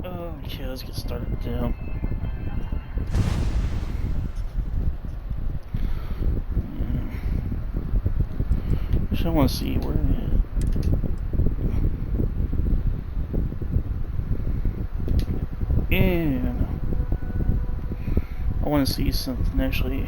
Okay, let's get started now. Which I want to see where. And I want to see something actually.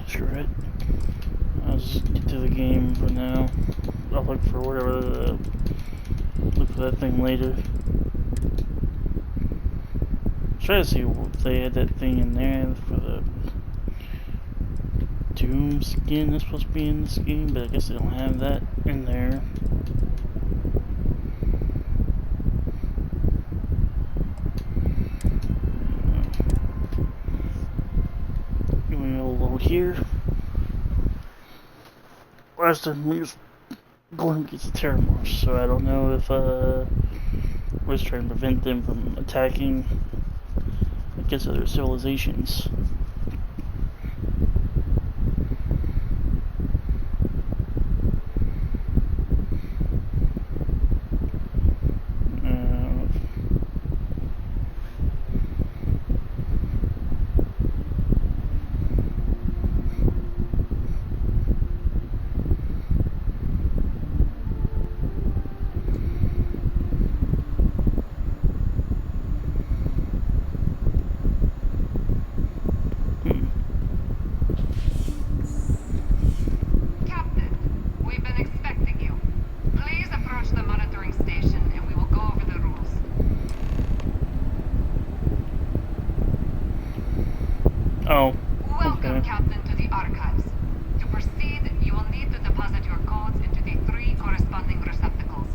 Sure it. I'll just get to the game for now. I'll look for whatever. Look for that thing later. Try to see if they had that thing in there for the Doom skin that's supposed to be in this game, but I guess they don't have that in there. Load here. Last time we was going against the Terramorphs, so I don't know if was trying to prevent them from attacking against other civilizations. Oh, welcome, Captain, to the archives. To proceed, you will need to deposit your codes into the 3 corresponding receptacles.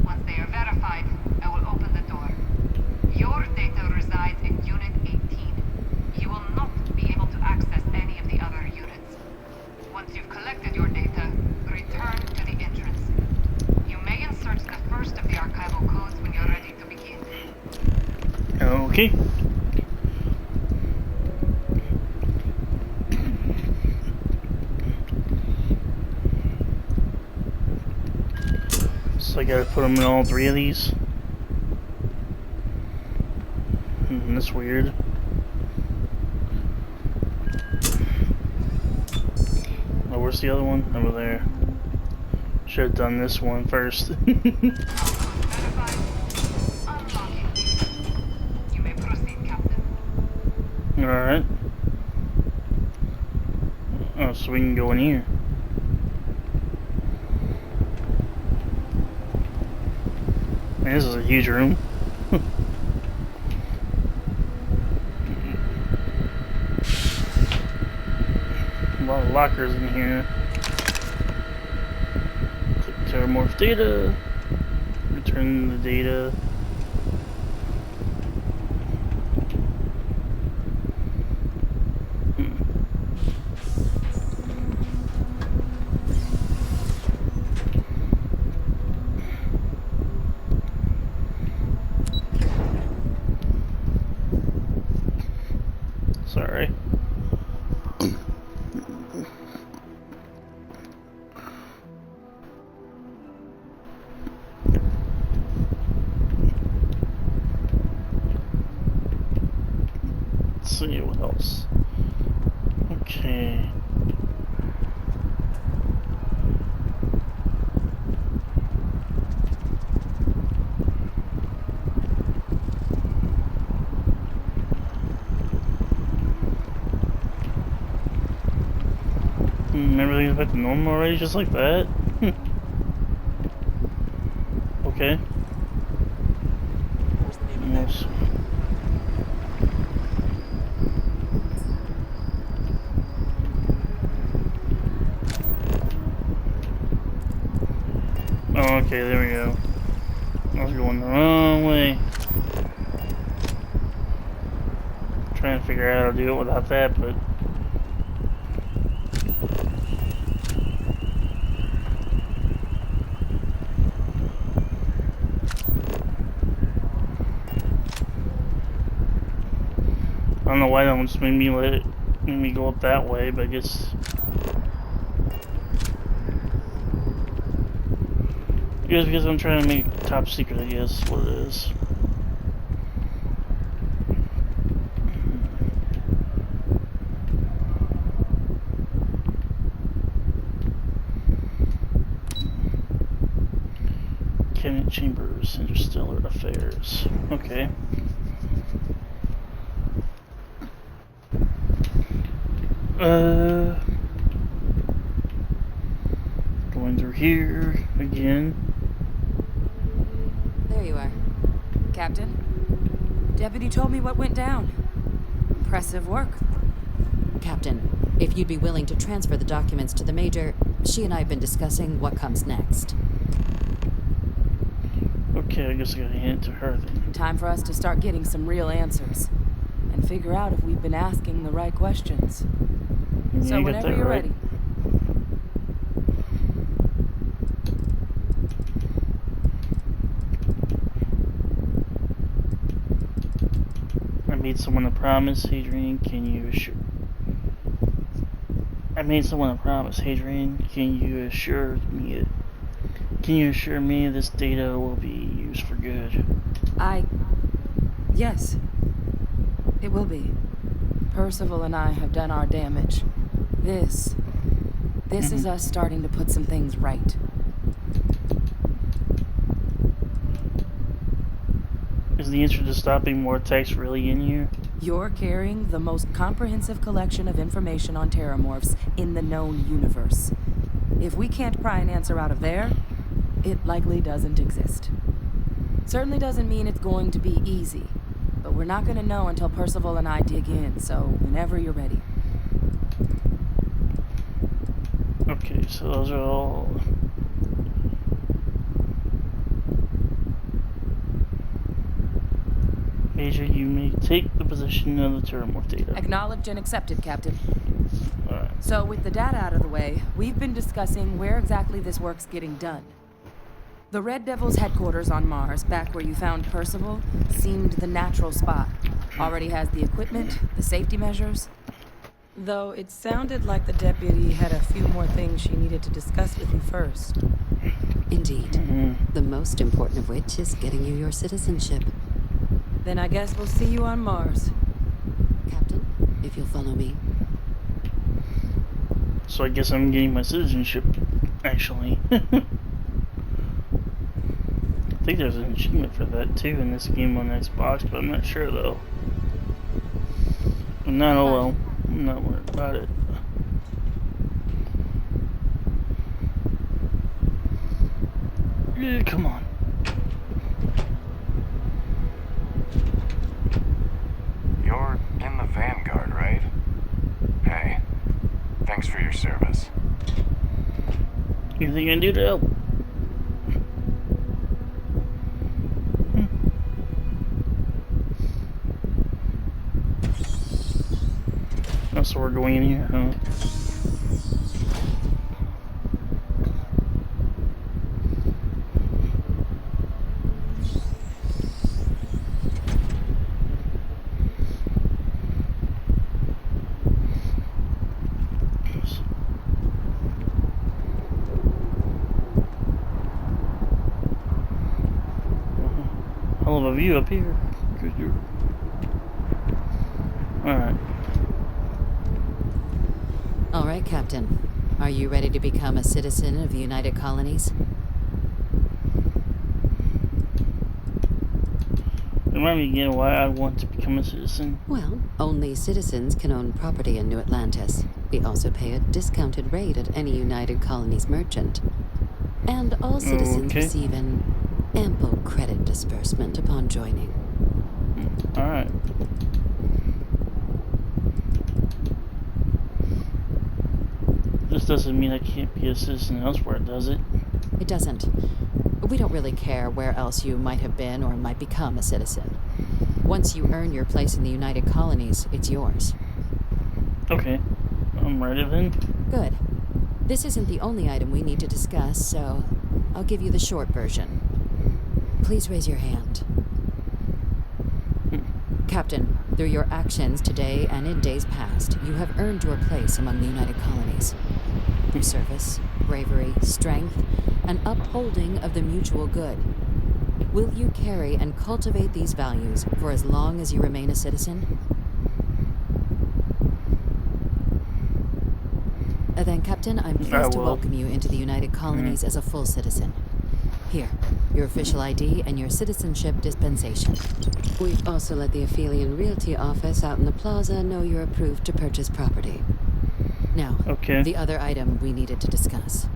Once they are verified, I will open the door. Your data resides in Unit 18. You will not be able to access any of the other units. Once you've collected your data, return to the entrance. You may insert the first of the archival codes when you're ready to begin. Okay. So I gotta put them in all 3 of these. That's weird. Oh, where's the other one? Over there. Should have done this one first. Verified. Unlocking. You may proceed, Captain. Alright. Oh, so we can go in here. Man, this is a huge room. A lot of lockers in here. Click Terramorph data. Return the data. Sorry. Let's see what else. Okay. Everything's back to normal already, just like that? Okay. Almost. Oh, okay, there we go. I was going the wrong way. Trying to figure out how to do it without that, but... I don't know why that one just made me go up that way, but I guess... because I'm trying to make it top secret, I guess, what it is. Cabinet Chambers, Interstellar Affairs. Okay. Going through here again. There you are. Captain? Deputy told me what went down. Impressive work. Captain, if you'd be willing to transfer the documents to the Major, she and I have been discussing what comes next. Okay, I guess I gotta hand it to her then. Time for us to start getting some real answers. And figure out if we've been asking the right questions. Yeah, So you got whenever that you're right. ready. I made someone a promise, Hadrian, can you assure... I made someone a promise, Hadrian, can you assure me this data will be used for good? Yes. It will be. Percival and I have done our damage. This is us starting to put some things right. Is the answer to stopping more attacks really in you? You're carrying the most comprehensive collection of information on terramorphs in the known universe. If we can't pry an answer out of there, it likely doesn't exist. Certainly doesn't mean it's going to be easy, but we're not going to know until Percival and I dig in, so whenever you're ready. Okay, so those are all... Major, you may take the position of the terramorph data. Acknowledged and accepted, Captain. Alright. So with the data out of the way, we've been discussing where exactly this work's getting done. The Red Devil's headquarters on Mars, back where you found Percival, seemed the natural spot. Already has the equipment, the safety measures. Though it sounded like the deputy had a few more things she needed to discuss with you first. Indeed. The most important of which is getting you your citizenship. Then I guess we'll see you on Mars. Captain, if you'll follow me. So I guess I'm getting my citizenship, actually. I think there's an achievement for that too in this game on Xbox, but I'm not sure though. No, oh well. I'm not worried about it. Yeah, come on. You're in the Vanguard, right? Hey, thanks for your service. Anything I can do to help? Oh, so we're going in here, huh? Hell of a view up here. Alright. All right, Captain. Are you ready to become a citizen of the United Colonies? Remind me again why I want to become a citizen. Well, only citizens can own property in New Atlantis. We also pay a discounted rate at any United Colonies merchant. And all citizens receive an ample credit disbursement upon joining. Alright. This doesn't mean I can't be a citizen elsewhere, does it? It doesn't. We don't really care where else you might have been or might become a citizen. Once you earn your place in the United Colonies, it's yours. Okay. I'm ready then. Good. This isn't the only item we need to discuss, so I'll give you the short version. Please raise your hand. Captain, through your actions today and in days past, you have earned your place among the United Colonies. Through service, bravery, strength, and upholding of the mutual good. Will you carry and cultivate these values for as long as you remain a citizen? Then, Captain, I'm pleased to welcome you into the United Colonies as a full citizen. Here, your official ID and your citizenship dispensation. We've also let the Aphelion Realty office out in the plaza know you're approved to purchase property. Now, the other item we needed to discuss.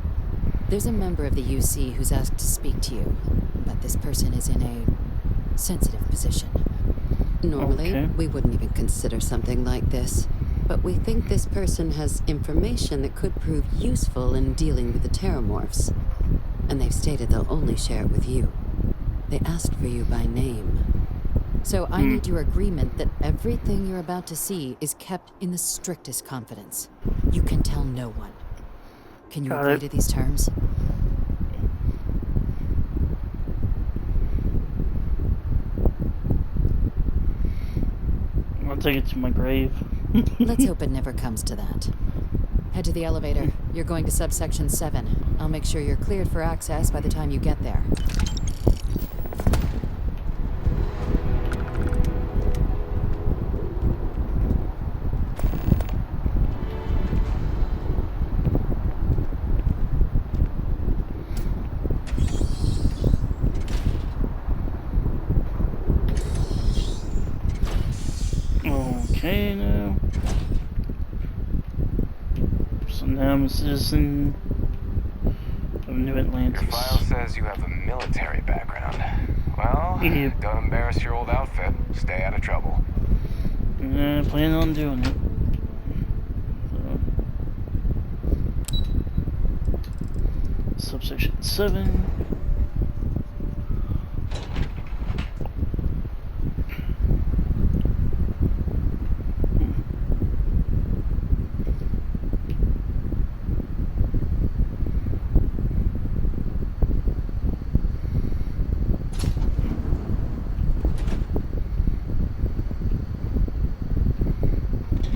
There's a member of the UC who's asked to speak to you, but this person is in a sensitive position. Normally, we wouldn't even consider something like this, but we think this person has information that could prove useful in dealing with the Terramorphs. And they've stated they'll only share it with you. They asked for you by name. So I need your agreement that everything you're about to see is kept in the strictest confidence. You can tell no one. Can you agree to these terms? I'll take it to my grave. Let's hope it never comes to that. Head to the elevator. You're going to subsection 7. I'll make sure you're cleared for access by the time you get there. Okay, now. So now I'm a citizen of New Atlantis. Your file says you have a military background. Well, don't embarrass your old outfit. Stay out of trouble. I plan on doing it. So. Subsection 7.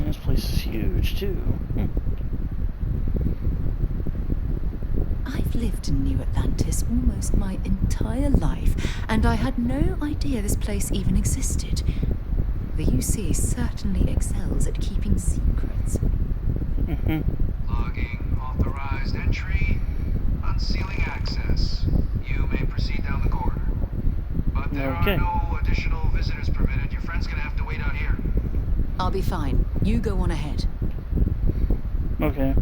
This place is huge too. I've lived in New Atlantis almost my entire life, and I had no idea this place even existed. The UC certainly excels at keeping secrets. Logging authorized entry, unsealing access. You may proceed down the corridor. But there are no additional visitors permitted. Your friend's gonna have to wait out here. I'll be fine. You go on ahead. Okay.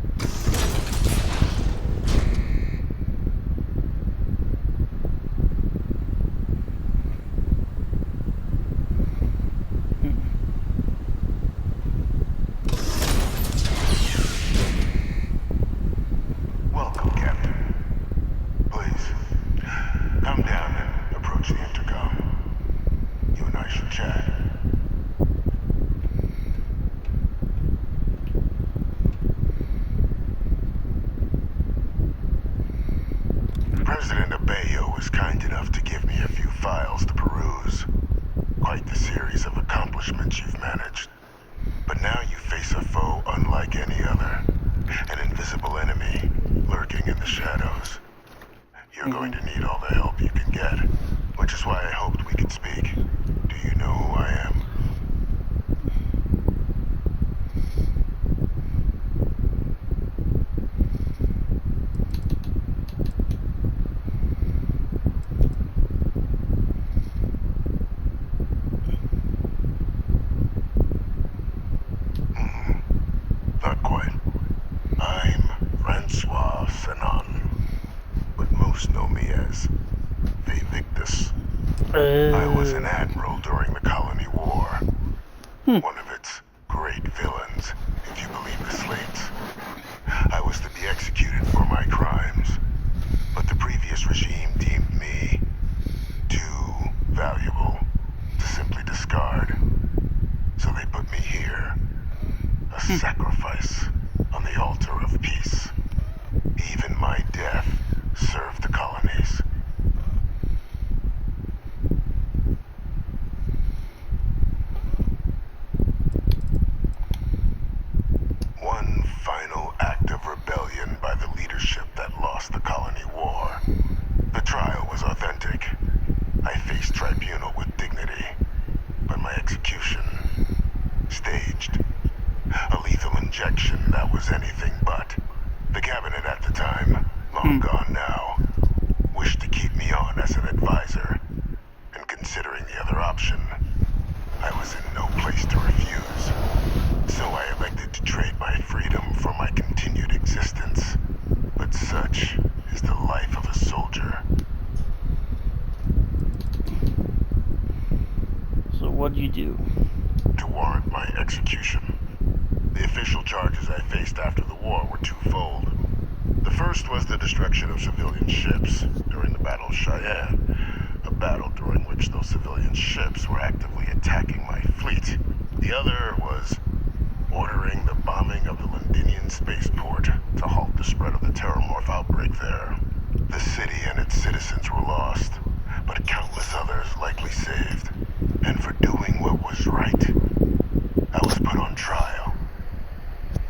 Welcome, Captain. Please, come down and approach the intercom. You and I should chat. President Abeyo was kind enough to give me a few files to peruse. Quite the series of accomplishments you've managed. But now you face a foe unlike any other. An invisible enemy lurking in the shadows. You're going to need all the help you can get, which is why I hoped we could speak. Do you know who I am? Not quite. I'm Francois Fanon, but most know me as Victus. I was an admiral during the Colony War. One of its great villains, if you believe the slates. I was to be executed for my crimes, but the previous regime deemed me too valuable to simply discard. So they put me here, a sacrifice on the altar of peace. Even my death served the colonies. One final act of rebellion by the leadership that lost the Colony War. The trial was authentic. I faced tribunal with dignity, but my execution, staged. A lethal injection that was anything but. The cabinet at the time, long gone now, wished to keep me on as an advisor. And considering the other option, I was in no place to refuse. So I elected to trade my freedom for my continued existence. But such is the life of a soldier. So what do you do? To warrant my execution. The official charges I faced after the war were twofold. The first was the destruction of civilian ships during the Battle of Cheyenne, a battle during which those civilian ships were actively attacking my fleet. The other was ordering the bombing of the Londinian spaceport to halt the spread of the Terramorph outbreak there. The city and its citizens were lost, but countless others likely saved. And for doing what was right, I was put on trial.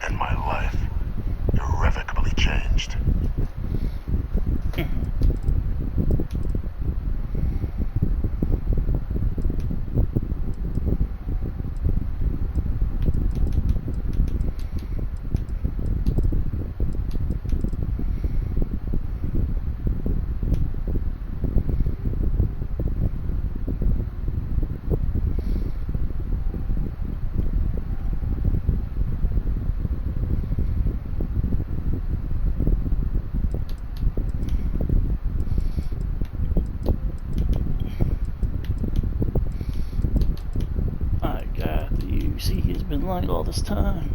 And my life irrevocably changed. My God, you see he's been lying all this time.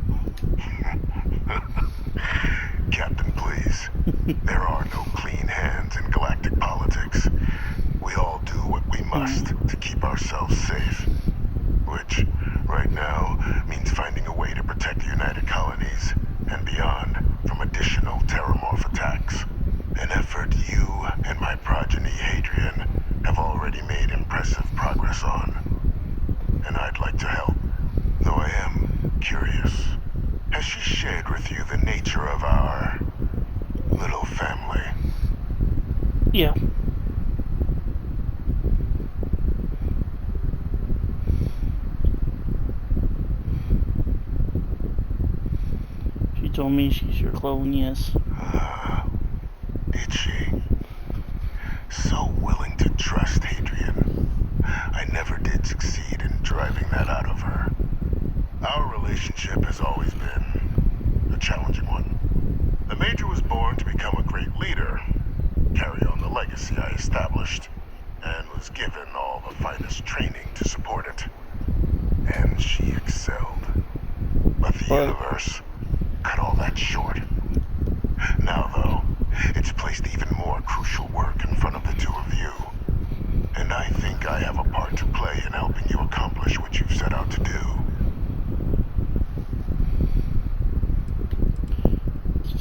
Captain, please. There are no clean hands in galactic politics. We all do what we must to keep ourselves safe. Which, right now, means finding a way to protect the United Colonies and beyond from additional Terramorph attacks. An effort you and my progeny, Hadrian, have already made impressive progress on. And I'd like to help, though I am curious. Has she shared with you the nature of our little family? told me she's your clone, yes. Did she? So willing to trust Hadrian. I never did succeed in driving that out of her. Our relationship has always been a challenging one. The Major was born to become a great leader, carry on the legacy I established, and was given all the finest training to support it. And she excelled. But the universe cut all that short. Now, though, it's placed even more crucial work in front of the two of you. And I think I have a part to play in helping you accomplish what you've set out to do.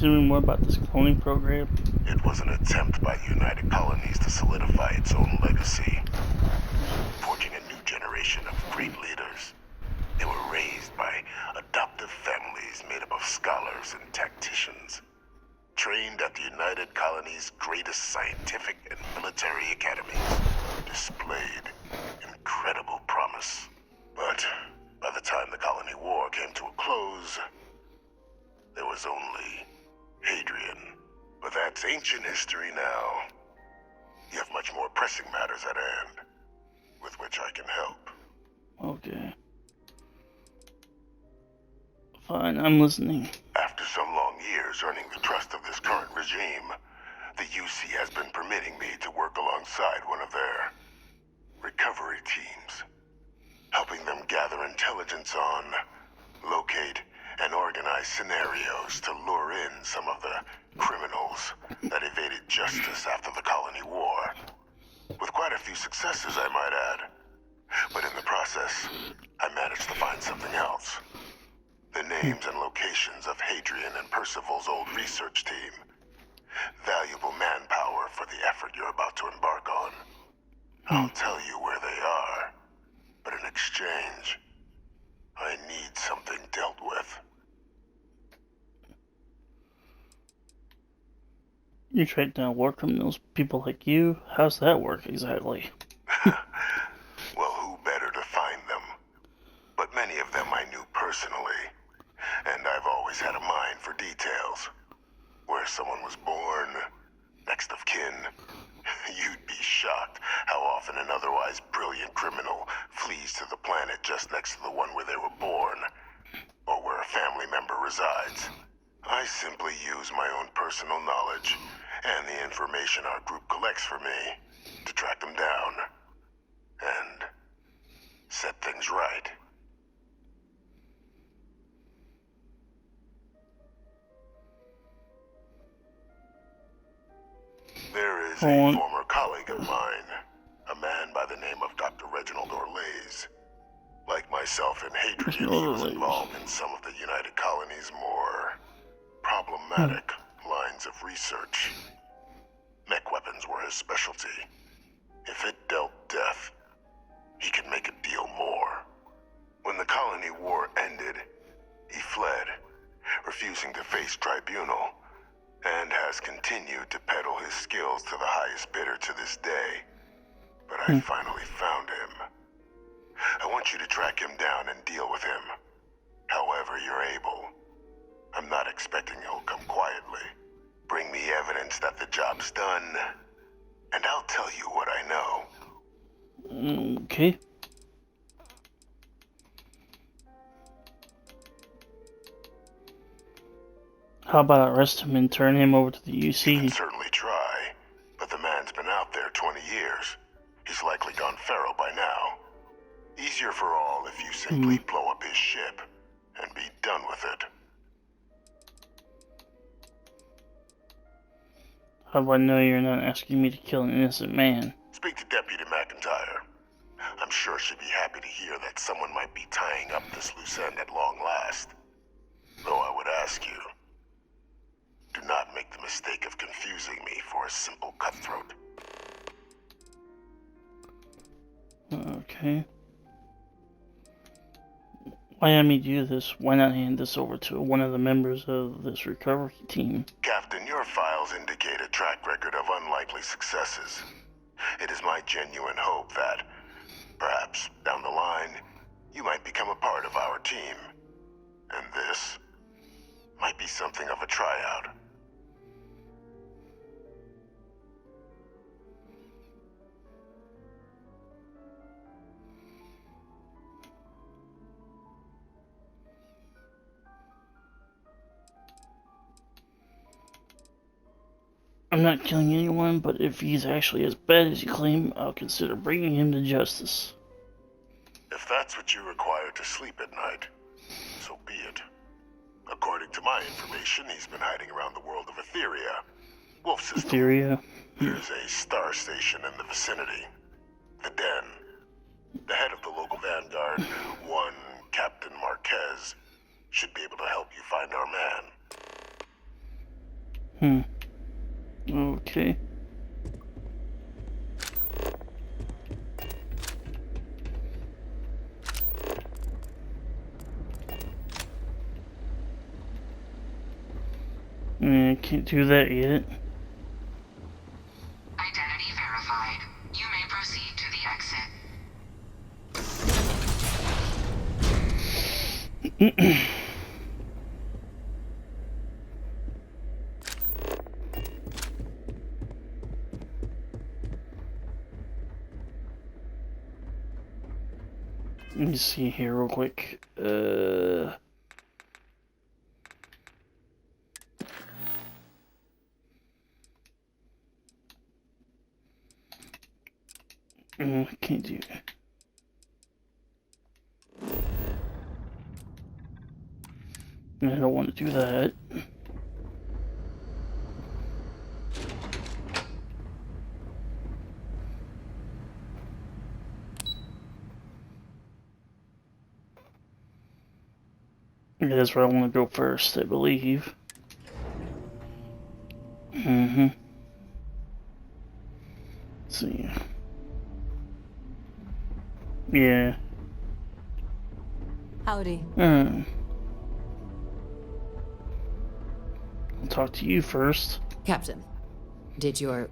Tell me more about this cloning program. It was an attempt by United Colonies to solidify its own legacy, forging a new generation of great leaders. They were raised by adoptive families made up of scholars and tacticians, trained at the United Colonies' greatest scientific and military academies, displayed incredible promise. But by the time the Colony War came to a close, there was only Hadrian. But that's ancient history now. You have much more pressing matters at hand, with which I can help. Okay. Fine, I'm listening. After some long years earning the trust of this current regime, the UC has been permitting me to work alongside one of their recovery teams, helping them gather intelligence on, locate, and organize scenarios to lure in some of the criminals that evaded justice after the Colony War. With quite a few successes, I might add. But in the process, I managed to find something else. The names and locations of Hadrian and Percival's old research team. Valuable manpower for the effort you're about to embark on. I'll tell you where they are, but in exchange, I need something dealt with. You track down war criminals, people like you? How's that work exactly? Well, who better to find them? But many of them I knew personally, and I've always had a mind for details. Where someone was born, next of kin. You'd be shocked how often an otherwise brilliant criminal flees to the planet just next to the one where they were born, or where a family member resides. I simply use my own personal knowledge and the information our group collects for me to track them down and set things right. There is a former colleague of mine, a man by the name of Dr. Reginald Orlaise. Like myself and Hadrian, he was involved in some of the United Colonies' more problematic lines of research. Mech weapons were his specialty. If it dealt death, he could make a deal more. When the Colony War ended, he fled, refusing to face tribunal, and has continued to peddle his skills to the highest bidder to this day. But I finally found him. I want you to track him down and deal with him, however you're able. I'm not expecting he'll come quietly. Bring me evidence that the job's done, and I'll tell you what I know. Okay. How about I arrest him and turn him over to the UC? You can certainly try, but the man's been out there 20 years. He's likely gone feral by now. Easier for all if you simply blow up his ship and be done with it. How do I know you're not asking me to kill an innocent man? Speak to Deputy McIntyre. I'm sure she'd be happy to hear that someone might be tying up this loose end at long last. Though I would ask you, do not make the mistake of confusing me for a simple cutthroat. Okay. Why have me do this? Why not hand this over to one of the members of this recovery team? Captain, your files indicate a track record of unlikely successes. It is my genuine hope that, perhaps down the line, you might become a part of our team. And this Might be something of a tryout. I'm not killing anyone, but if he's actually as bad as you claim, I'll consider bringing him to justice. If that's what you require to sleep at night, so be it. According to my information, he's been hiding around the world of Etheria. Wolf system. Etheria? There's a star station in the vicinity. The Den. The head of the local vanguard, one Captain Marquez, should be able to help you find our man. Okay. I can't do that yet. Identity verified. You may proceed to the exit. Let me see here real quick. Can't do it. I don't want to do that. Yeah, that's where I want to go first, I believe. Let's see. Yeah. Howdy. I'll talk to you first. Captain, did your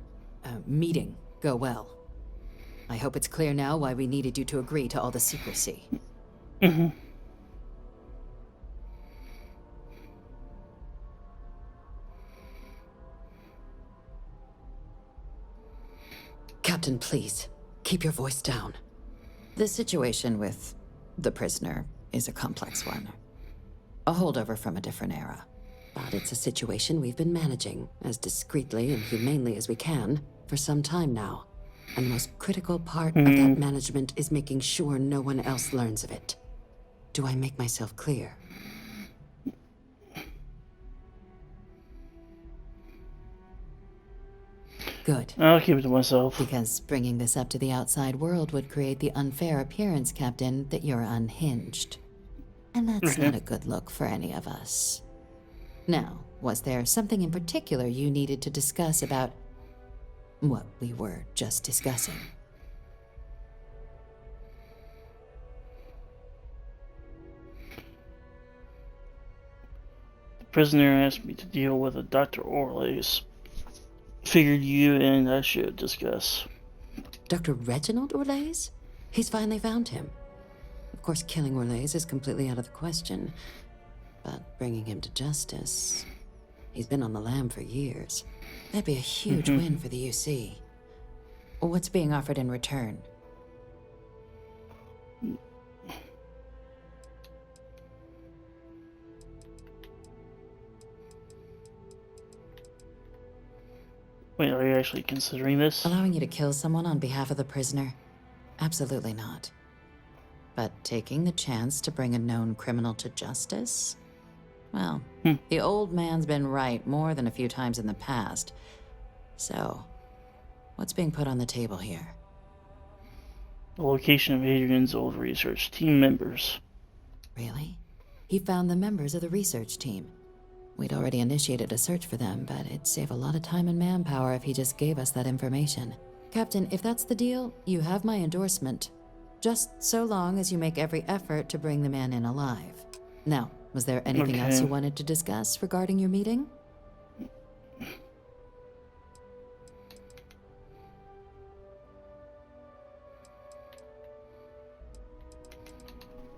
meeting go well? I hope it's clear now why we needed you to agree to all the secrecy. Captain, please, keep your voice down. The situation with the prisoner is a complex one. A holdover from a different era. But it's a situation we've been managing as discreetly and humanely as we can for some time now. And the most critical part of that management is making sure no one else learns of it. Do I make myself clear? Good. I'll keep it to myself. Because bringing this up to the outside world would create the unfair appearance, Captain, that you're unhinged. And that's not a good look for any of us. Now, was there something in particular you needed to discuss about what we were just discussing? The prisoner asked me to deal with a Dr. Orlace. Figured you and I should discuss. Dr. Reginald Orlace? He's finally found him. Of course, killing Orlace is completely out of the question. But bringing him to justice... He's been on the lam for years. That'd be a huge win for the UC. What's being offered in return? Wait, are you actually considering this? Allowing you to kill someone on behalf of the prisoner? Absolutely not. But taking the chance to bring a known criminal to justice? Well, the old man's been right more than a few times in the past. So, what's being put on the table here? The location of Adrian's old research team members. Really? He found the members of the research team. We'd already initiated a search for them, but it'd save a lot of time and manpower if he just gave us that information. Captain, if that's the deal, you have my endorsement. Just so long as you make every effort to bring the man in alive. Now, was there anything else you wanted to discuss regarding your meeting?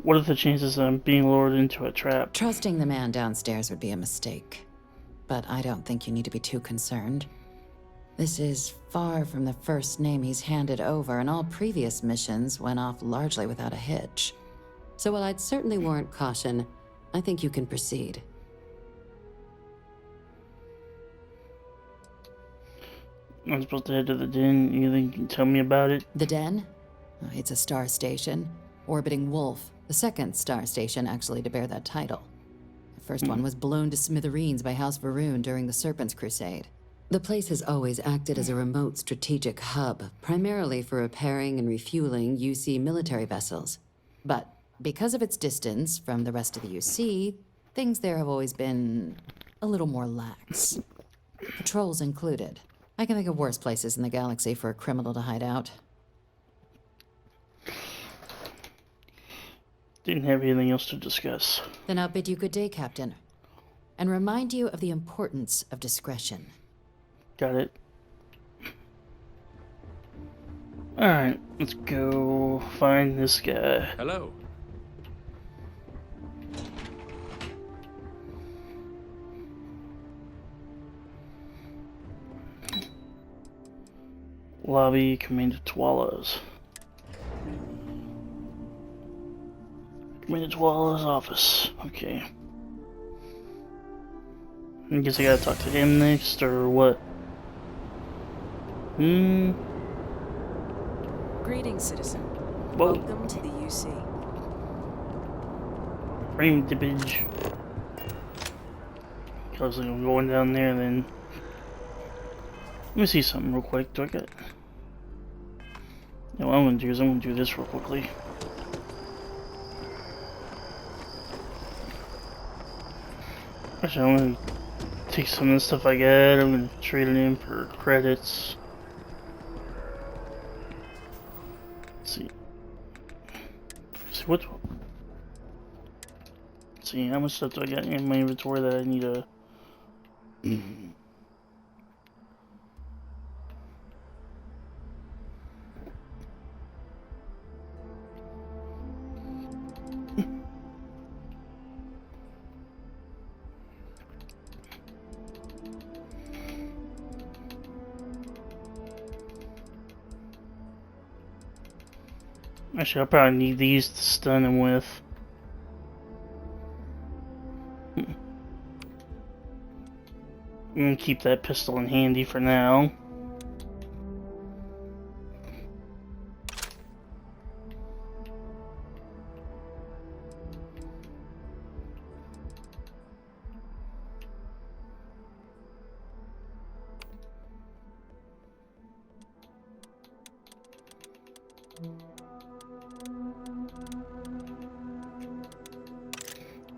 What are the chances that I'm being lured into a trap? Trusting the man downstairs would be a mistake. But I don't think you need to be too concerned. This is far from the first name he's handed over, and all previous missions went off largely without a hitch. So while I'd certainly warrant caution, I think you can proceed. I'm supposed to head to the den. You think you can tell me about it? The Den? It's a star station. Orbiting Wolf, the second star station actually to bear that title. The first one was blown to smithereens by House Varun during the Serpent's Crusade. The place has always acted as a remote strategic hub, primarily for repairing and refueling UC military vessels. But because of its distance from the rest of the UC, things there have always been a little more lax. Patrols included. I can think of worse places in the galaxy for a criminal to hide out. Didn't have anything else to discuss. Then I'll bid you good day, Captain. And remind you of the importance of discretion. Got it. Alright, let's go find this guy. Hello. Lobby, Commander Twala's. Commander Twala's office. Okay. I guess I gotta talk to him next, or what? Greetings, citizen. Whoa. Welcome to the UC. Frame dippage. Cause I'm going down there, then. Let me see something real quick. Do I got? Yeah, what I'm gonna do is I'm gonna do this real quickly. Actually, I'm gonna take some of the stuff I got. I'm gonna trade it in for credits. Let's see. See what? Let's see how much stuff do I got in my inventory that I need to. Actually, I'll probably need these to stun him with. I'm gonna keep that pistol in handy for now.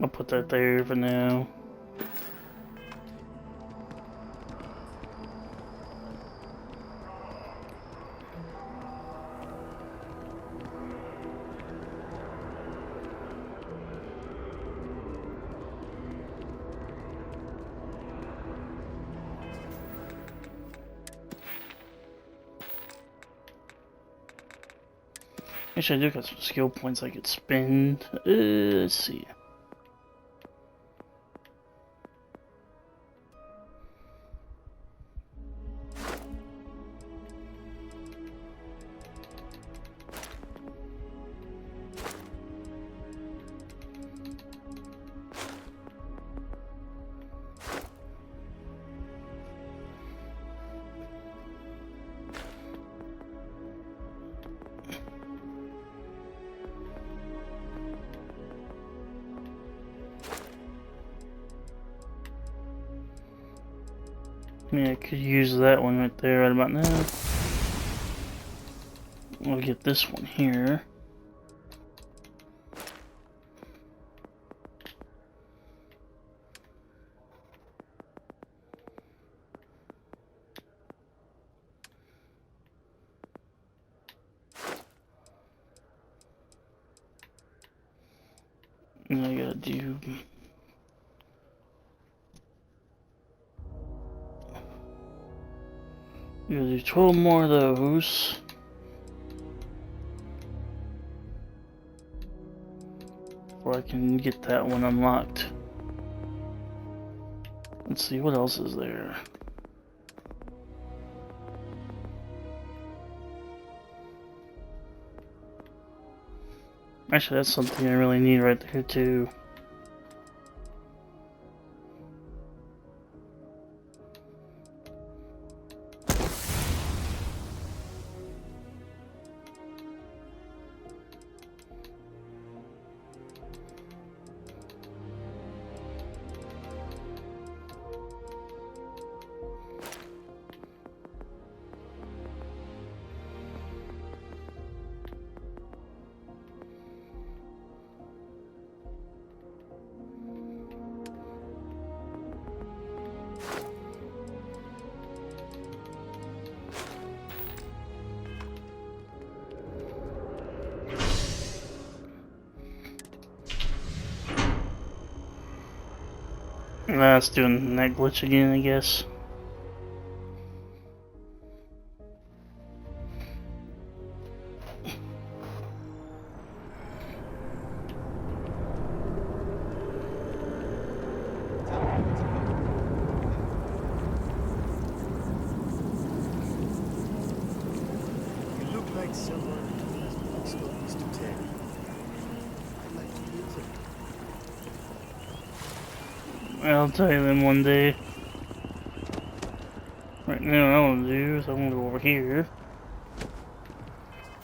I'll put that there for now. Actually, I do got some skill points I could spend. Let's see. Yeah, I could use that one right there right about now. We'll get this one here. And I gotta do... You gotta do 12 more of those. before I can get that one unlocked. Let's see, what else is there? Actually, that's something I really need right there, too. It's doing that glitch again, I guess. You look like someone who has good stories to tell. I'd like to hear them. I'll tell you them one day. Right now, what I want to do is I want to go over here.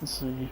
Let's see.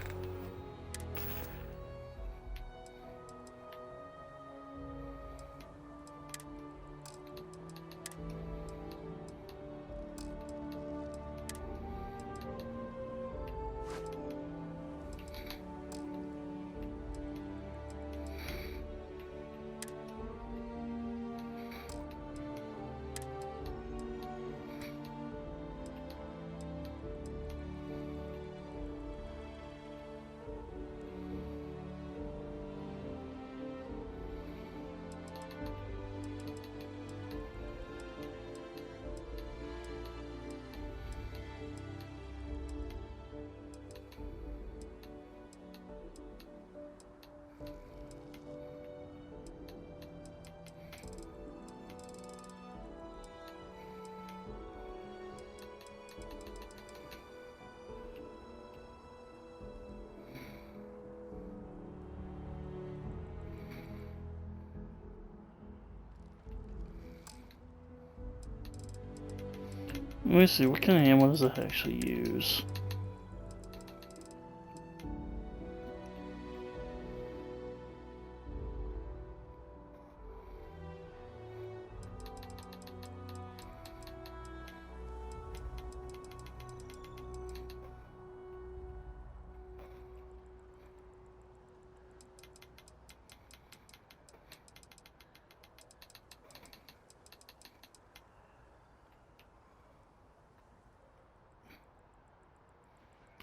Let me see, what kind of ammo does it actually use?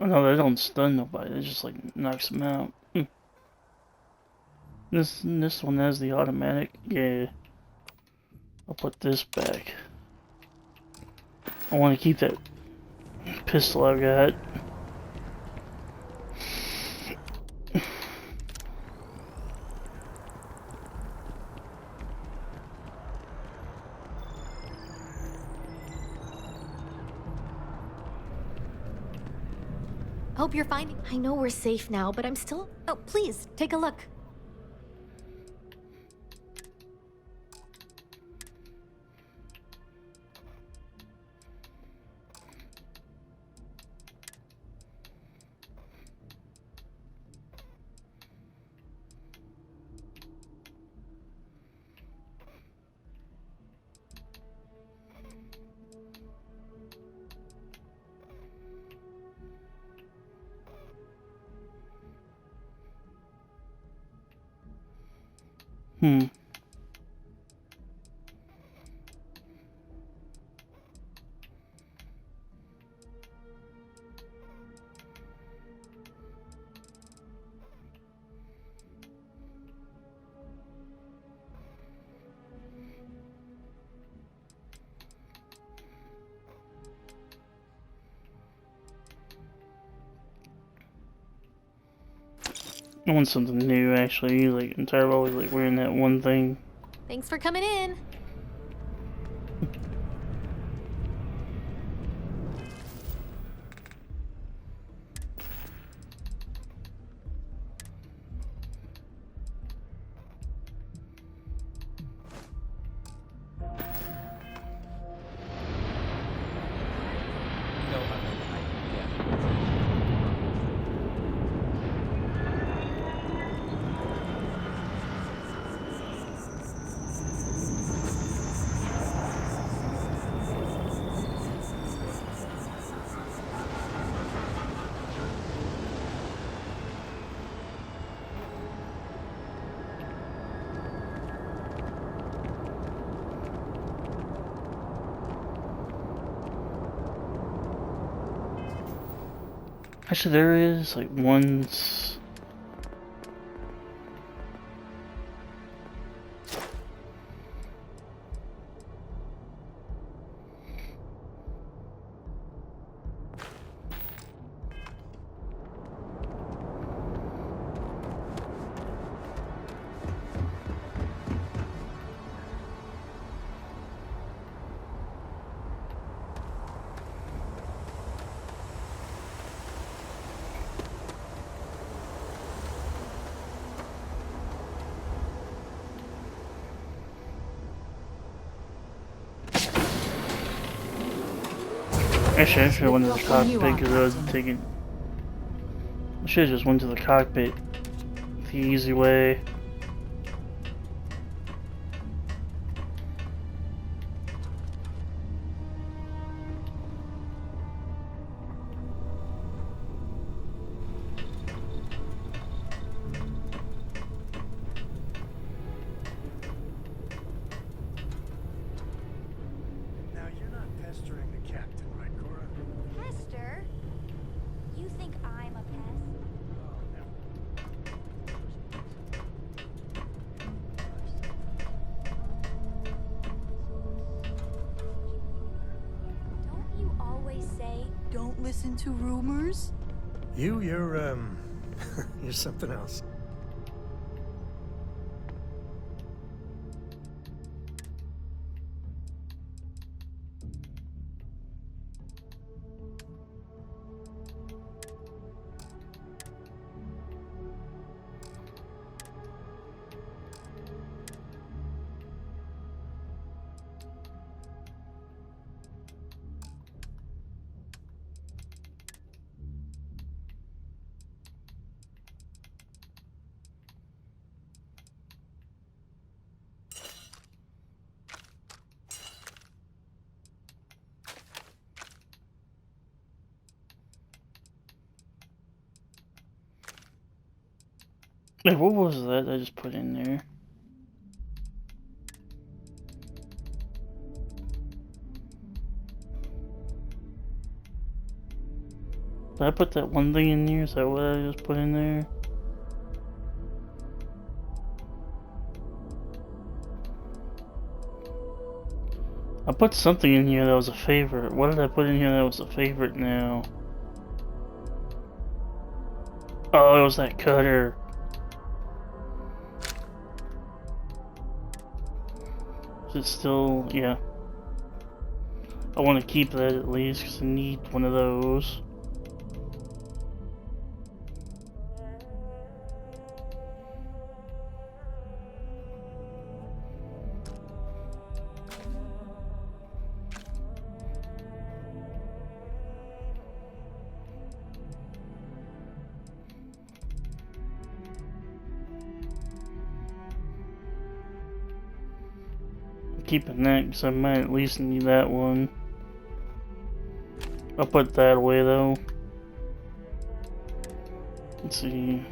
Oh no, they don't stun nobody, they just like knocks them out. This one has the automatic. Yeah. I'll put this back. I want to keep that pistol I've got. Hope you're fine. I know we're safe now, but I'm still... Oh, please, take a look. Hmm. I want something new, actually. Like, I'm tired of always like wearing that one thing. Thanks for coming in. Actually, there is like ones. Actually, I should have went to the cockpit because I was taking. I should have just went to the cockpit the easy way. Now you're not pestering the captain, right, Cora? Pester? You think I'm a pest? Oh, no. Don't you always say, don't listen to rumors? You're you're something else. Hey, what was that I just put in there? Did I put that one thing in there? Is that what I just put in there? I put something in here that was a favorite. What did I put in here that was a favorite now? Oh, it was that cutter. Is it still? Yeah. I want to keep that at least because I need one of those. Keeping that because I might at least need that one. I'll put that away though. Let's see.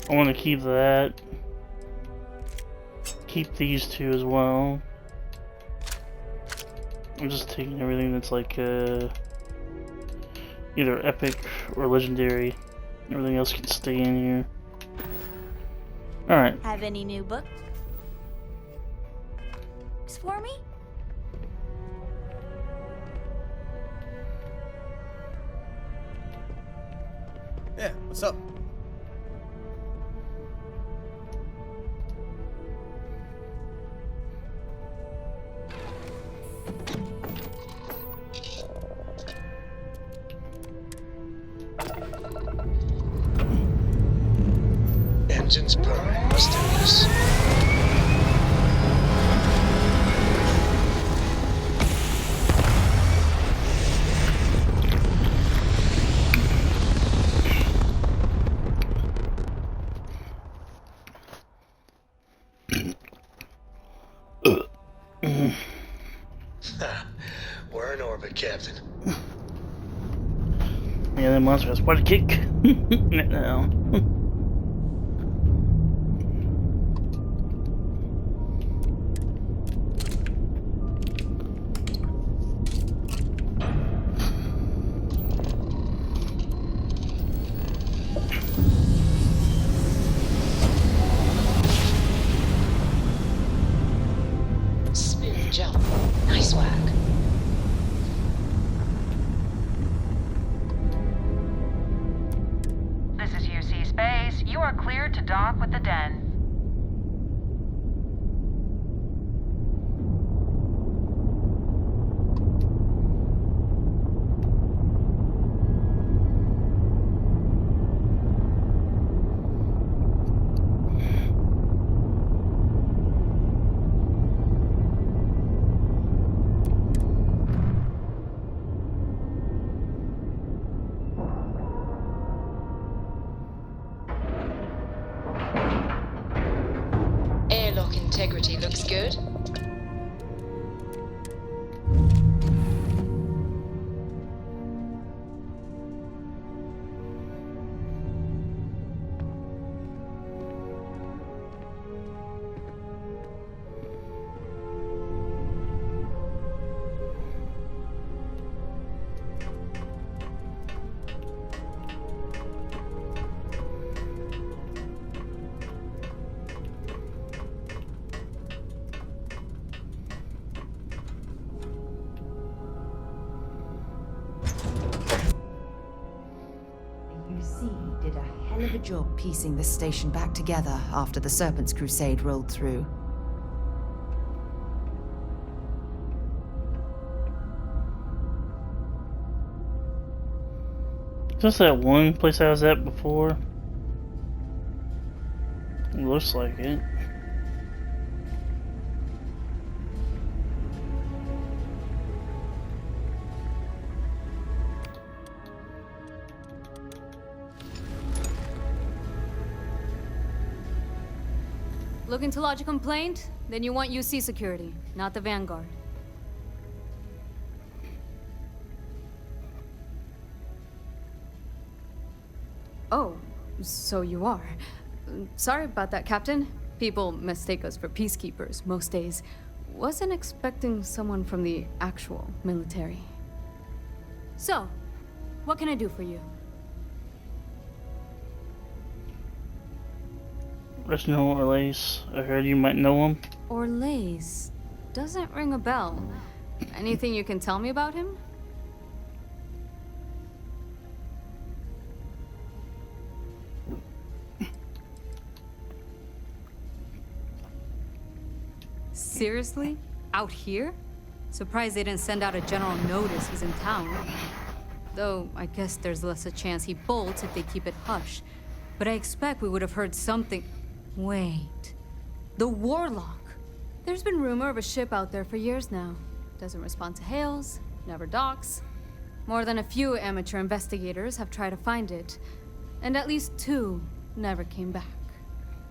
I want to keep that. Keep these two as well. I'm just taking everything that's like either epic or legendary. Everything else can stay in here. Alright. Have any new books for me? Yeah, what's up? Engines purring. Let's do this. We're in orbit, Captain. Yeah, that monster has quite a kick. No. Smooth jump. Nice whack. This is UC Space. You are cleared to dock with the Den. Airlock integrity looks good. UC did a hell of a job piecing this station back together after the Serpent's Crusade rolled through. Just that one place I was at before. It looks like it. Looking to lodge a complaint? Then you want UC security, not the Vanguard. Oh, so you are. Sorry about that, Captain. People mistake us for peacekeepers most days. Wasn't expecting someone from the actual military. So, what can I do for you? Reginald Orlace. I heard you might know him. Orlace doesn't ring a bell. Anything you can tell me about him? Seriously? Out here? Surprised they didn't send out a general notice he's in town. Though, I guess there's less a chance he bolts if they keep it hush. But I expect we would have heard something. Wait. The Warlock. There's been rumor of a ship out there for years now. Doesn't respond to hails, never docks. More than a few amateur investigators have tried to find it. And at least 2 never came back.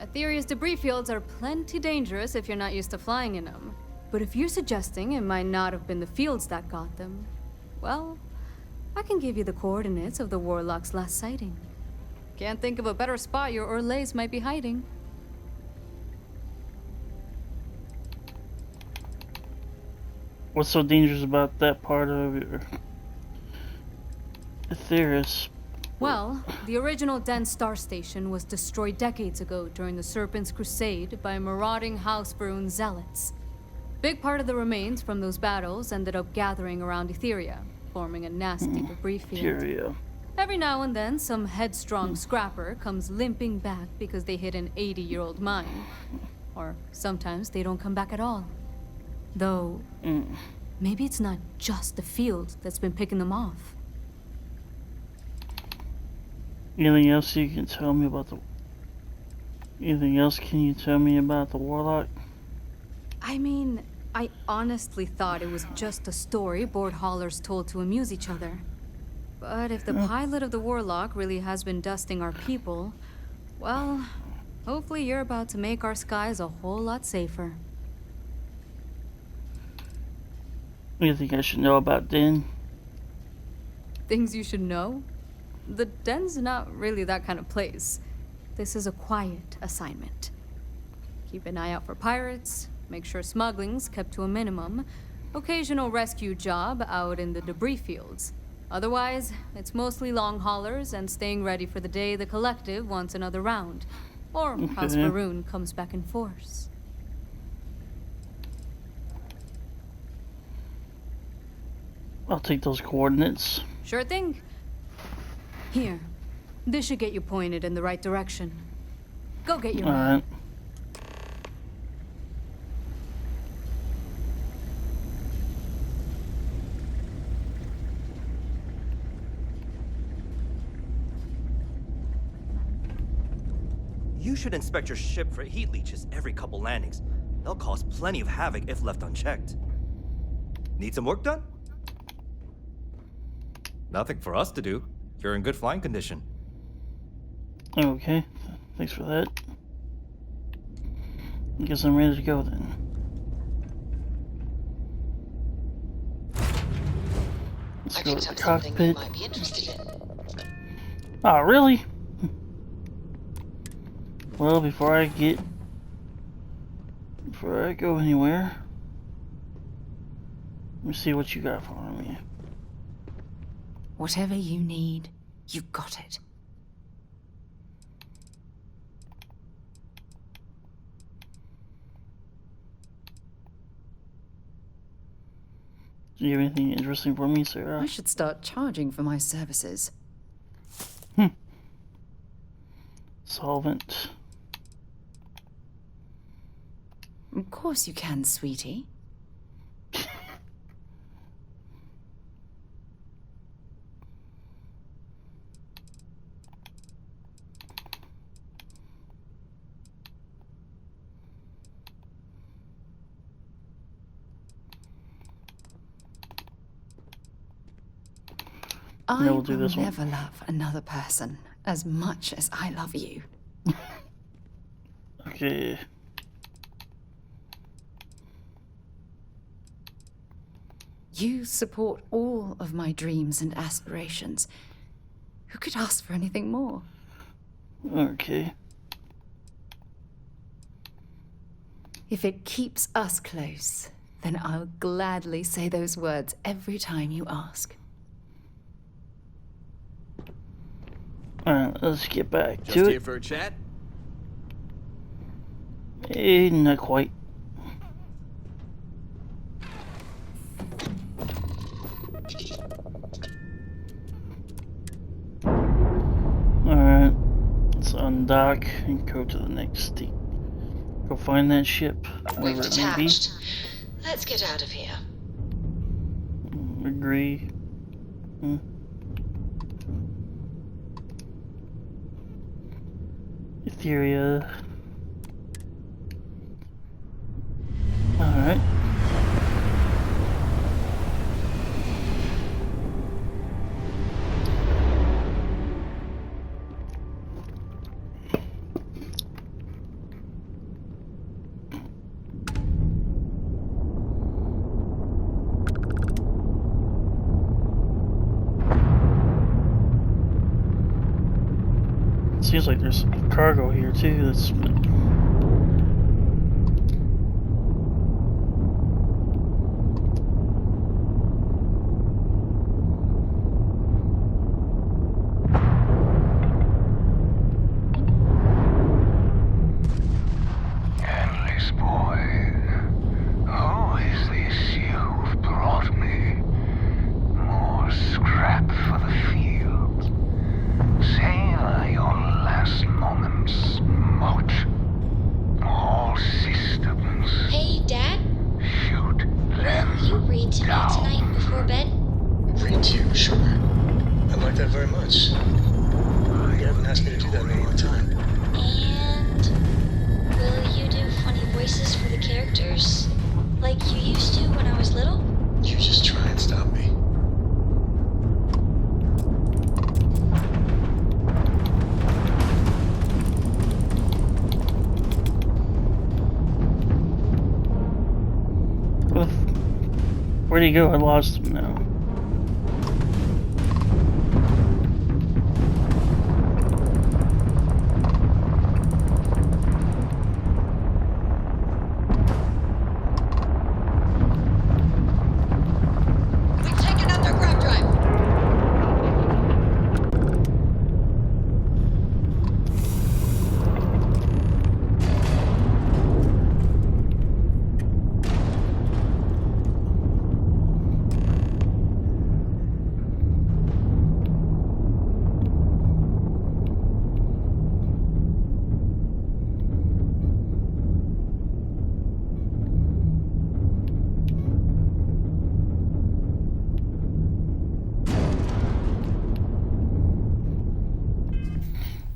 Aetheria's debris fields are plenty dangerous if you're not used to flying in them. But if you're suggesting it might not have been the fields that got them, well, I can give you the coordinates of the Warlock's last sighting. Can't think of a better spot your Orlace might be hiding. What's so dangerous about that part of your Aetheris? Well, the original Den Star Station was destroyed decades ago during the Serpent's Crusade by marauding House Varun zealots. Big part of the remains from those battles ended up gathering around Etheria, forming a nasty debris field. Every now and then, some headstrong scrapper comes limping back because they hit an 80-year-old mine. Or sometimes they don't come back at all. Though, maybe it's not just the field that's been picking them off. Anything else you can tell me about the... Anything else can you tell me about the Warlock? I mean, I honestly thought it was just a story board haulers told to amuse each other. But if the pilot of the Warlock really has been dusting our people, well, hopefully you're about to make our skies a whole lot safer. Anything I should know about Den? Things you should know? The den's not really that kind of place. This is a quiet assignment. Keep an eye out for pirates, make sure smuggling's kept to a minimum, occasional rescue job out in the debris fields. Otherwise, it's mostly long haulers and staying ready for the day the collective wants another round, or House Maroon comes back in force. I'll take those coordinates. Sure thing. Here, this should get you pointed in the right direction. Go get your man. Alright. You should inspect your ship for heat leeches every couple landings. They'll cause plenty of havoc if left unchecked. Need some work done? Nothing for us to do. You're in good flying condition. Okay, thanks for that. I guess I'm ready to go then. Let's go to the cockpit. Ah, really? Well, before I go anywhere, let me see what you got for me. Whatever you need, you got it. Do you have anything interesting for me, Sarah? I should start charging for my services. Solvent. Of course you can, sweetie. I will never love another person as much as I love you. Okay. You support all of my dreams and aspirations. Who could ask for anything more? Okay. If it keeps us close, then I'll gladly say those words every time you ask. Alright, let's get back to it. Just here for a chat? Not quite. Alright, let's undock and go to the next state. Go find that ship, whatever it may be. Let's get out of here. Agree. Etheria. Alright. Seems like there's cargo here too. That's Endless boy, who is this you've brought me? More scrap for the field. Savor your last moments, moat. Where'd he go? I lost him now.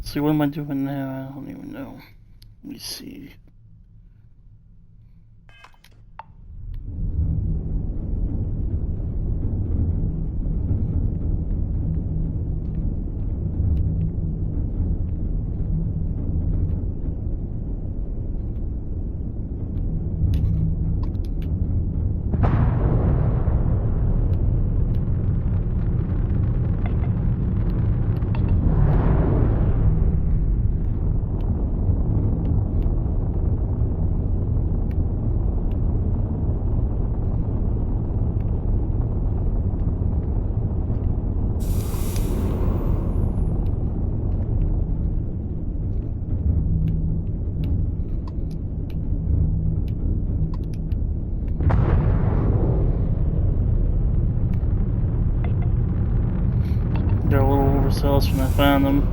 See, what am I doing now? I don't even know. Let me see. Got a little overzealous when I found them.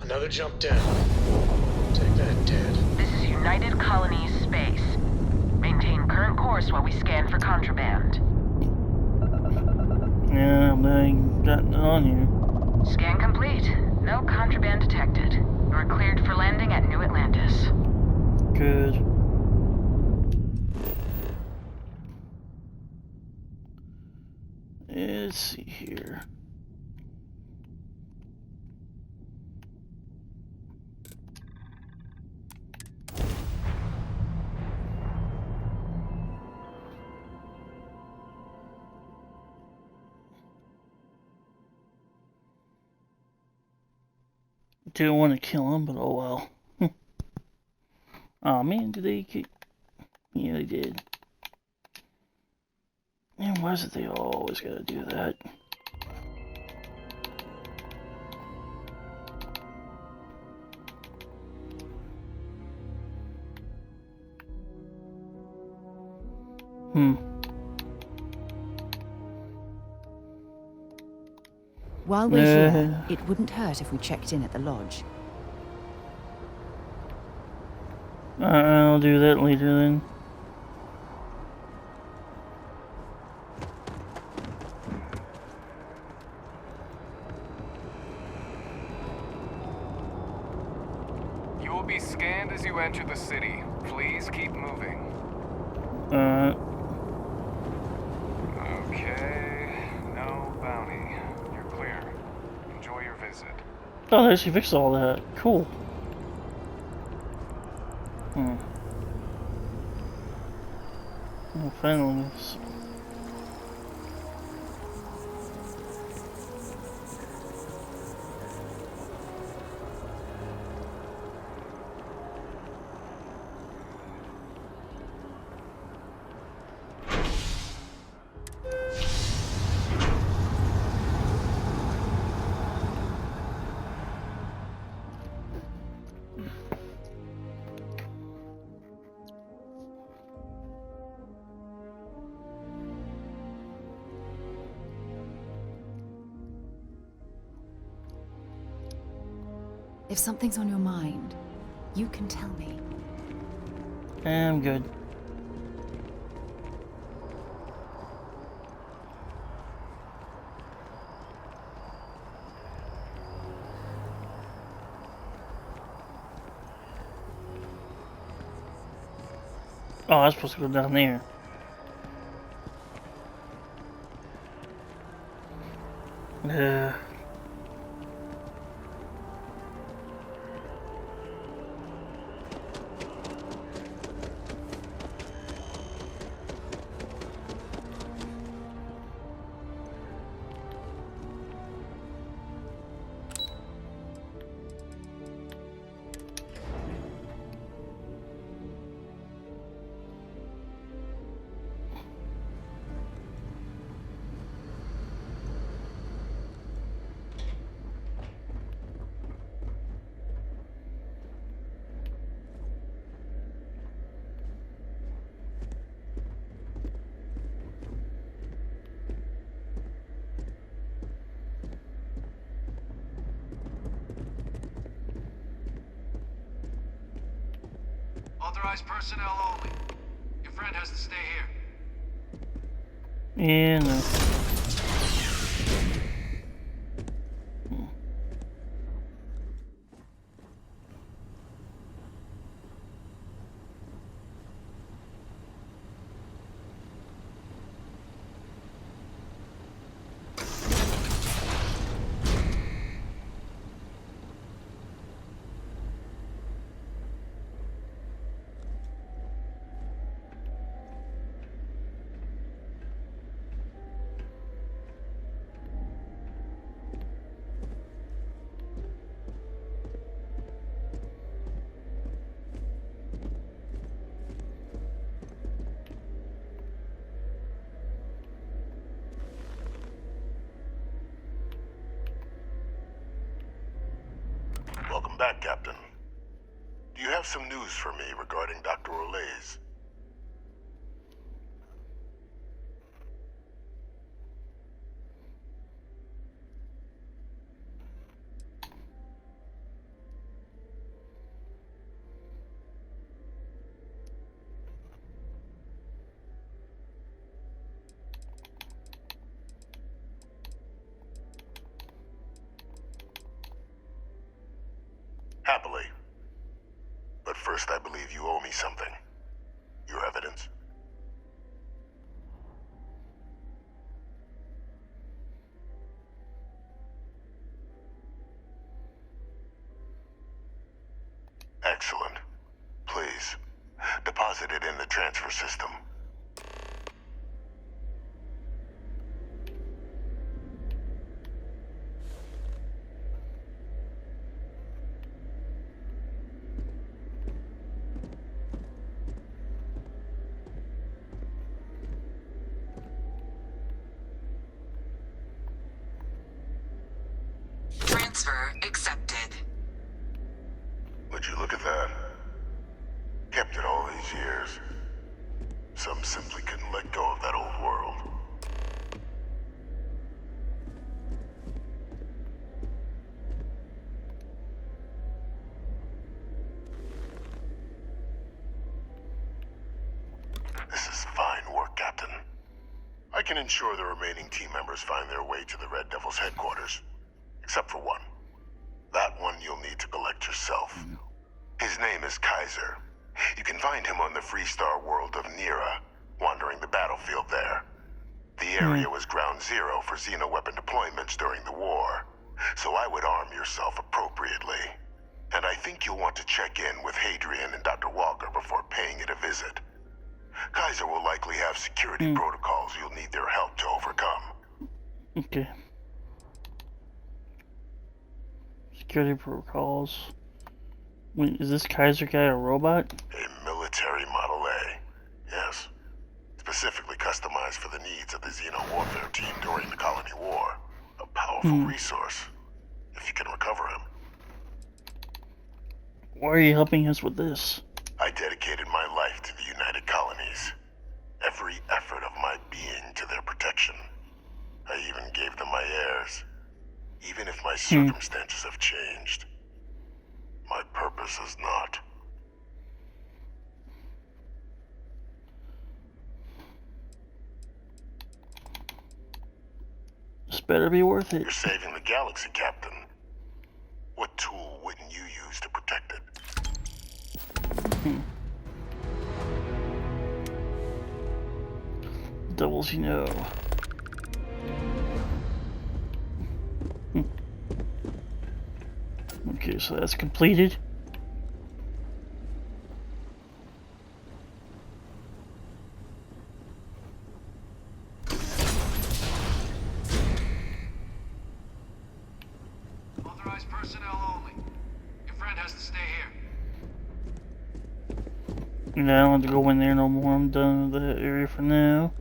Another jump down. Take that, Dad. This is United Colonies Space. Maintain current course while we scan for contraband. Yeah, but I ain't got it on here. Scan complete. No contraband detected. You are cleared for landing at New Atlantis. Good. Let's see here. Didn't want to kill him, but oh well. Oh man, did they get... Yeah, they did. Man, why is it they always gotta do that? While we're here, it wouldn't hurt if we checked in at the lodge. I'll do that later then. You will be scanned as you enter the city. Please keep moving. Okay, no bounty. You're clear. Enjoy your visit. Oh, they actually fixed all that. Cool. Oh, finally. If something's on your mind, you can tell me. I'm good. Oh, I was supposed to go down there. Authorized personnel only. Your friend has to stay here. Yeah, no. Welcome back, Captain. Do you have some news for me regarding Dr. Olays? Happily. But first, I believe you owe me something. Your evidence. Excellent. Please, deposit it in the transfer system. Transfer accepted. Would you look at that? Kept it all these years. Some simply couldn't let go of that old world. This is fine work, Captain. I can ensure the remaining team members find their way to the Red Devil's headquarters. Except for one. That one you'll need to collect yourself. His name is Kaiser. You can find him on the Freestar world of Nira, wandering the battlefield there. The area was ground zero for xeno-weapon deployments during the war, so I would arm yourself appropriately. And I think you'll want to check in with Hadrian and Dr. Walker before paying it a visit. Kaiser will likely have security protocols you'll need their help to overcome. Okay. Security protocols. Wait, is this Kaiser guy a robot? A military Model A. Yes. Specifically customized for the needs of the Xeno warfare team during the Colony War. A powerful resource, if you can recover him. Why are you helping us with this? I dedicated my life to the United Colonies. Every effort of my being to their protection. I even gave them my heirs. Even if my circumstances have changed, my purpose has not. This better be worth it. You're saving the galaxy, Captain. What tool wouldn't you use to protect it? Doubles, you know. Okay, so that's completed. Authorized personnel only. Your friend has to stay here. And I don't have to go in there no more. I'm done with that area for now.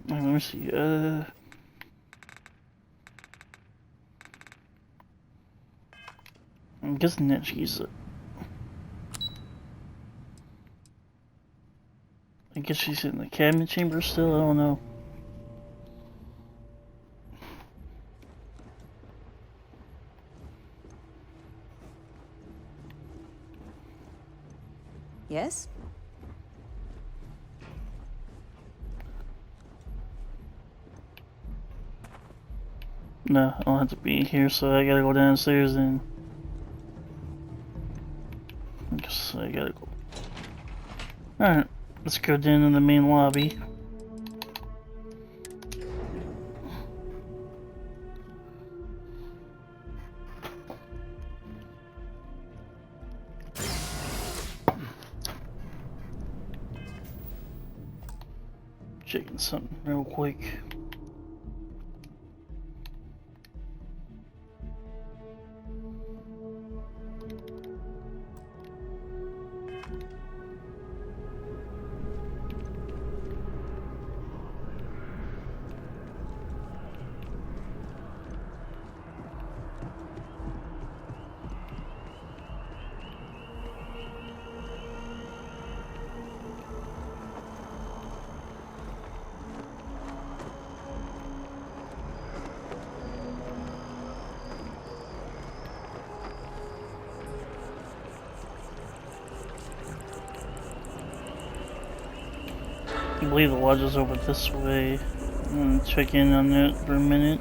Let me see, I'm guessing that she's I guess she's in the cabinet chamber still, I don't know. Yes? No, I don't have to be here, so I gotta go downstairs and I guess I gotta go. Alright, let's go down in the main lobby. Checking something real quick. I believe the lodge is over this way. I'm gonna check in on it for a minute.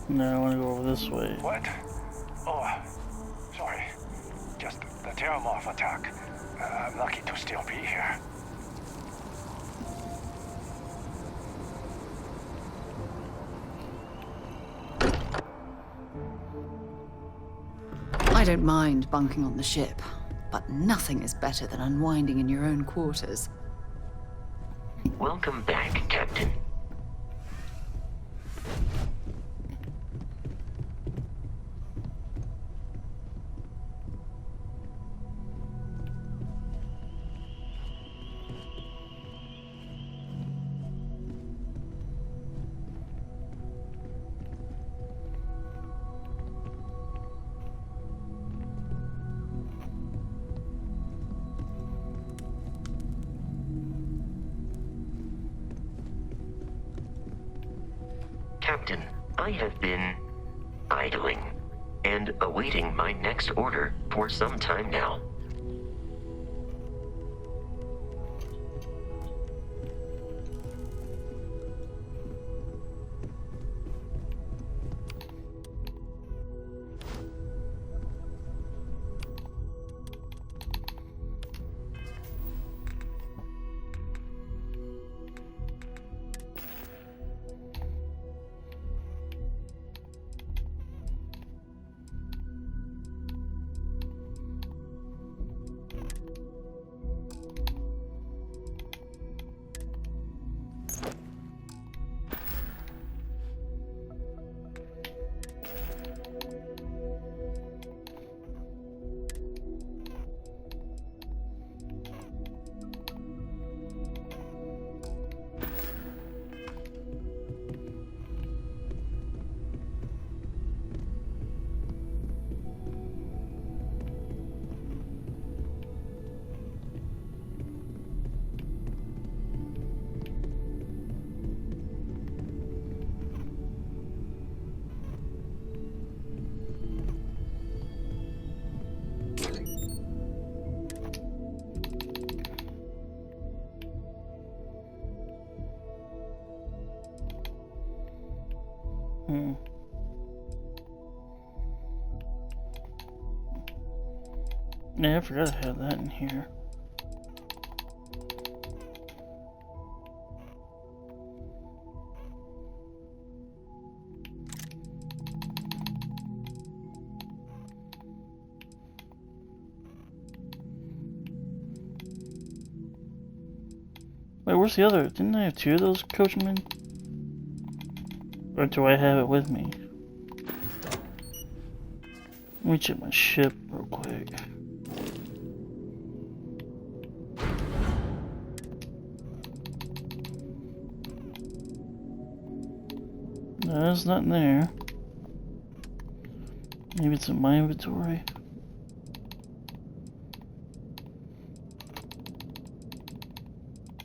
No, I want to go over this way. What? Oh, sorry. Just the Terramorph attack. I'm lucky to still be here. I don't mind bunking on the ship, but nothing is better than unwinding in your own quarters. Welcome back, Captain. Captain, I have been idling and awaiting my next order for some time now. Yeah, I forgot I had that in here. Wait, where's the other? Didn't I have two of those coachman? Or do I have it with me? Let me check my ship real quick. No, there's nothing there. Maybe it's in my inventory.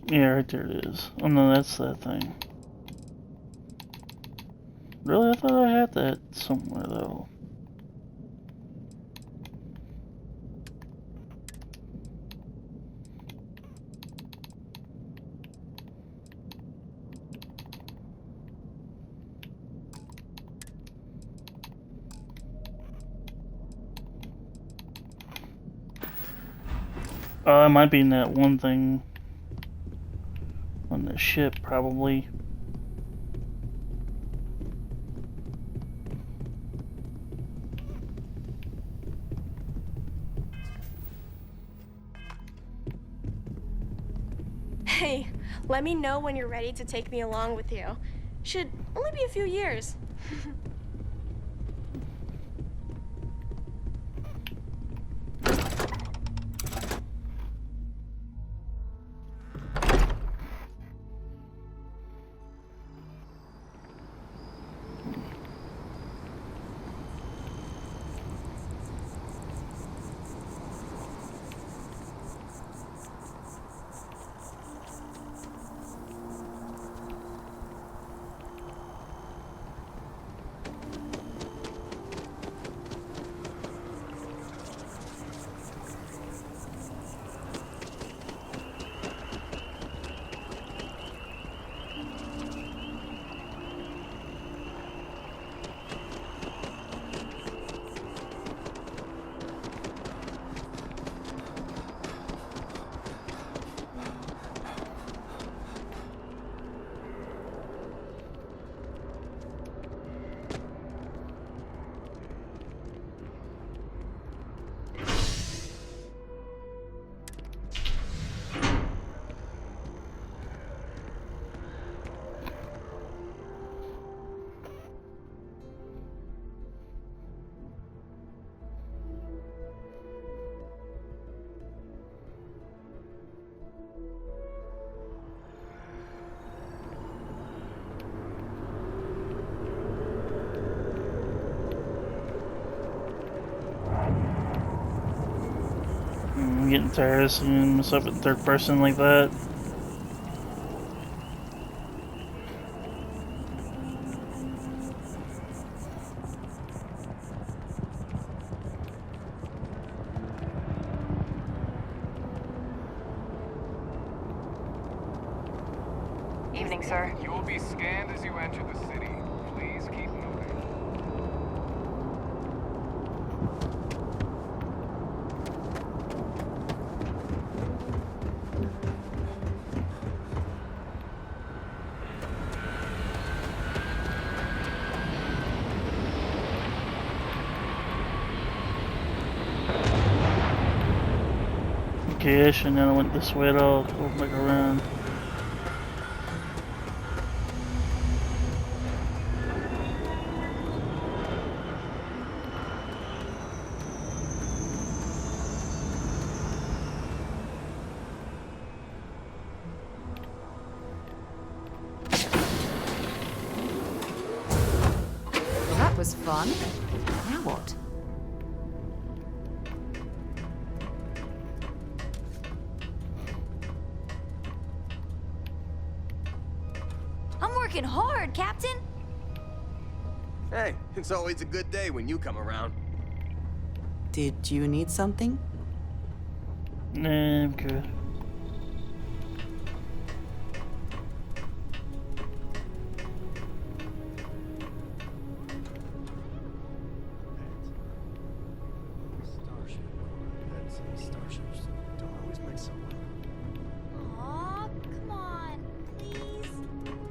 Yeah, right there it is. Oh no, that's that thing. Really? I thought I had that somewhere though. It might be in that one thing on the ship, probably. Hey, let me know when you're ready to take me along with you. Should only be a few years. I'm getting tired of seeing myself in third person like that. Evening, sir. You will be scanned as you enter the city. Please keep moving. Okay, I shouldn't have went this way at all. Go back around. Well, that was fun. Now what? I'm working hard, Captain. Hey, it's always a good day when you come around. Did you need something? Nah, I'm good. Starships don't always mix so well. Aw, come on, please.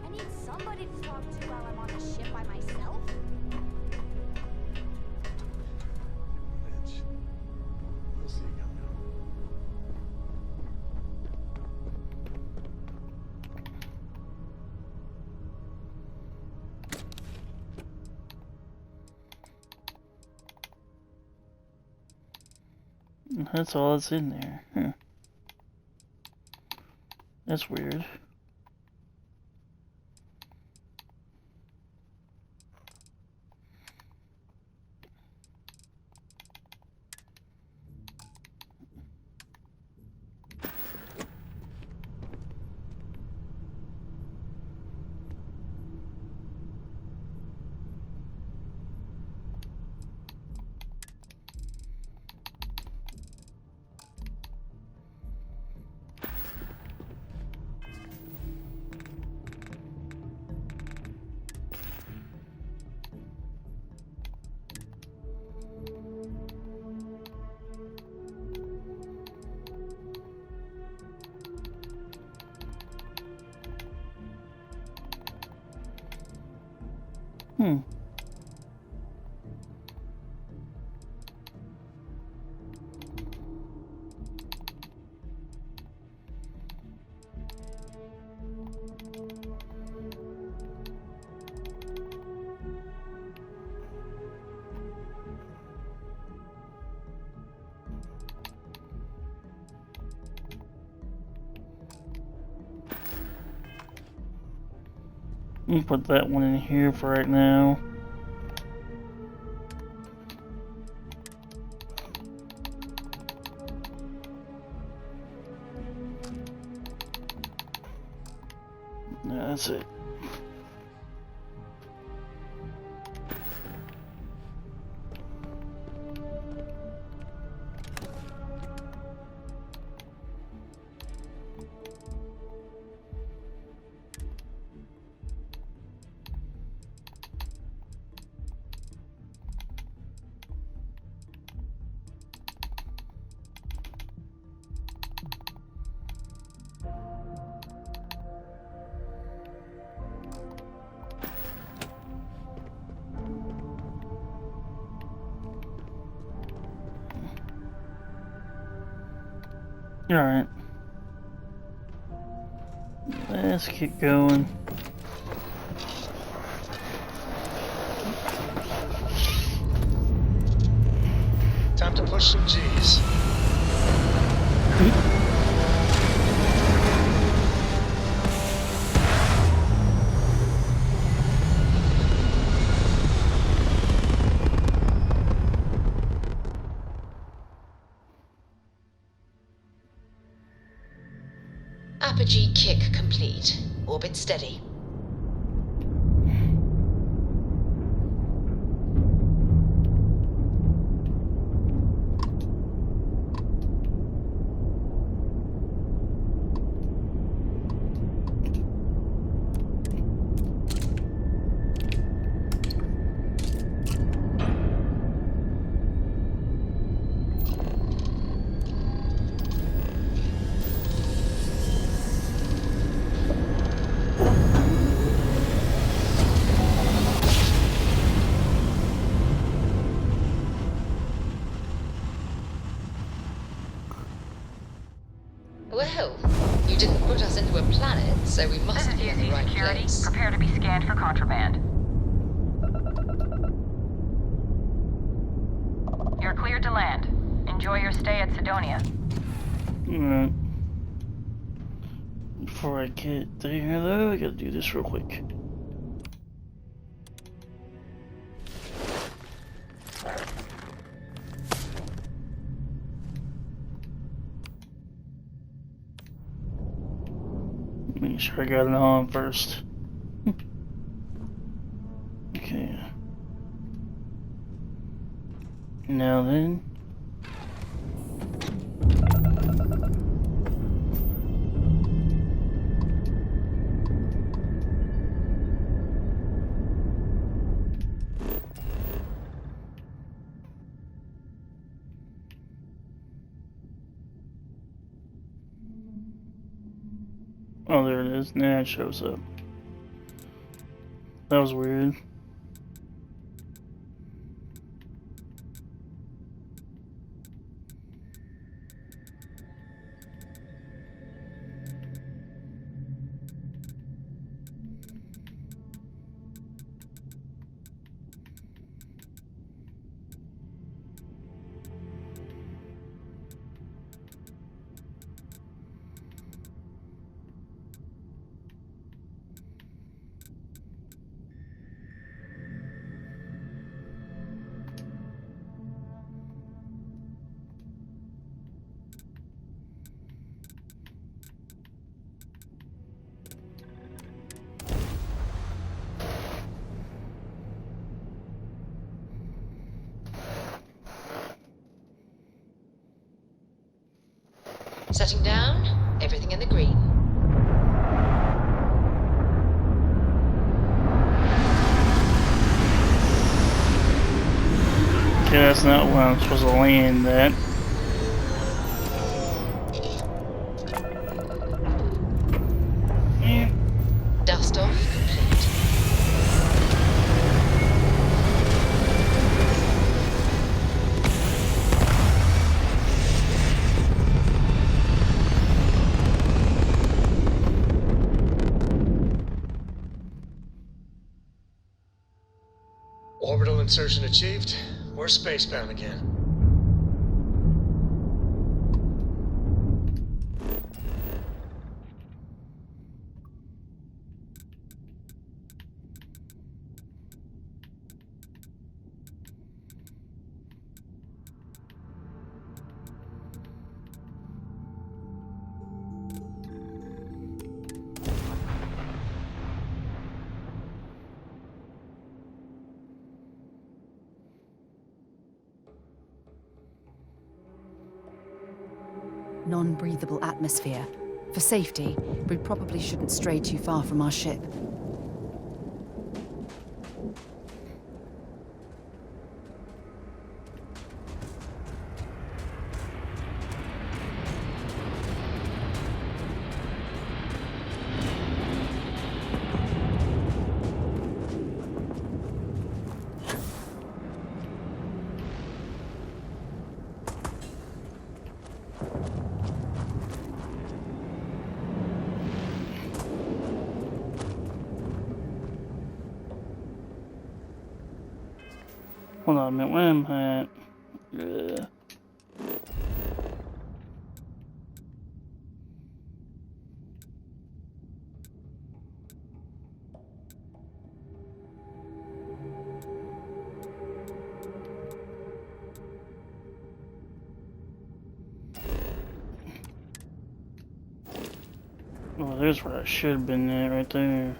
I need somebody to talk to while I'm on the ship by myself. Bitch. We'll see you coming home. That's all that's in there. Huh. That's weird. Hmm. Let me put that one in here for right now. That's it. Alright. Let's keep going. Time to push some G's. Apogee kick complete. Orbit steady. You didn't put us into a planet, so we must be in the right place. Prepare to be scanned for contraband. You're cleared to land. Enjoy your stay at Sidonia. Alright. Before I get there though, I gotta do this real quick. Make sure I got it on first. Okay. Now then. Oh, there it is. Now it shows up. That was weird. Setting down, everything in the green. Okay, that's not where I'm supposed to land at. Dust off complete. Orbital insertion achieved. We're spacebound again. Non-breathable atmosphere. For safety, we probably shouldn't stray too far from our ship. Hold on a minute, where am I at? Oh, there's where I should have been at, right there.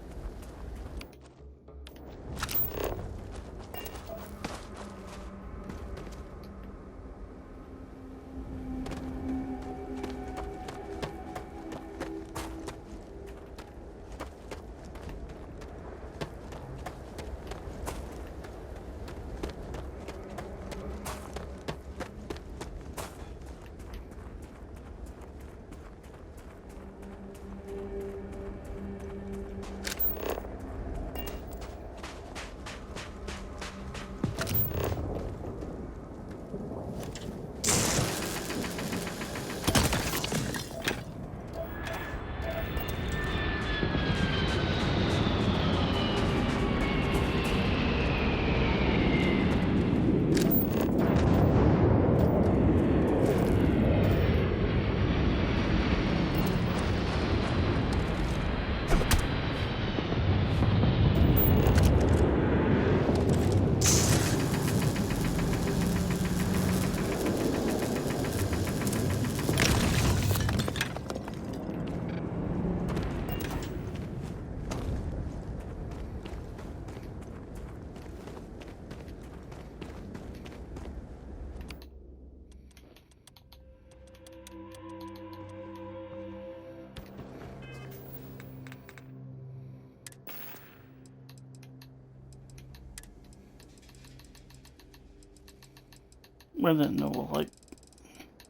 Where's that noble light?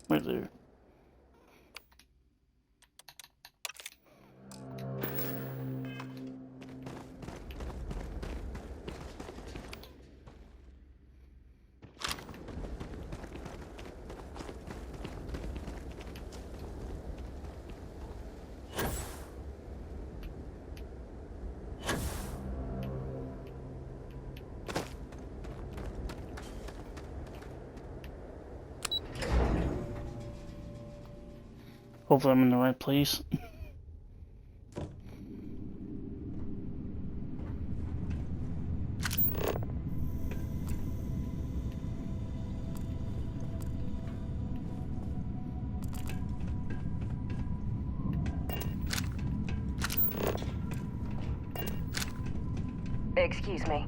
Right there. Hopefully I'm in the right place. Excuse me.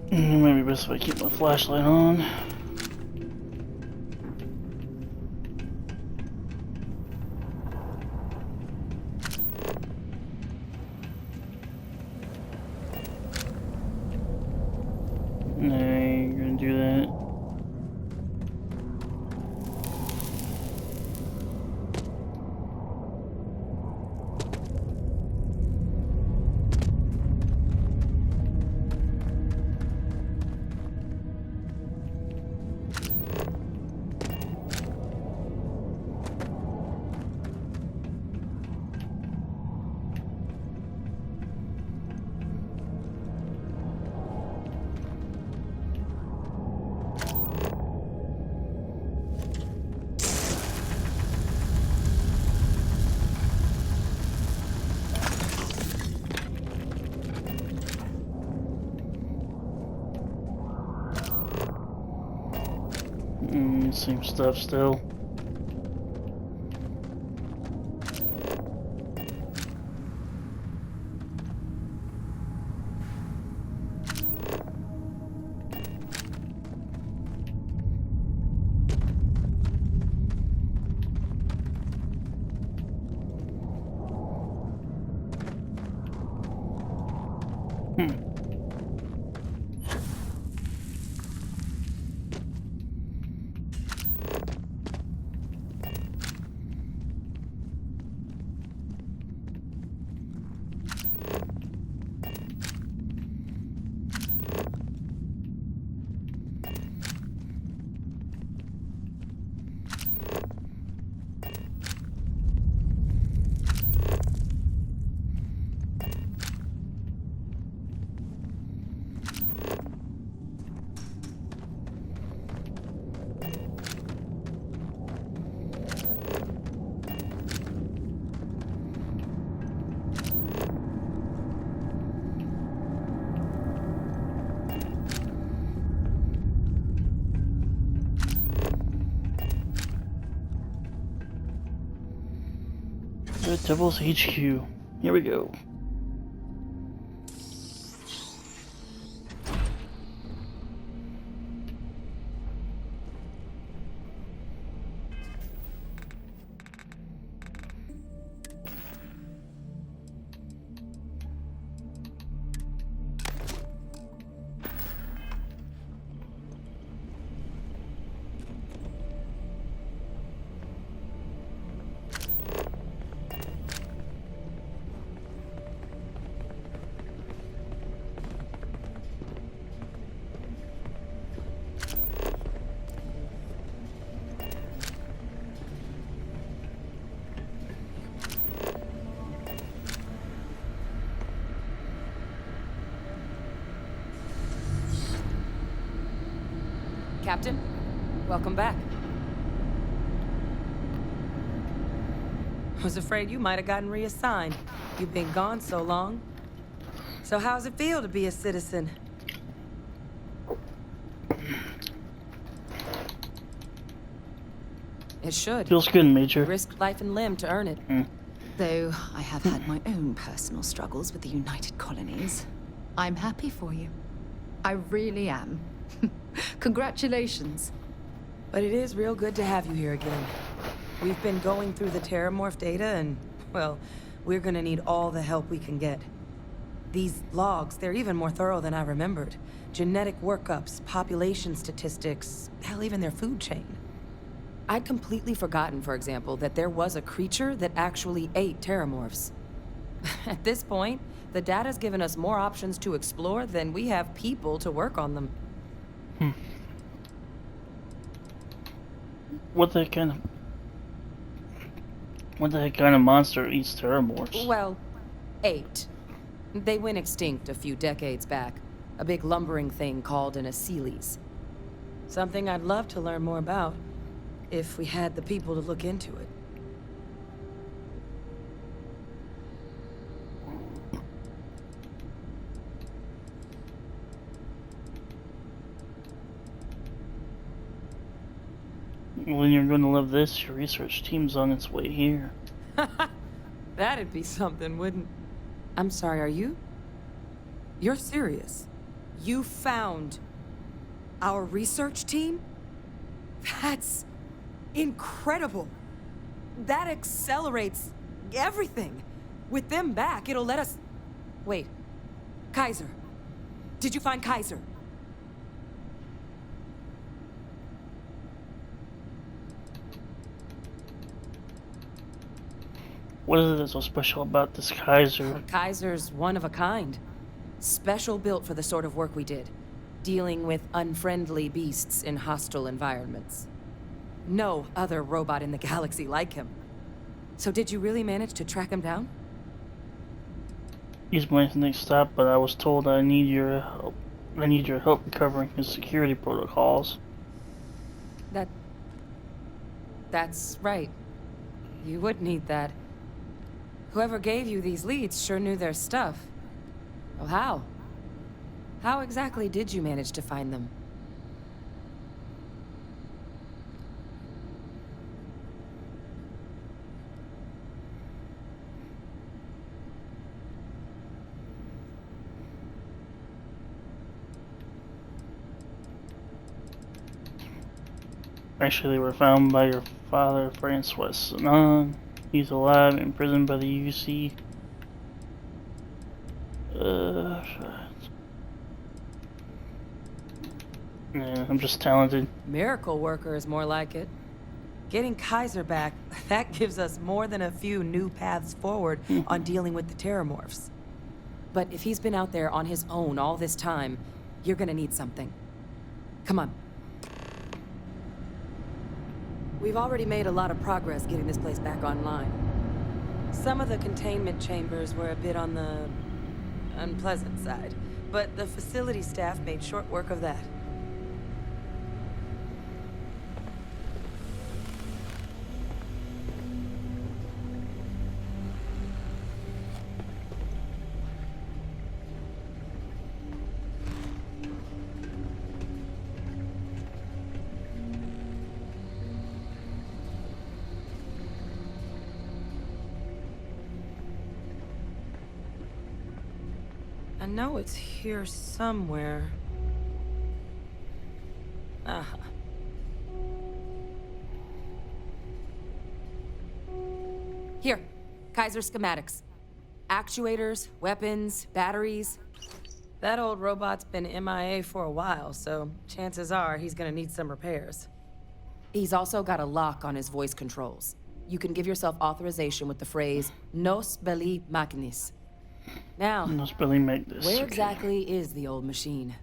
Maybe best if I keep my flashlight on. No, you're gonna do that. Same stuff still. Red Devil's HQ. Here we go. Captain, welcome back. Was afraid you might have gotten reassigned. You've been gone so long. So how's it feel to be a citizen? It should. Feels good, Major. Risked life and limb to earn it. Though I have had my own personal struggles with the United Colonies. I'm happy for you. I really am. Congratulations. But it is real good to have you here again. We've been going through the Terramorph data and, well, we're gonna need all the help we can get. These logs, they're even more thorough than I remembered. Genetic workups, population statistics, hell, even their food chain. I'd completely forgotten, for example, that there was a creature that actually ate Terramorphs. At this point, the data's given us more options to explore than we have people to work on them. What the heck kind of monster eats Terramorphs? Well, ate. They went extinct a few decades back. A big lumbering thing called an Aceles. Something I'd love to learn more about, if we had the people to look into it. When you're going to love this, your research team's on its way here. That'd be something, wouldn't... I'm sorry, are you? You're serious? You found our research team? That's incredible. That accelerates everything. With them back, it'll let us... Wait. Kaiser. Did you find Kaiser? What is it so special about this Kaiser? Kaiser's one of a kind. Special built for the sort of work we did. Dealing with unfriendly beasts in hostile environments. No other robot in the galaxy like him. So did you really manage to track him down? He's my next stop, but I was told I need your help. I need your help covering his security protocols. That's right. You would need that. Whoever gave you these leads sure knew their stuff. Well, how? How exactly did you manage to find them? Actually, they were found by your father, Francois. He's alive, imprisoned by the UC. Yeah, I'm just talented. Miracle worker is more like it. Getting Kaiser back, that gives us more than a few new paths forward on dealing with the Terramorphs. But if he's been out there on his own all this time, you're gonna need something. Come on. We've already made a lot of progress getting this place back online. Some of the containment chambers were a bit on the unpleasant side, but the facility staff made short work of that. I know it's here somewhere. Uh-huh. Here, Kaiser schematics. Actuators, weapons, batteries. That old robot's been MIA for a while, so chances are he's gonna need some repairs. He's also got a lock on his voice controls. You can give yourself authorization with the phrase, Nos belli machinis. Now, where exactly is the old machine?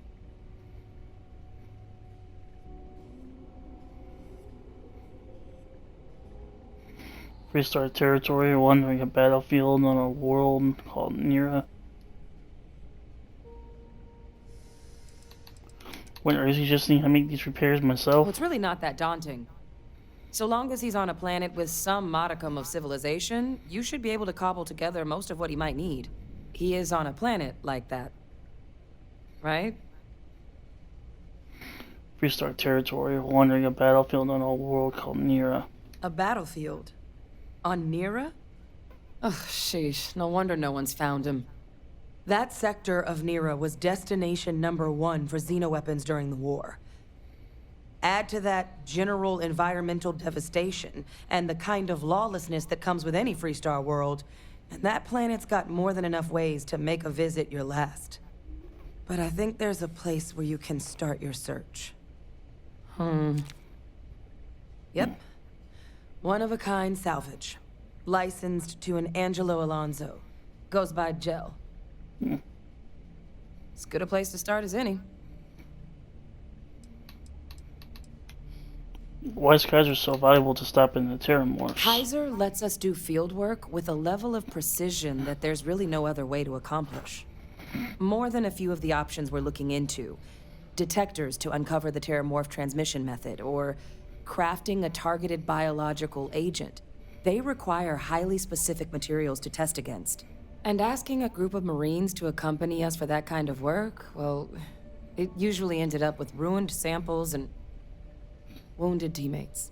Restart territory, wandering a battlefield on a world called Nira. Wait, or is he just need to make these repairs myself? Well, it's really not that daunting. So long as he's on a planet with some modicum of civilization, you should be able to cobble together most of what he might need. he is on a planet like that, right? Freestar territory, wandering a battlefield on a world called Nira. A battlefield? On Nira? Ugh, sheesh. No wonder no one's found him. That sector of Nira was destination #1 for xenoweapons during the war. Add to that general environmental devastation and the kind of lawlessness that comes with any Freestar world, and that planet's got more than enough ways to make a visit your last. But I think there's a place where you can start your search. Yep. One-of-a-kind salvage. Licensed to an Angelo Alonso. Goes by Gel. As good a place to start as any. Why is Kaiser so valuable to stop in the Terramorphs? Kaiser lets us do field work with a level of precision that there's really no other way to accomplish. More than a few of the options we're looking into. Detectors to uncover the Terramorph transmission method, or crafting a targeted biological agent. They require highly specific materials to test against. And asking a group of Marines to accompany us for that kind of work, well, it usually ended up with ruined samples and wounded teammates.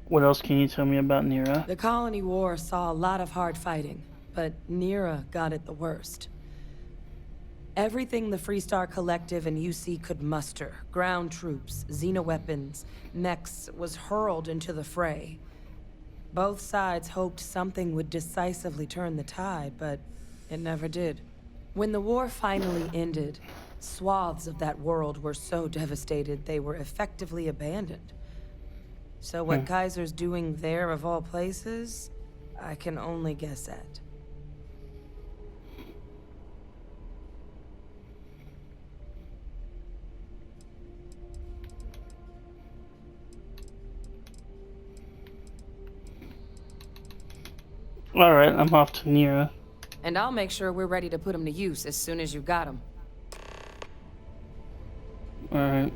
What else can you tell me about Nira? The Colony War saw a lot of hard fighting, but Nira got it the worst. Everything the Freestar Collective and UC could muster, ground troops, xenoweapons, mechs, was hurled into the fray. Both sides hoped something would decisively turn the tide, but it never did. When the war finally ended, swaths of that world were so devastated they were effectively abandoned. So what Kaiser's doing there, of all places, I can only guess at. Alright, I'm off to Nira. And I'll make sure we're ready to put him to use as soon as you got him. Alright.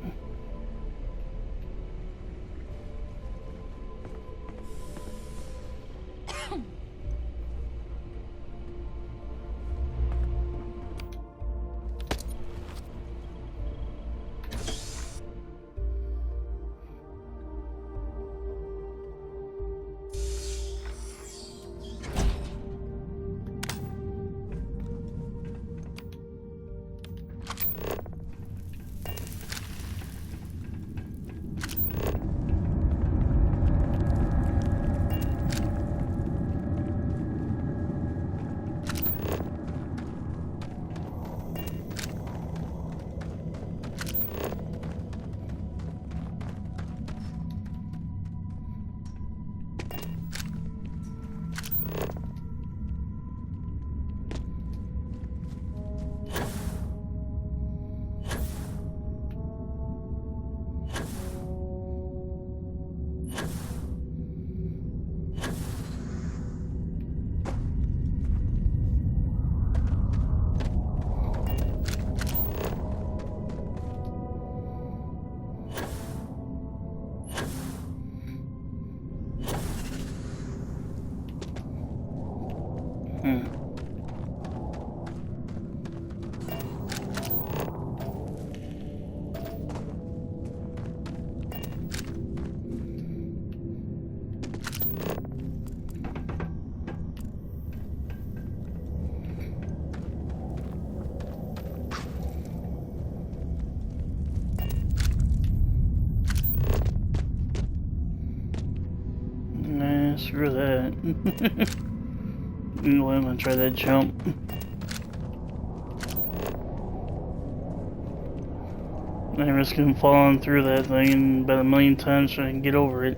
Screw that. I'm gonna try that jump. I'm risking falling through that thing about 1,000,000 times so I can get over it.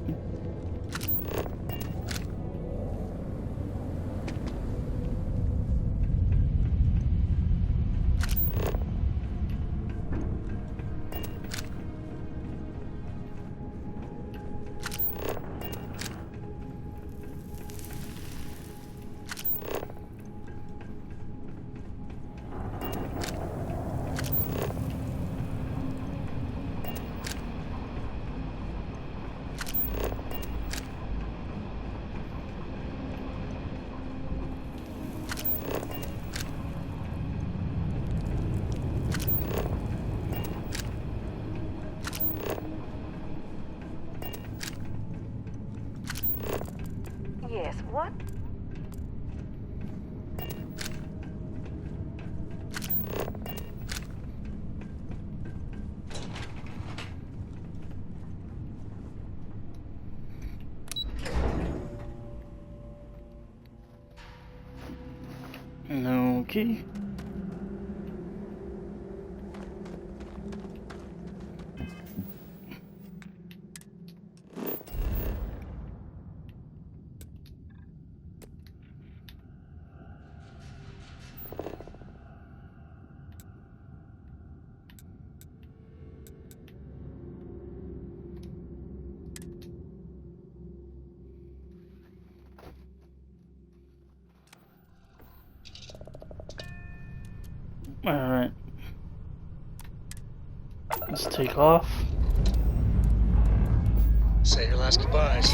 What? Okay. Alright. Let's take off. Say your last goodbyes.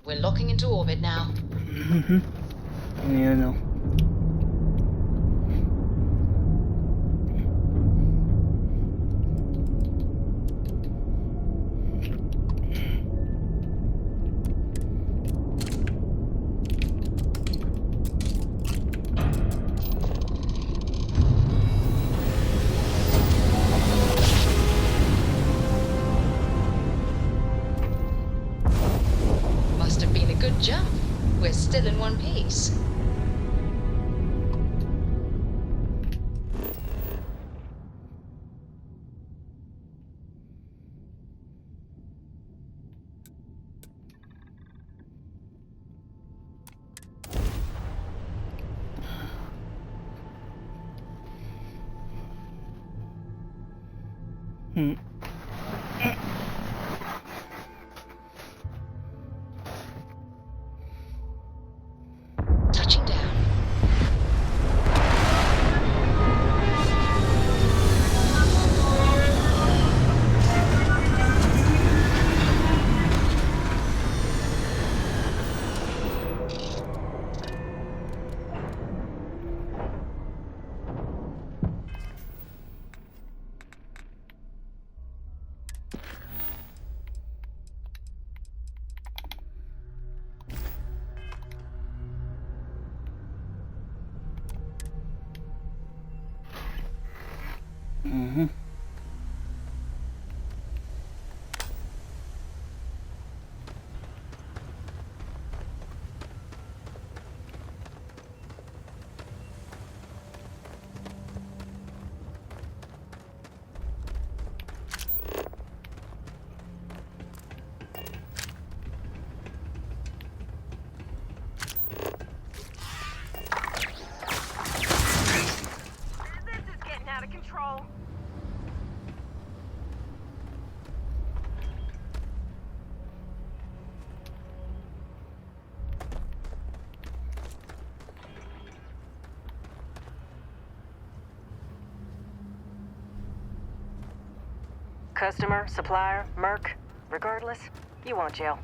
We're locking into orbit now. Mm-hmm. Yeah, I know. Must have been a good jump. We're still in one piece. Hmm. Touching down. Mm-hmm. This is getting out of control. Customer, supplier, merc, regardless, you want jail.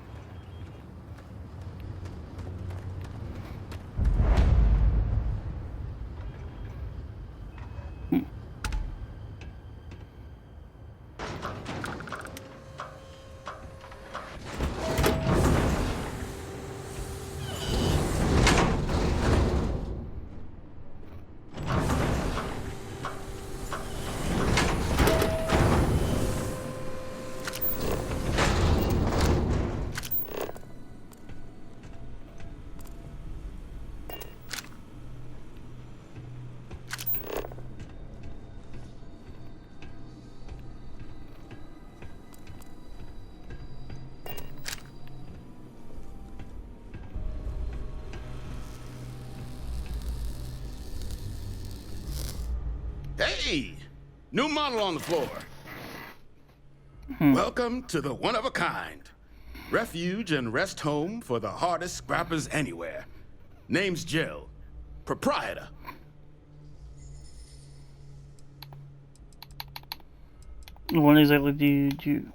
Hey! New model on the floor. Welcome to the one-of-a-kind. Refuge and rest home for the hardest scrappers anywhere. Name's Jill. Proprietor. What exactly do you do?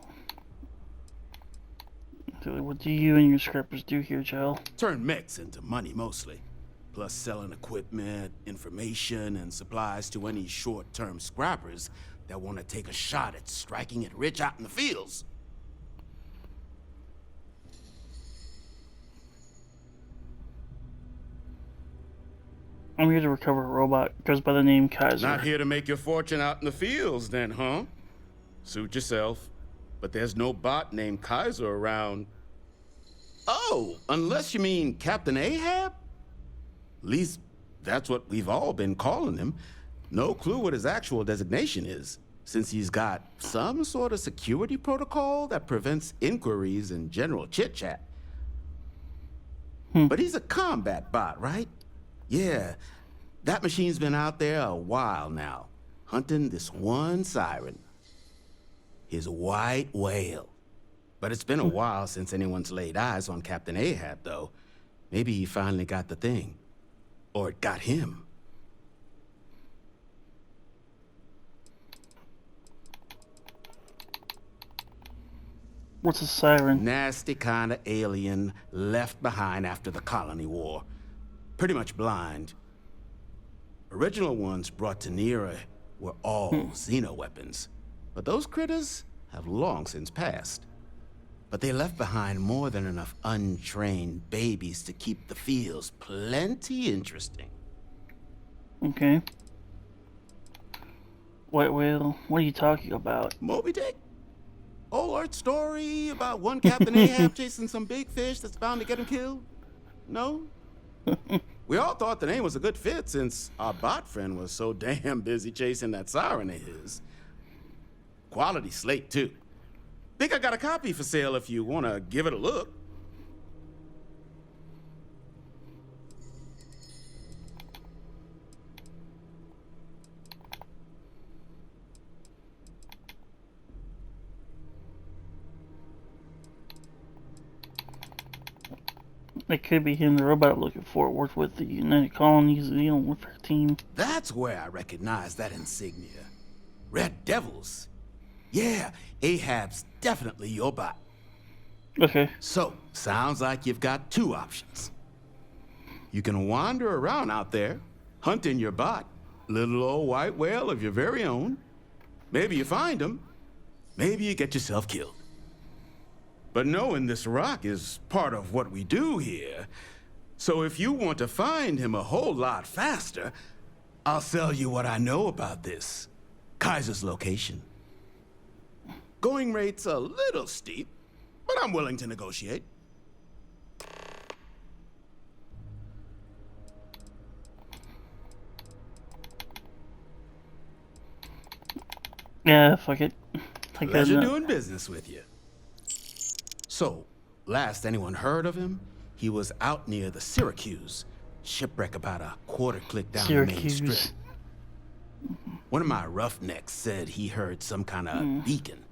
exactly what do you and your scrappers do here, Joel? Turn mechs into money mostly. Plus selling equipment, information, and supplies to any short-term scrappers that want to take a shot at striking it rich out in the fields. I'm here to recover a robot. Goes by the name Kaiser. Not here to make your fortune out in the fields then, huh? Suit yourself. But there's no bot named Kaiser around. Oh, unless you mean Captain Ahab? At least that's what we've all been calling him. No clue what his actual designation is, since he's got some sort of security protocol that prevents inquiries and general chit-chat. But he's a combat bot, right? Yeah, that machine's been out there a while now, hunting this one siren. His white whale. But it's been a while since anyone's laid eyes on Captain Ahab, though. Maybe he finally got the thing. Or it got him. What's a siren? Nasty kind of alien left behind after the colony war. Pretty much blind. Original ones brought to Nera were all xeno-weapons. But those critters have long since passed. But they left behind more than enough untrained babies to keep the fields plenty interesting. Okay. White whale? What are you talking about? Moby Dick? Old art story about one Captain Ahab chasing some big fish that's bound to get him killed? No? We all thought the name was a good fit since our bot friend was so damn busy chasing that siren of his. Quality slate, too. Think I got a copy for sale if you want to give it a look. It could be him, the robot I'm looking for. Worked with the United Colonies Xeno Warfare team. That's where I recognize that insignia. Red Devils. Yeah, Ahab's definitely your bot. Okay. So, sounds like you've got two options. You can wander around out there, hunting your bot, little old white whale of your very own. Maybe you find him. Maybe you get yourself killed. But knowing this rock is part of what we do here. So if you want to find him a whole lot faster, I'll sell you what I know about this. Kaiser's location. Going rate's a little steep, but I'm willing to negotiate. Yeah, fuck it. Pleasure doing business with you. So, last anyone heard of him, he was out near the Syracuse. Shipwreck about a quarter click down the main strip. One of my roughnecks said he heard some kind of beacon.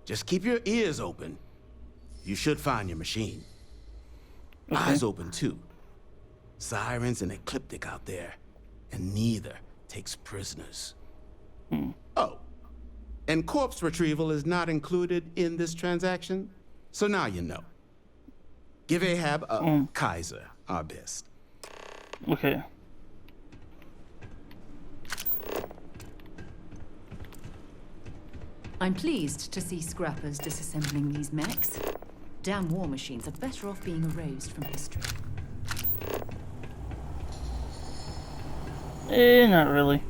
Just keep your ears open. You should find your machine. Okay. Eyes open, too. Sirens and Ecliptic out there, and neither takes prisoners. Oh, and corpse retrieval is not included in this transaction, so now you know. Give Ahab a Kaiser our best. Okay. I'm pleased to see scrappers disassembling these mechs. Damn war machines are better off being erased from history. Not really.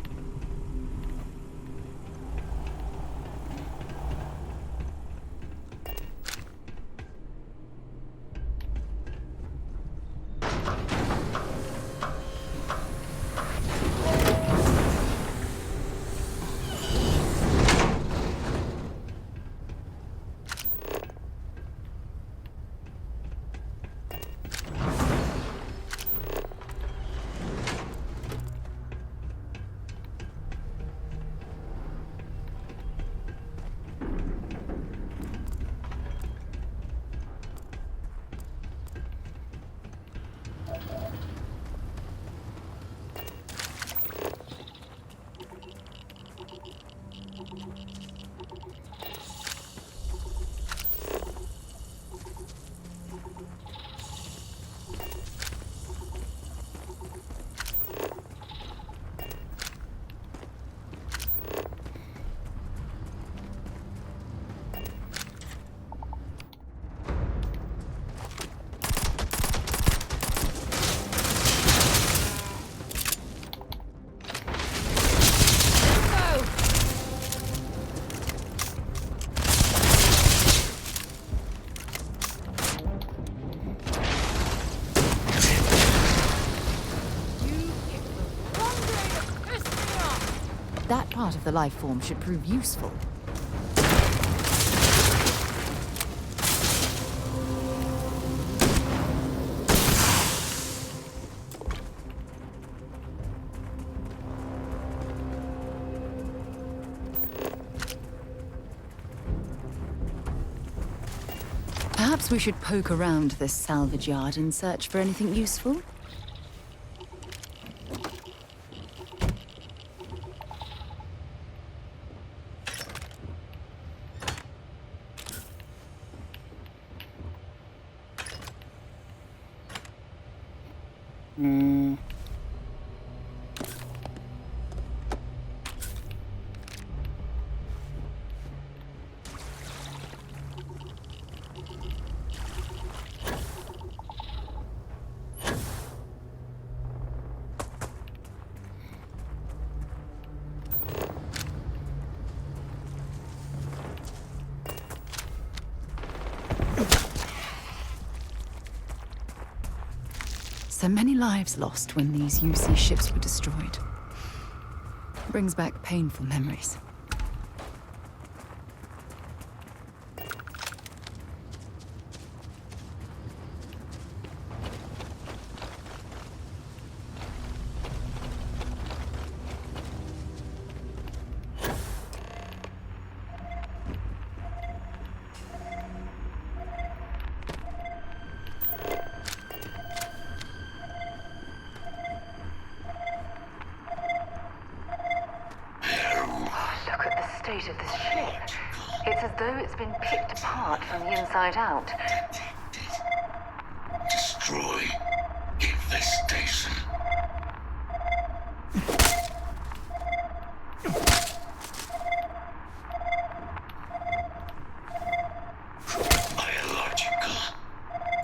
part of the life form should prove useful. Perhaps we should poke around this salvage yard and search for anything useful. So many lives lost when these UC ships were destroyed. Brings back painful memories. Of this ship. It's as though it's been picked apart from the inside out. Destroy infestation. Biological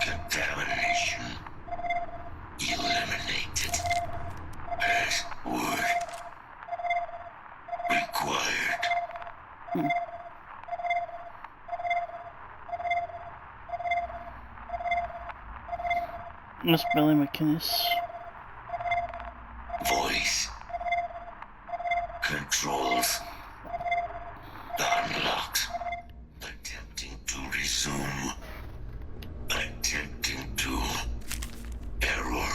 contamination. Eliminated. Password required. Miss Billy McInnes. Voice controls unlocked. Attempting to resume. Attempting to error.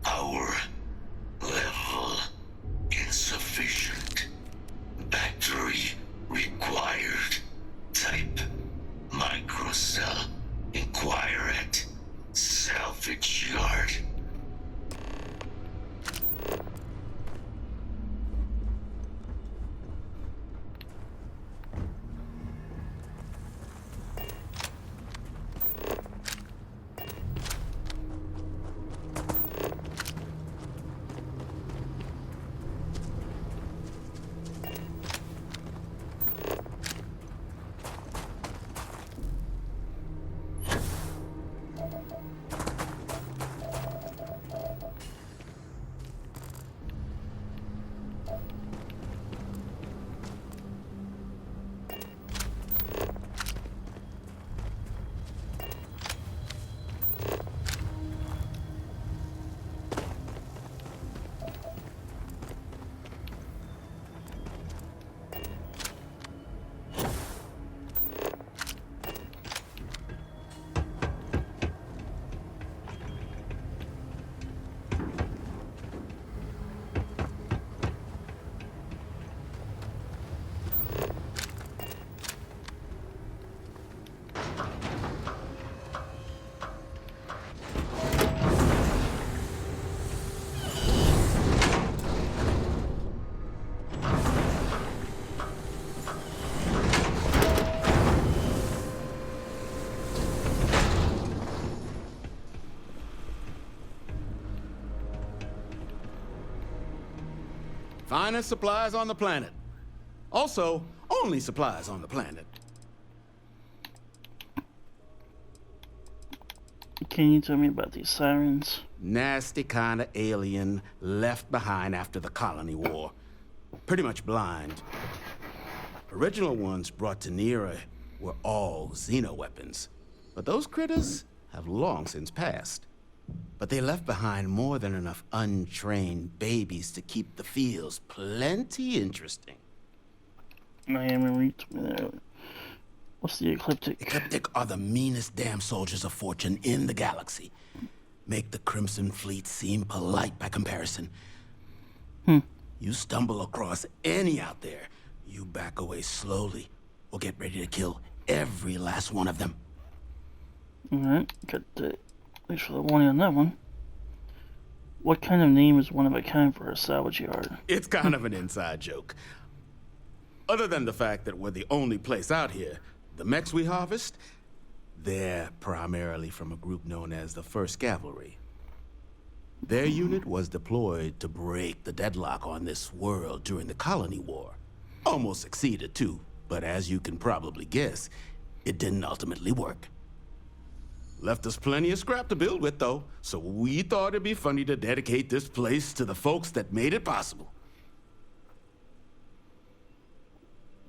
Power level insufficient. Battery required. Type microcell. Inquire at salvage yard. Finest supplies on the planet. Also, only supplies on the planet. Can you tell me about these sirens? Nasty kind of alien left behind after the colony war. Pretty much blind. Original ones brought to Nera were all xeno weapons. But those critters have long since passed. but they left behind more than enough untrained babies to keep the fields plenty interesting. I am read. What's the Ecliptic? Ecliptic are the meanest damn soldiers of fortune in the galaxy. Make the Crimson Fleet seem polite by comparison. You stumble across any out there, you back away slowly, or get ready to kill every last one of them. Alright, got the, thanks for the warning on that one. What kind of name is one of a kind for a salvage yard? It's kind of an inside joke. Other than the fact that we're the only place out here, the mechs we harvest, they're primarily from a group known as the 1st Cavalry. Their unit was deployed to break the deadlock on this world during the Colony War. Almost succeeded too, but as you can probably guess, it didn't ultimately work. Left us plenty of scrap to build with though, so we thought it'd be funny to dedicate this place to the folks that made it possible.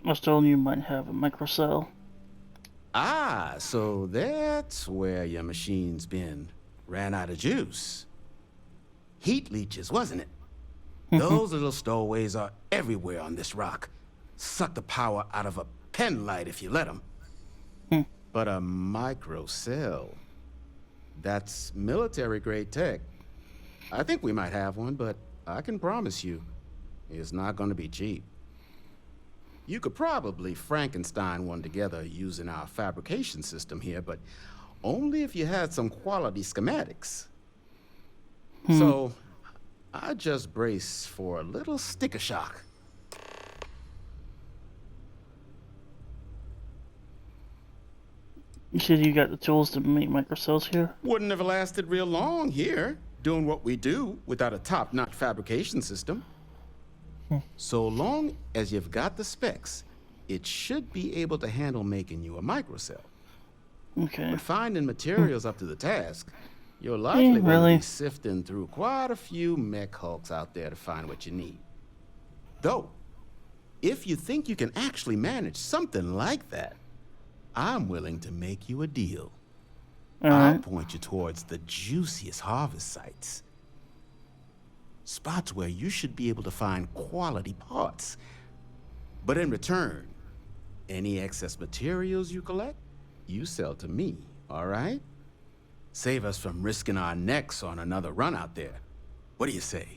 I was told you might have a microcell. Ah, so that's where your machine's been. Ran out of juice. Heat leeches, wasn't it? Those little stowaways are everywhere on this rock. Suck the power out of a pen light if you let them. But a microcell, that's military-grade tech. I think we might have one, but I can promise you, it's not going to be cheap. You could probably Frankenstein one together using our fabrication system here, but only if you had some quality schematics. So, I just brace for a little sticker shock. You said you got the tools to make microcells here? Wouldn't have lasted real long here, doing what we do without a top-notch fabrication system. So long as you've got the specs, it should be able to handle making you a microcell. Okay. But finding materials up to the task, you're likely going to be sifting through quite a few mech hulks out there to find what you need. Though, if you think you can actually manage something like that, I'm willing to make you a deal. I'll point you towards the juiciest harvest sites. Spots where you should be able to find quality parts. But in return, any excess materials you collect, you sell to me, all right? Save us from risking our necks on another run out there. What do you say?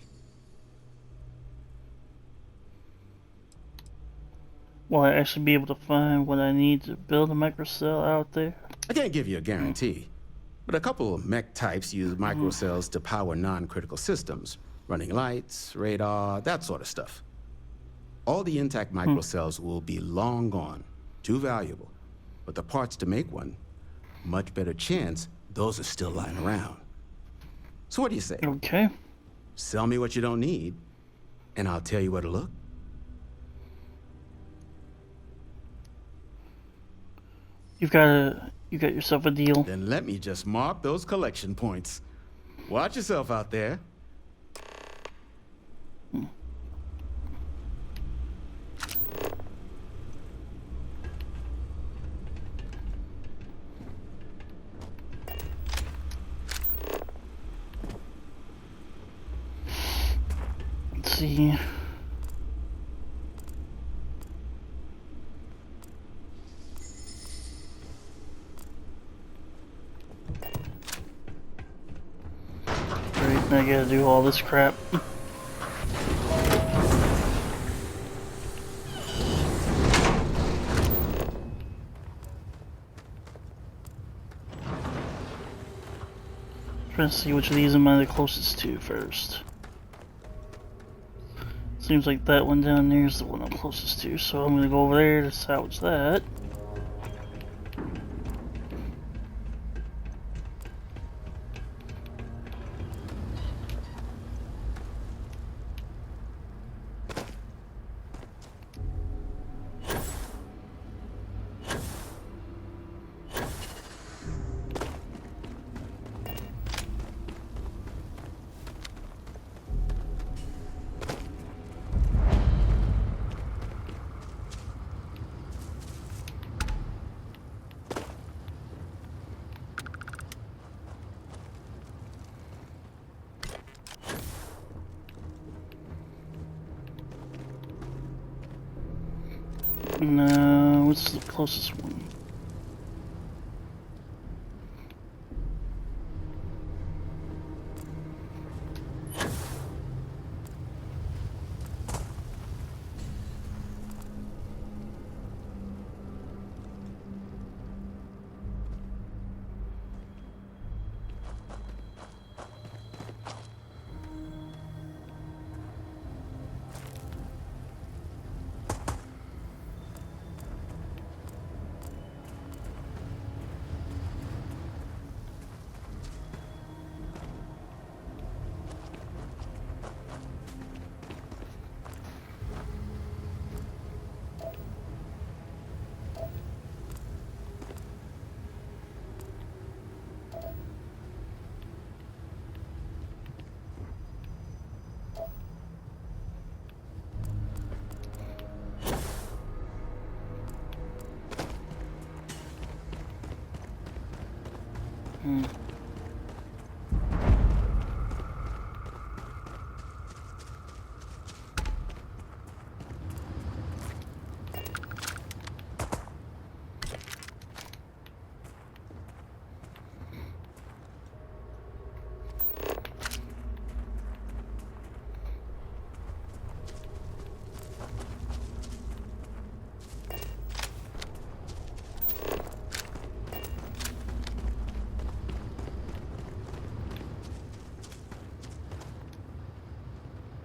Will I actually be able to find what I need to build a microcell out there? I can't give you a guarantee, but a couple of mech types use microcells to power non-critical systems. Running lights, radar, that sort of stuff. All the intact microcells will be long gone, too valuable. But the parts to make one, much better chance those are still lying around. So what do you say? Okay. Sell me what you don't need, and I'll tell you where to look. You got yourself a deal. Then let me just mark those collection points. Watch yourself out there. Let's see. Great, now I gotta do all this crap. Trying to see which of these am I the closest to first. Seems like that one down there is the one I'm closest to, so I'm gonna go over there to salvage that. No, what's the closest one?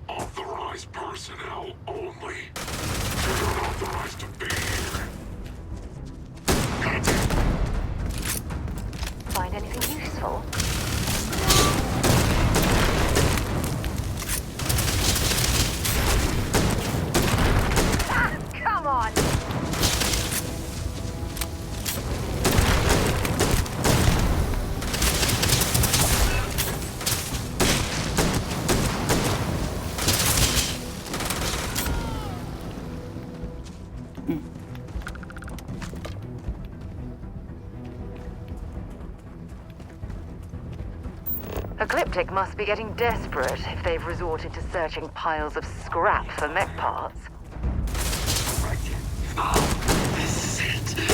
Authorized personnel only. You're not authorized to be here. Find anything useful? Ah, come on! Ecliptic must be getting desperate if they've resorted to searching piles of scrap for mech parts. This is it.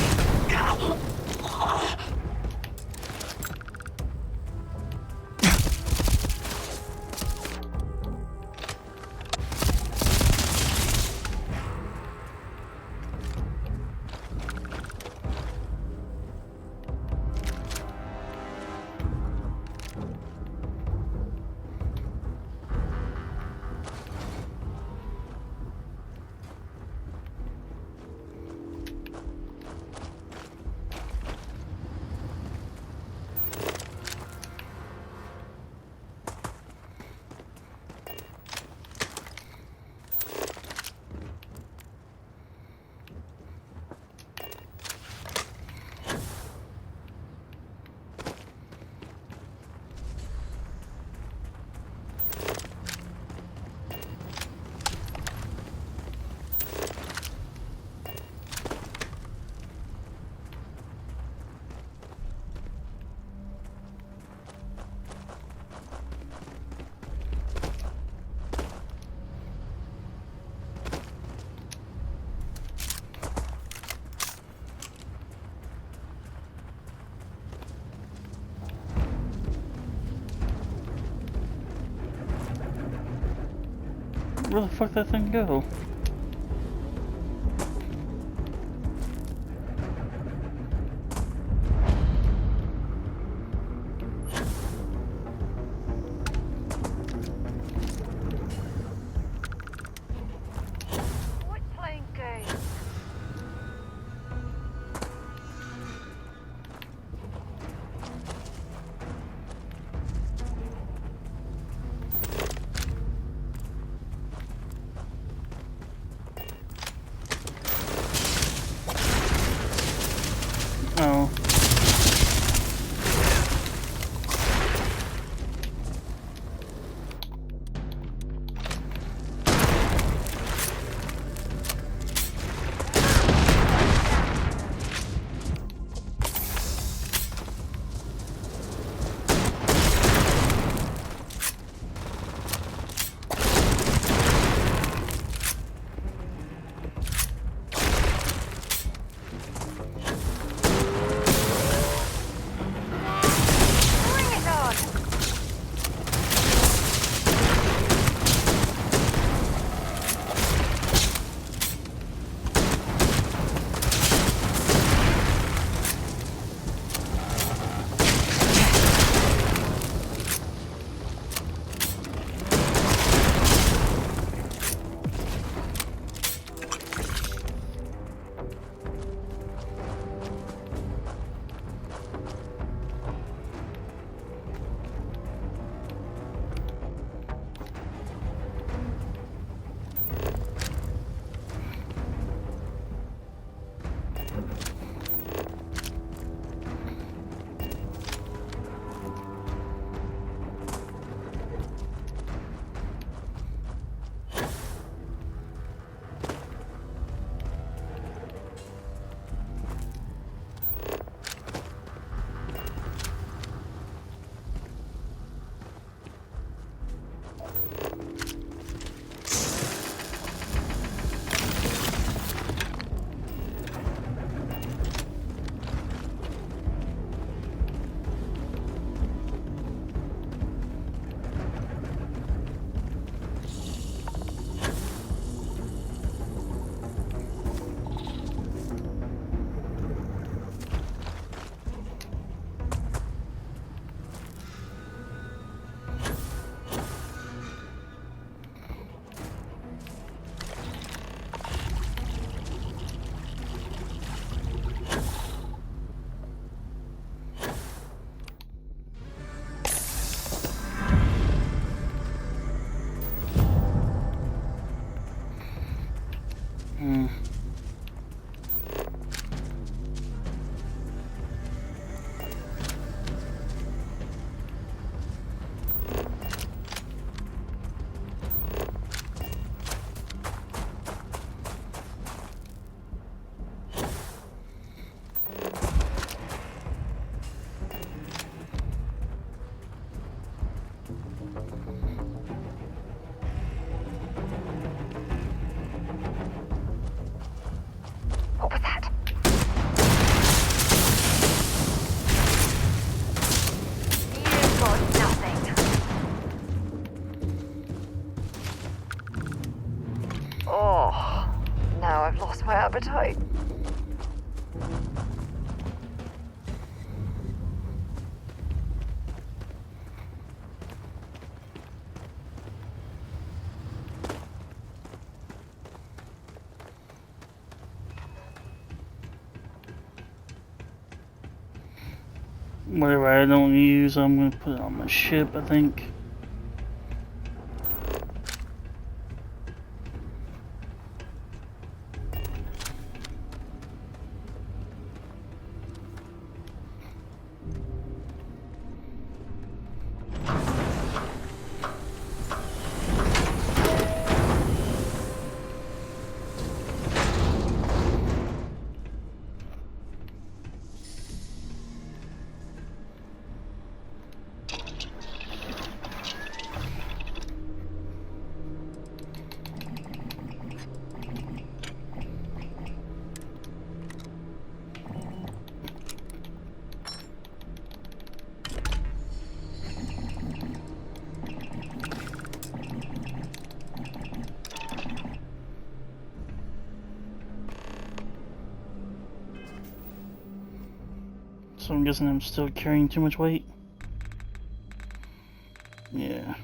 Where the fuck that thing go? Quit playing games. appetite. Whatever I don't use, I'm gonna put it on my ship, I think. So I'm guessing I'm still carrying too much weight. Yeah.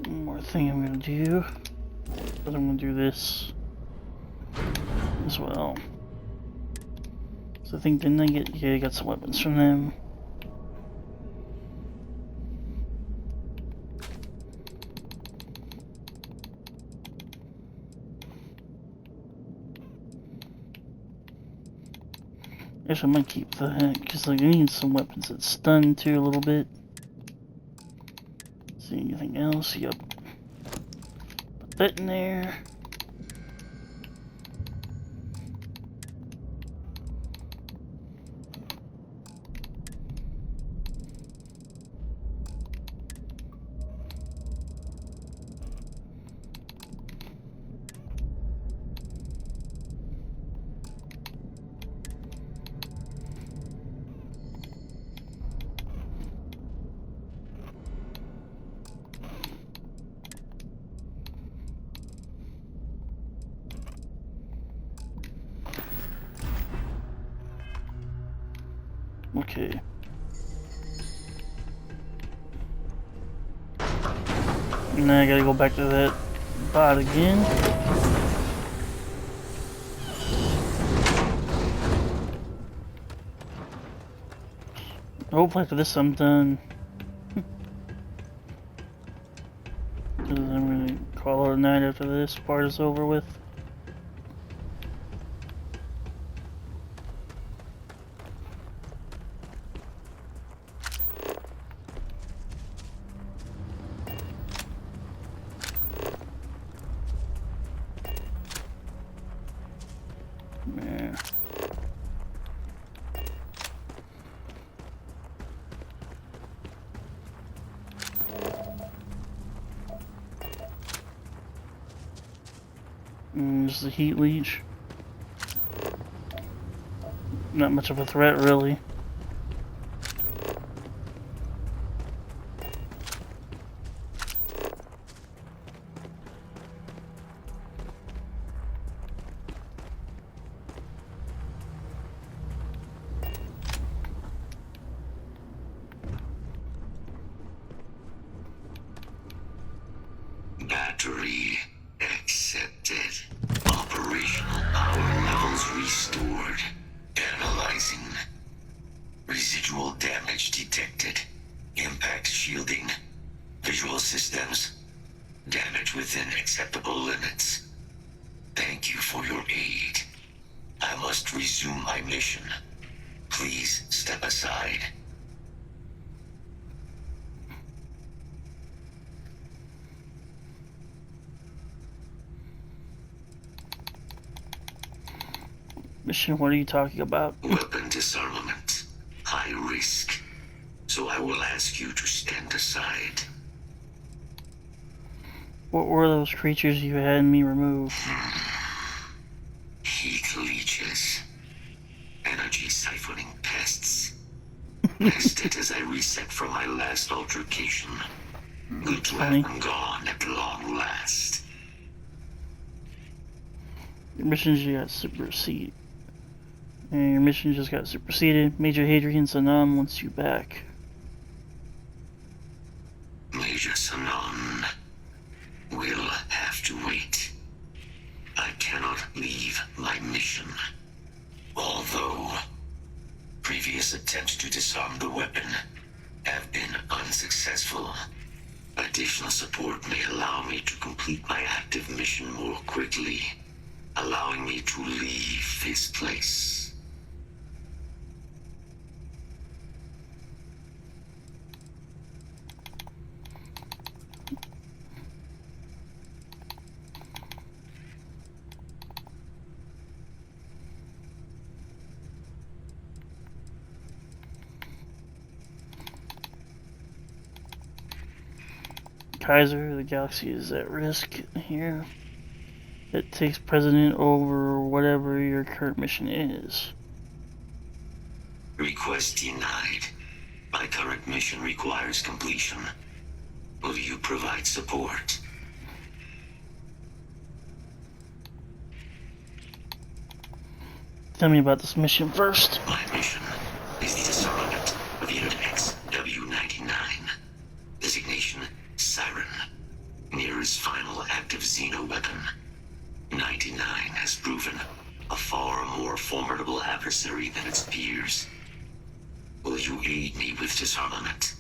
One more thing I'm gonna do, but I'm gonna do this as well. So I think didn't I get, yeah, I got some weapons from them. Guess I might keep that, because like, I need some weapons that stun too a little bit. See anything else? Yep. Put that in there. Okay. Now I gotta go back to that bot again. Hopefully after this I'm done. Because I'm gonna call it a night after this part is over with. Yeah. There's the heat leech. Not much of a threat, really. Battery accepted. Operational power levels restored. Analyze Residual damage detected. Impact shielding. Visual systems. Damage within acceptable limits. Thank you for your aid. I must resume my mission. Please step aside. Mission, what are you talking about? Weapon disarmament. High risk. So I will ask you to stand aside. What were those creatures you had me remove? Heat leeches. Energy siphoning pests. Nested as I reset from my last altercation. Good to have them gone at long last. Your mission just got superseded. And your mission just got superseded. Major Hadrian Sanan wants you back. Major Sanan will have to wait. I cannot leave my mission. Although previous attempts to disarm the weapon have been unsuccessful, additional support may allow me to complete my active mission more quickly, allowing me to leave this place. Kaiser, the galaxy is at risk here. It takes precedent over whatever your current mission is. Request denied. My current mission requires completion. Will you provide support? Tell me about this mission first. My mission is the disarmament of Unit XW99. Designation Siren. Nearest final active Xeno weapon. 99 has proven a far more formidable adversary than its peers. Will you aid me with disarmament?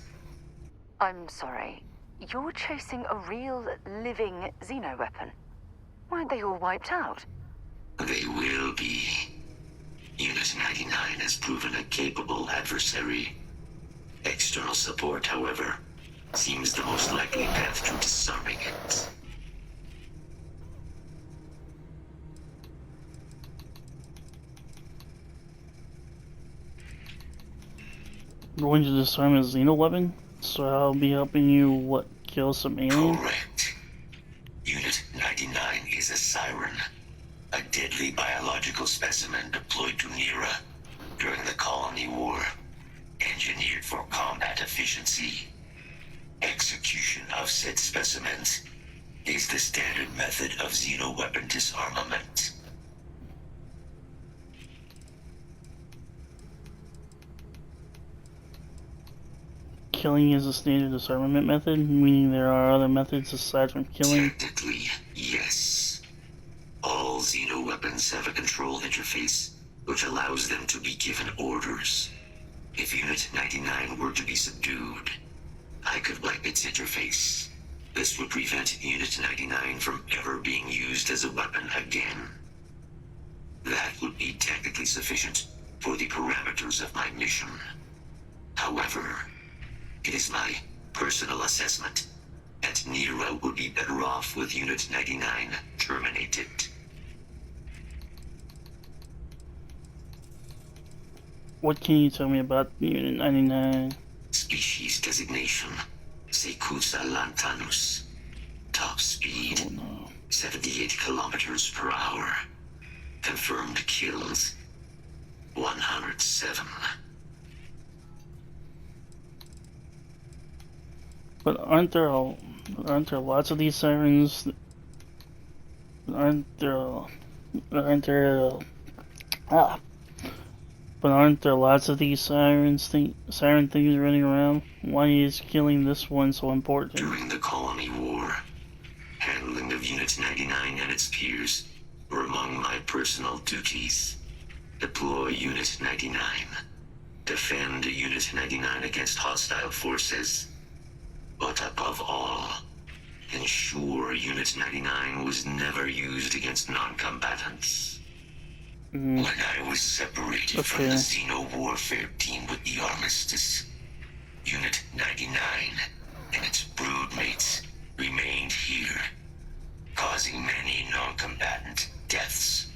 I'm sorry. You're chasing a real, living Xeno weapon. Weren't they all wiped out? They will be. Unit 99 has proven a capable adversary. External support, however, seems the most likely path to disarming it. You're going to disarm a Xeno weapon? So I'll be helping you, what, kill some alien? Correct. Unit 99 is a Siren. A deadly biological specimen deployed to Nera during the Colony War. Engineered for combat efficiency. Execution of said specimens is the standard method of Xeno weapon disarmament. Killing is a standard disarmament method, meaning there are other methods aside from killing? Technically, yes. All Xeno weapons have a control interface, which allows them to be given orders. If Unit 99 were to be subdued, I could wipe its interface. This would prevent Unit 99 from ever being used as a weapon again. That would be technically sufficient for the parameters of my mission. However, it is my personal assessment that Nero would be better off with Unit 99 terminated. What can you tell me about Unit 99? Species designation, Sekusa lantanus. Top speed, 78 kilometers per hour. Confirmed kills, 107. But aren't there lots of these sirens? But aren't there lots of these siren things running around? Why is killing this one so important? During the Colony War, handling of Unit 99 and its peers were among my personal duties. Deploy Unit 99. defend Unit 99 against hostile forces. But above all, ensure Unit 99 was never used against non-combatants. When I was separated from the Xeno warfare team with the Armistice, Unit 99 and its broodmates remained here, causing many non-combatant deaths.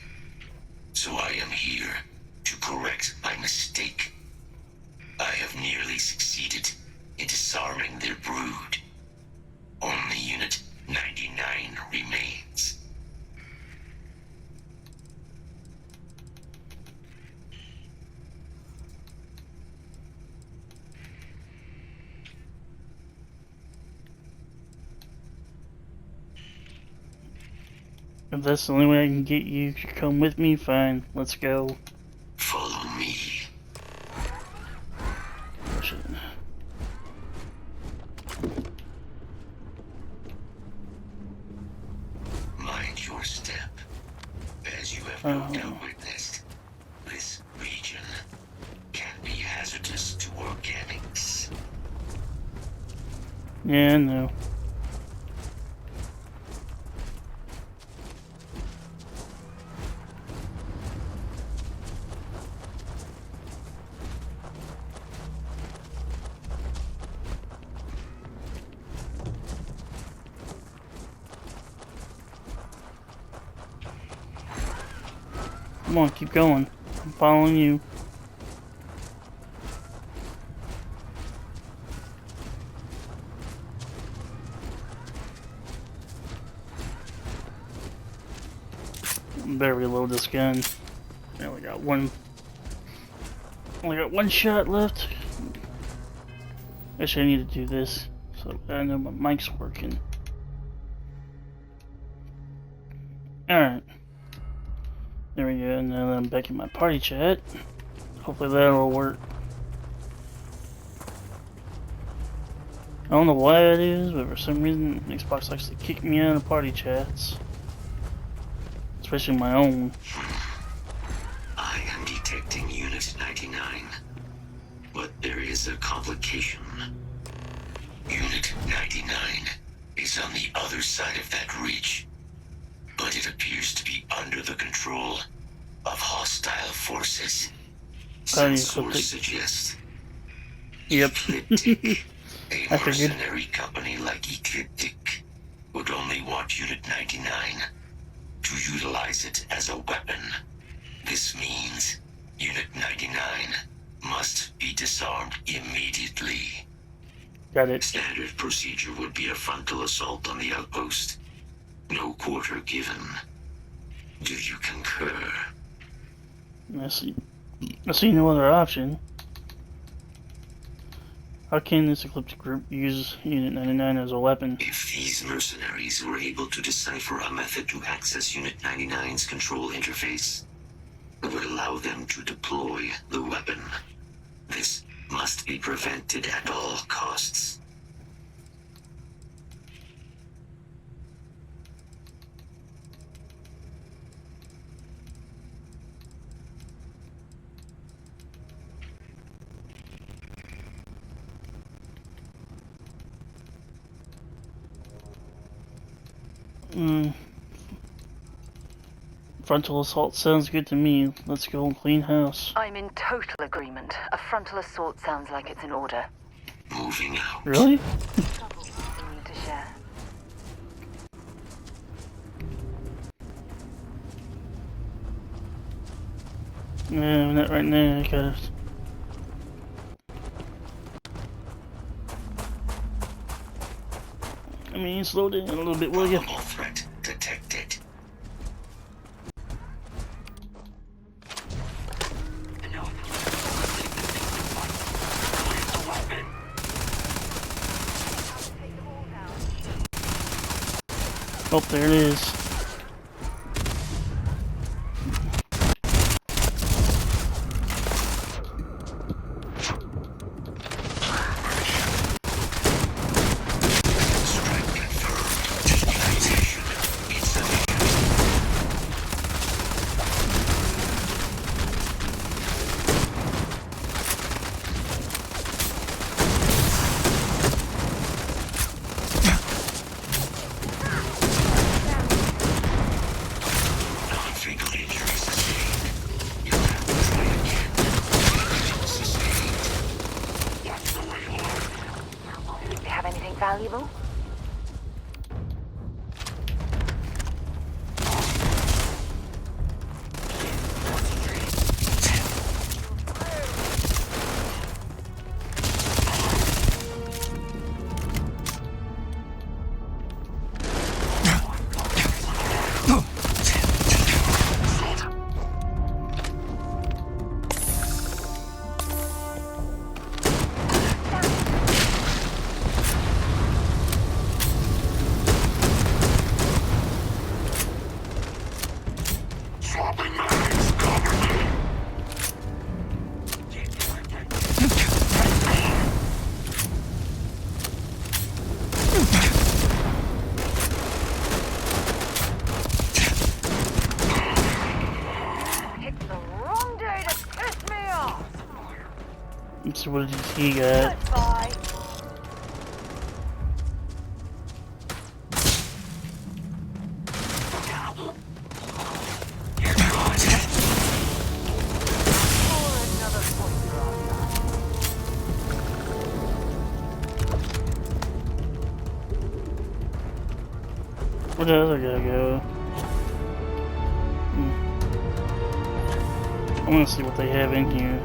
So I am here to correct my mistake. I have nearly succeeded in disarming their brood. Only Unit 99 remains. If that's the only way I can get you to come with me, fine. Let's go. Follow me. Mind your step. As you have no doubt witnessed, this region can be hazardous to organics. Yeah, I know. Come on, keep going. I'm following you. Better reload this gun. I only got one shot left. Actually, I need to do this so I know my mic's working. Alright. There we go, and then I'm back in my party chat. Hopefully that'll work. I don't know why it is, but for some reason Xbox likes to kick me out of party chats. Especially my own. I am detecting Unit 99, but there is a complication. Unit 99 is on the other side of that ridge, but it appears to be under the control of hostile forces. Sensors suggest Ecliptic, a mercenary company like Ecliptic, would only want Unit 99 to utilize it as a weapon. This means Unit 99 must be disarmed immediately. Got it. Standard procedure would be a frontal assault on the outpost. No quarter given. Do you concur? I see no other option. How can this Eclipse group use Unit 99 as a weapon? If these mercenaries were able to decipher a method to access Unit 99's control interface, it would allow them to deploy the weapon. This must be prevented at all costs. Frontal assault sounds good to me. Let's go and clean house. I'm in total agreement. A frontal assault sounds like it's in order. Moving out. Really? To share. No, not right now. I gotta. I mean, slow down a little bit, will you? Threat detected. Oh, there it is. valuable? So what did he get? Goodbye. Where the other guy go? I want to see what they have in here.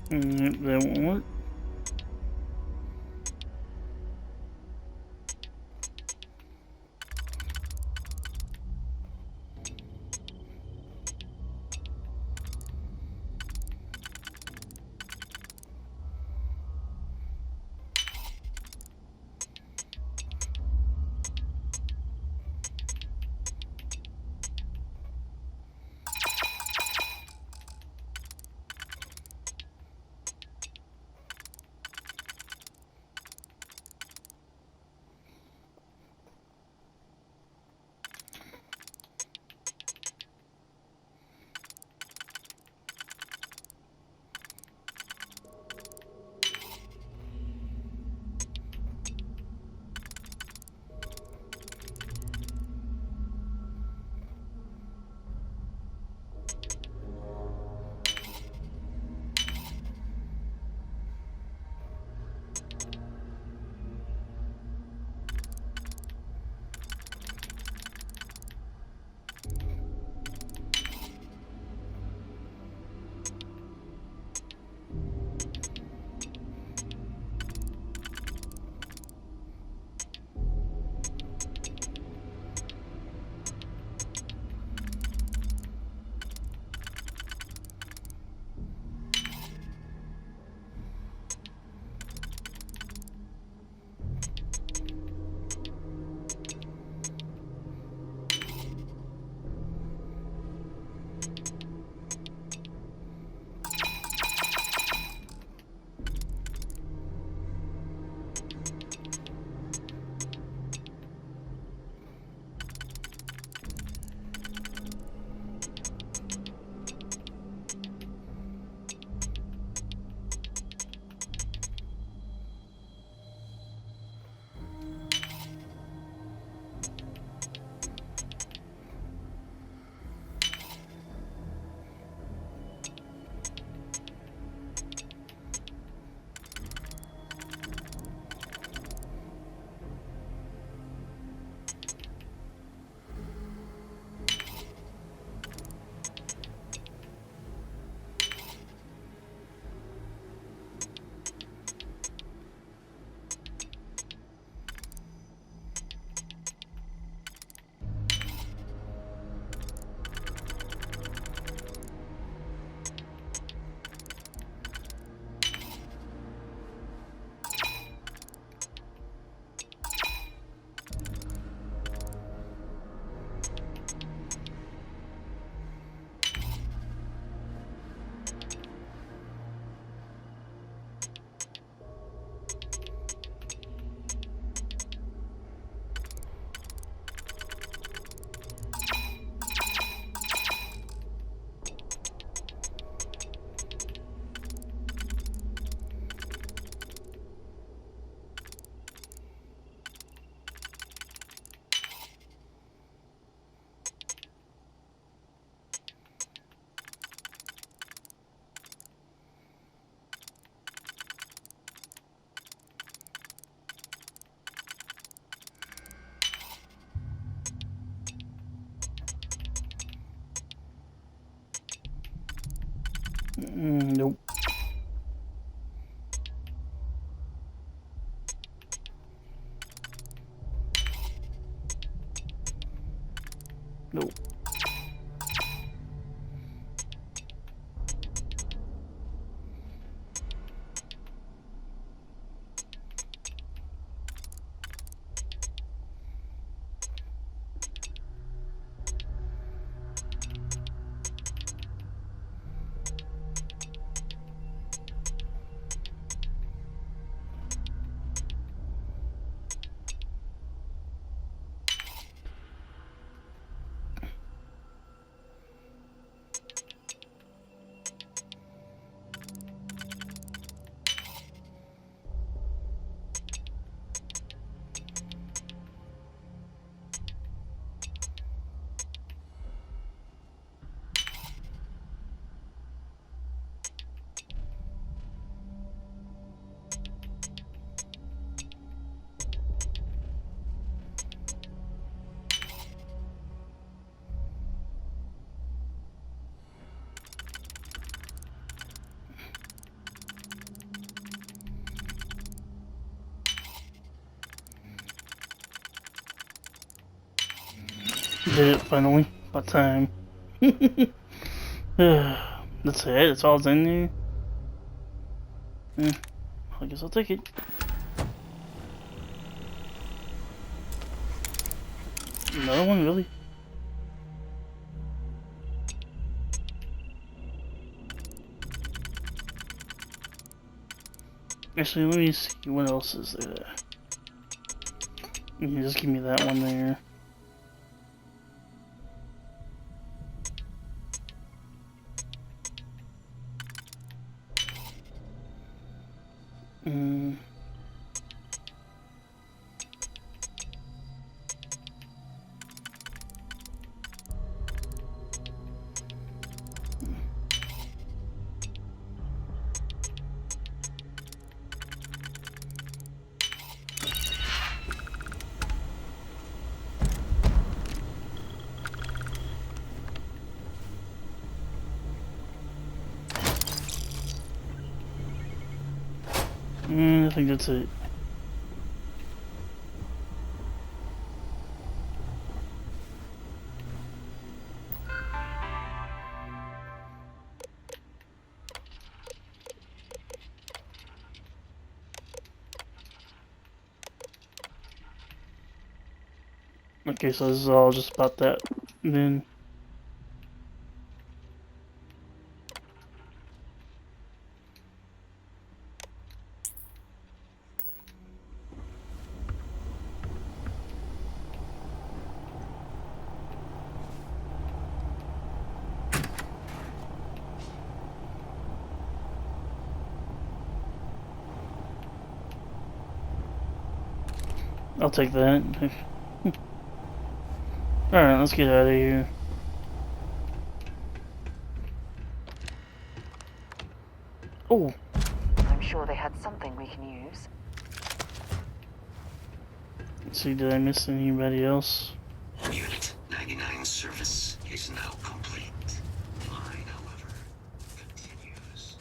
That won't work. did it finally. About time. That's it. It's all in there. I guess I'll take it. Another one, really? Actually, let me see what else is there. You just give me that one there. I think that's it. Okay, so this is all just about that. And then I'll take that. Alright, let's get out of here. Oh! I'm sure they had something we can use. Let's see, did I miss anybody else? Unit 99 service is now complete. Mine, however, continues.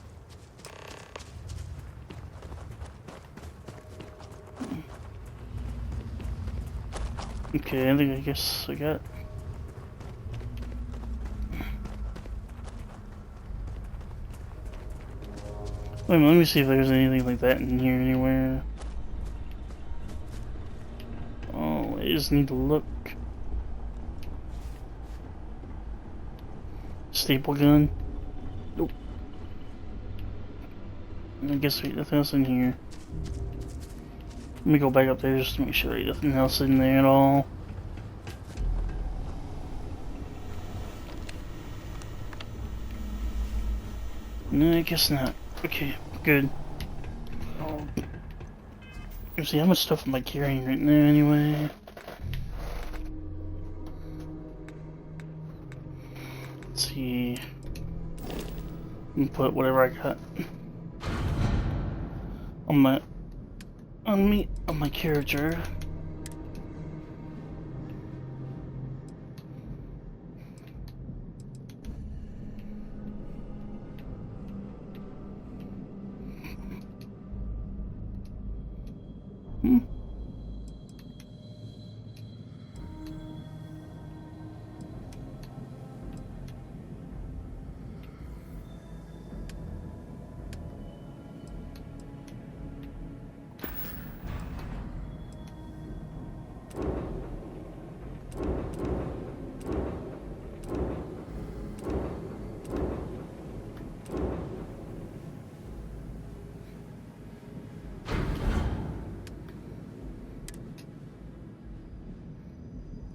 Okay, I guess I got. Wait a minute, let me see if there's anything like that in here anywhere. Oh, I just need to look. Staple gun. Nope. I guess there's nothing else in here. Let me go back up there just to make sure there's nothing else in there at all. No, I guess not. Okay, good. Oh. Let's see, how much stuff am I carrying right now anyway? Let's see. Let me put whatever I got on my character.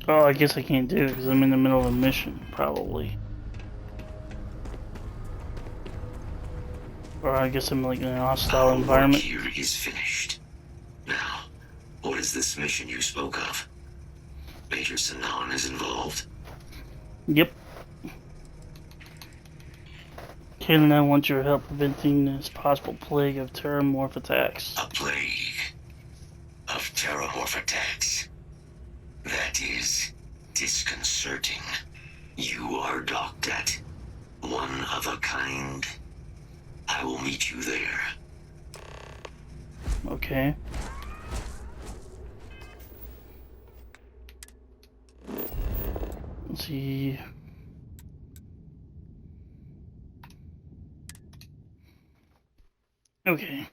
Oh, I guess I can't do it because I'm in the middle of a mission, probably. Or I guess I'm like in a hostile environment. Our work here is finished. Now, what is this mission you spoke of? Major Sanan is involved? Yep. Ken and I want your help preventing this possible plague of terramorph attacks. A plague of terramorph attacks? That is disconcerting. You are docked at one of a kind. I will meet you there. Okay. see. Okay.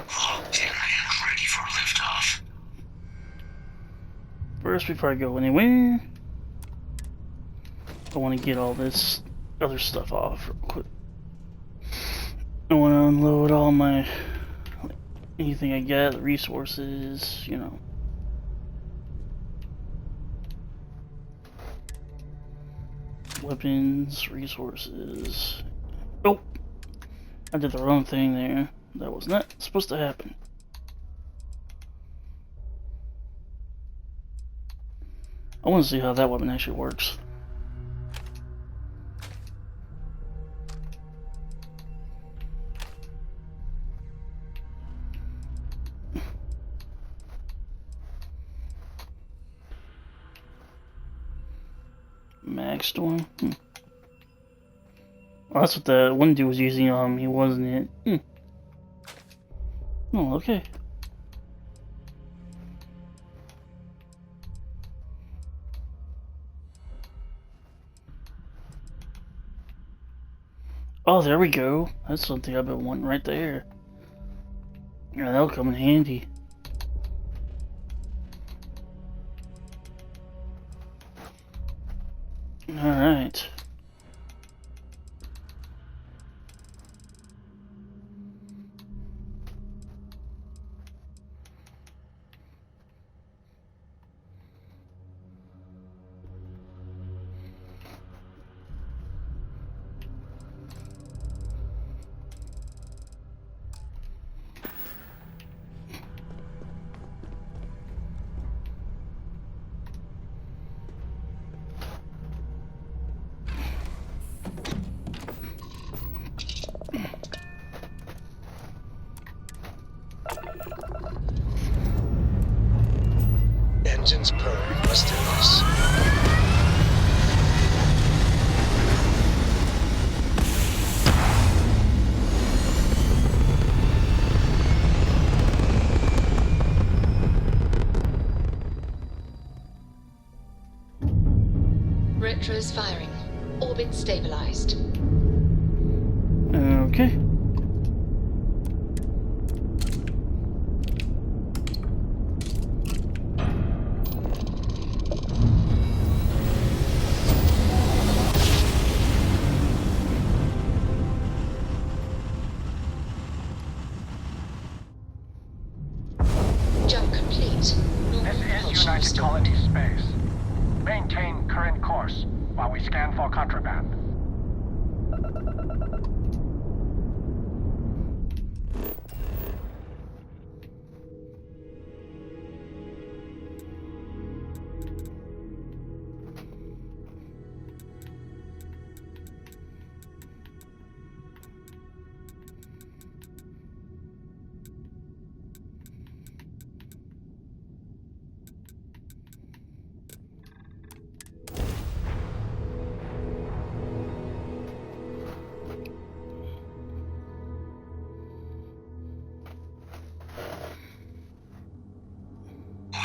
Locked in and ready for liftoff. First, before I go anywhere, I want to get all this other stuff off real quick. I want to unload all my, anything I get, resources, you know. Weapons, resources. Oh! I did the wrong thing there. That was not supposed to happen. I want to see how that weapon actually works. Mag Storm? Oh, that's what the one dude was using on me, wasn't it? Oh, okay. Oh, there we go. That's something I've been wanting right there. Yeah, that'll come in handy. Alright. Engines purring, rest in us. Retros firing. Orbit stabilized. Okay. Jump complete. This is United Colony Space. Maintain current course while we scan for contraband.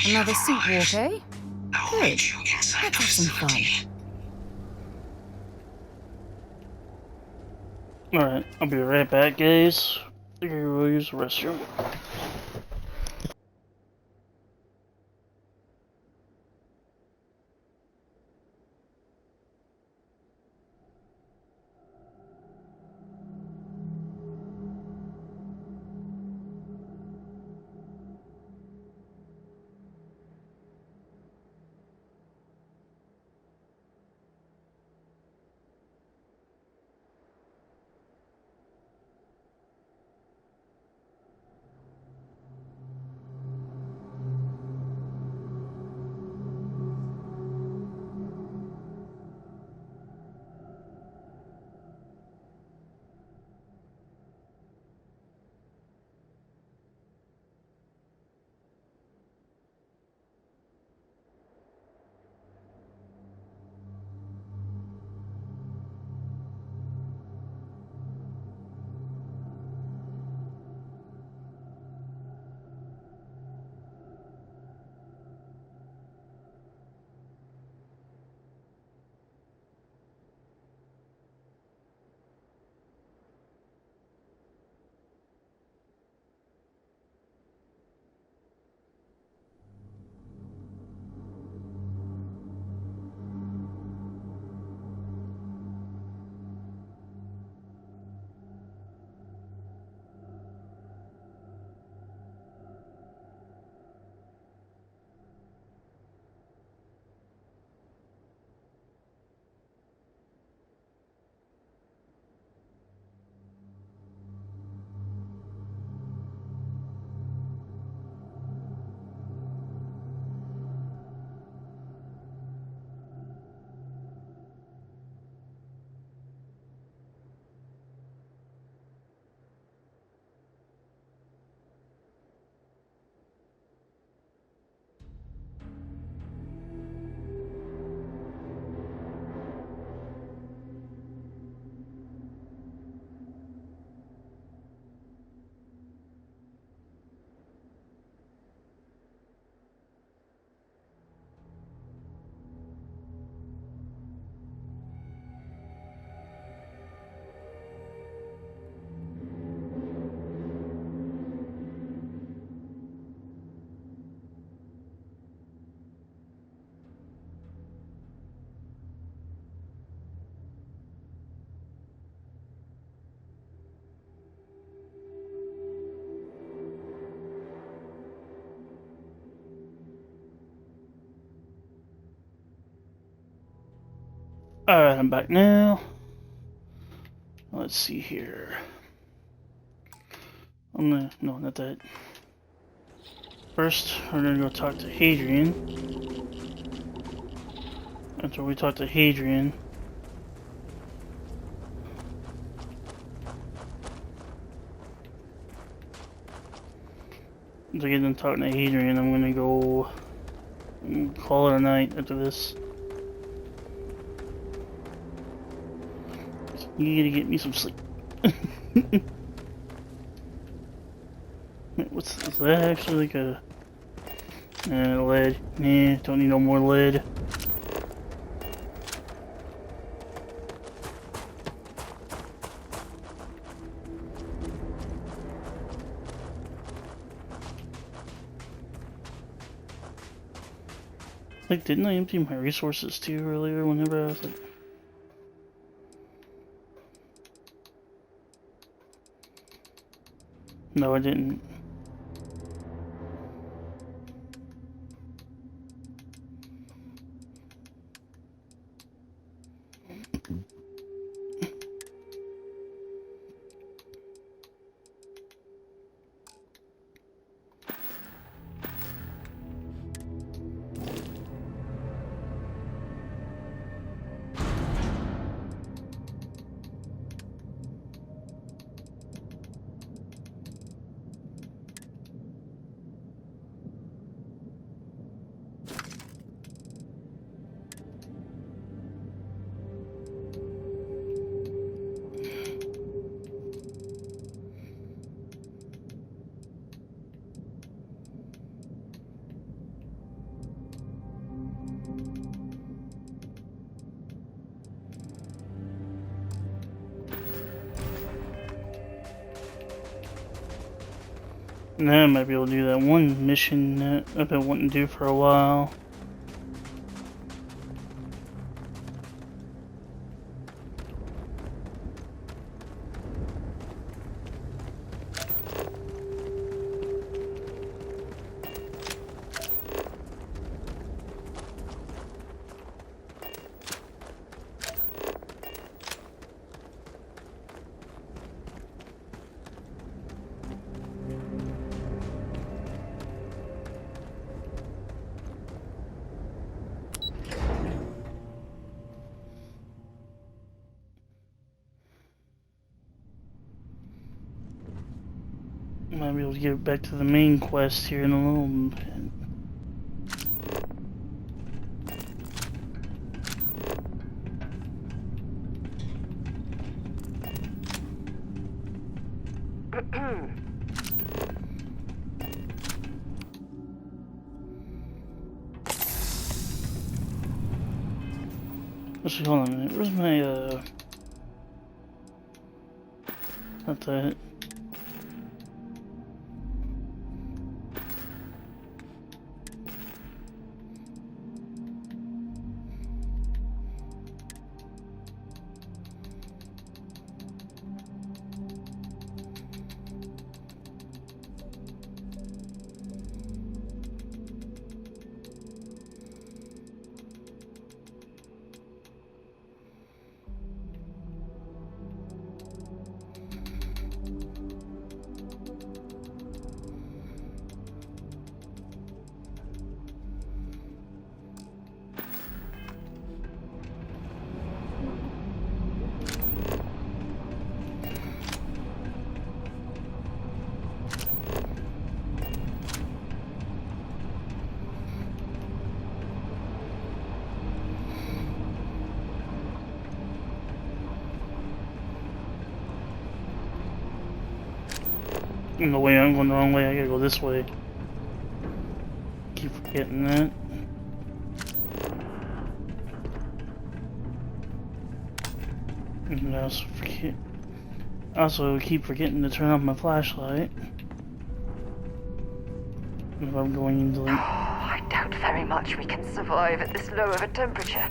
Another seat walk, eh? Good. Let's have some fun. Alright, I'll be right back, guys. I'm gonna go use the restroom. Alright, I'm back now. Let's see here. No, not that. First, we're gonna go talk to Hadrian. After we talk to Hadrian, to get done talking to Hadrian, I'm gonna go call it a night after this. You gotta get me some sleep. Is that actually like a lead? Nah, don't need no more lead. Like, didn't I empty my resources too earlier whenever I was like... No, I didn't. Now I might be able to do that one mission that I've been wanting to do for a while. Might be able to get back to the main quest here in a little bit. Actually, hold on a minute. Where's my, not that. In the way I'm going the wrong way, I gotta go this way. Keep forgetting that. And I also keep forgetting to turn off my flashlight. If I'm going into the... I doubt very much we can survive at this low of a temperature.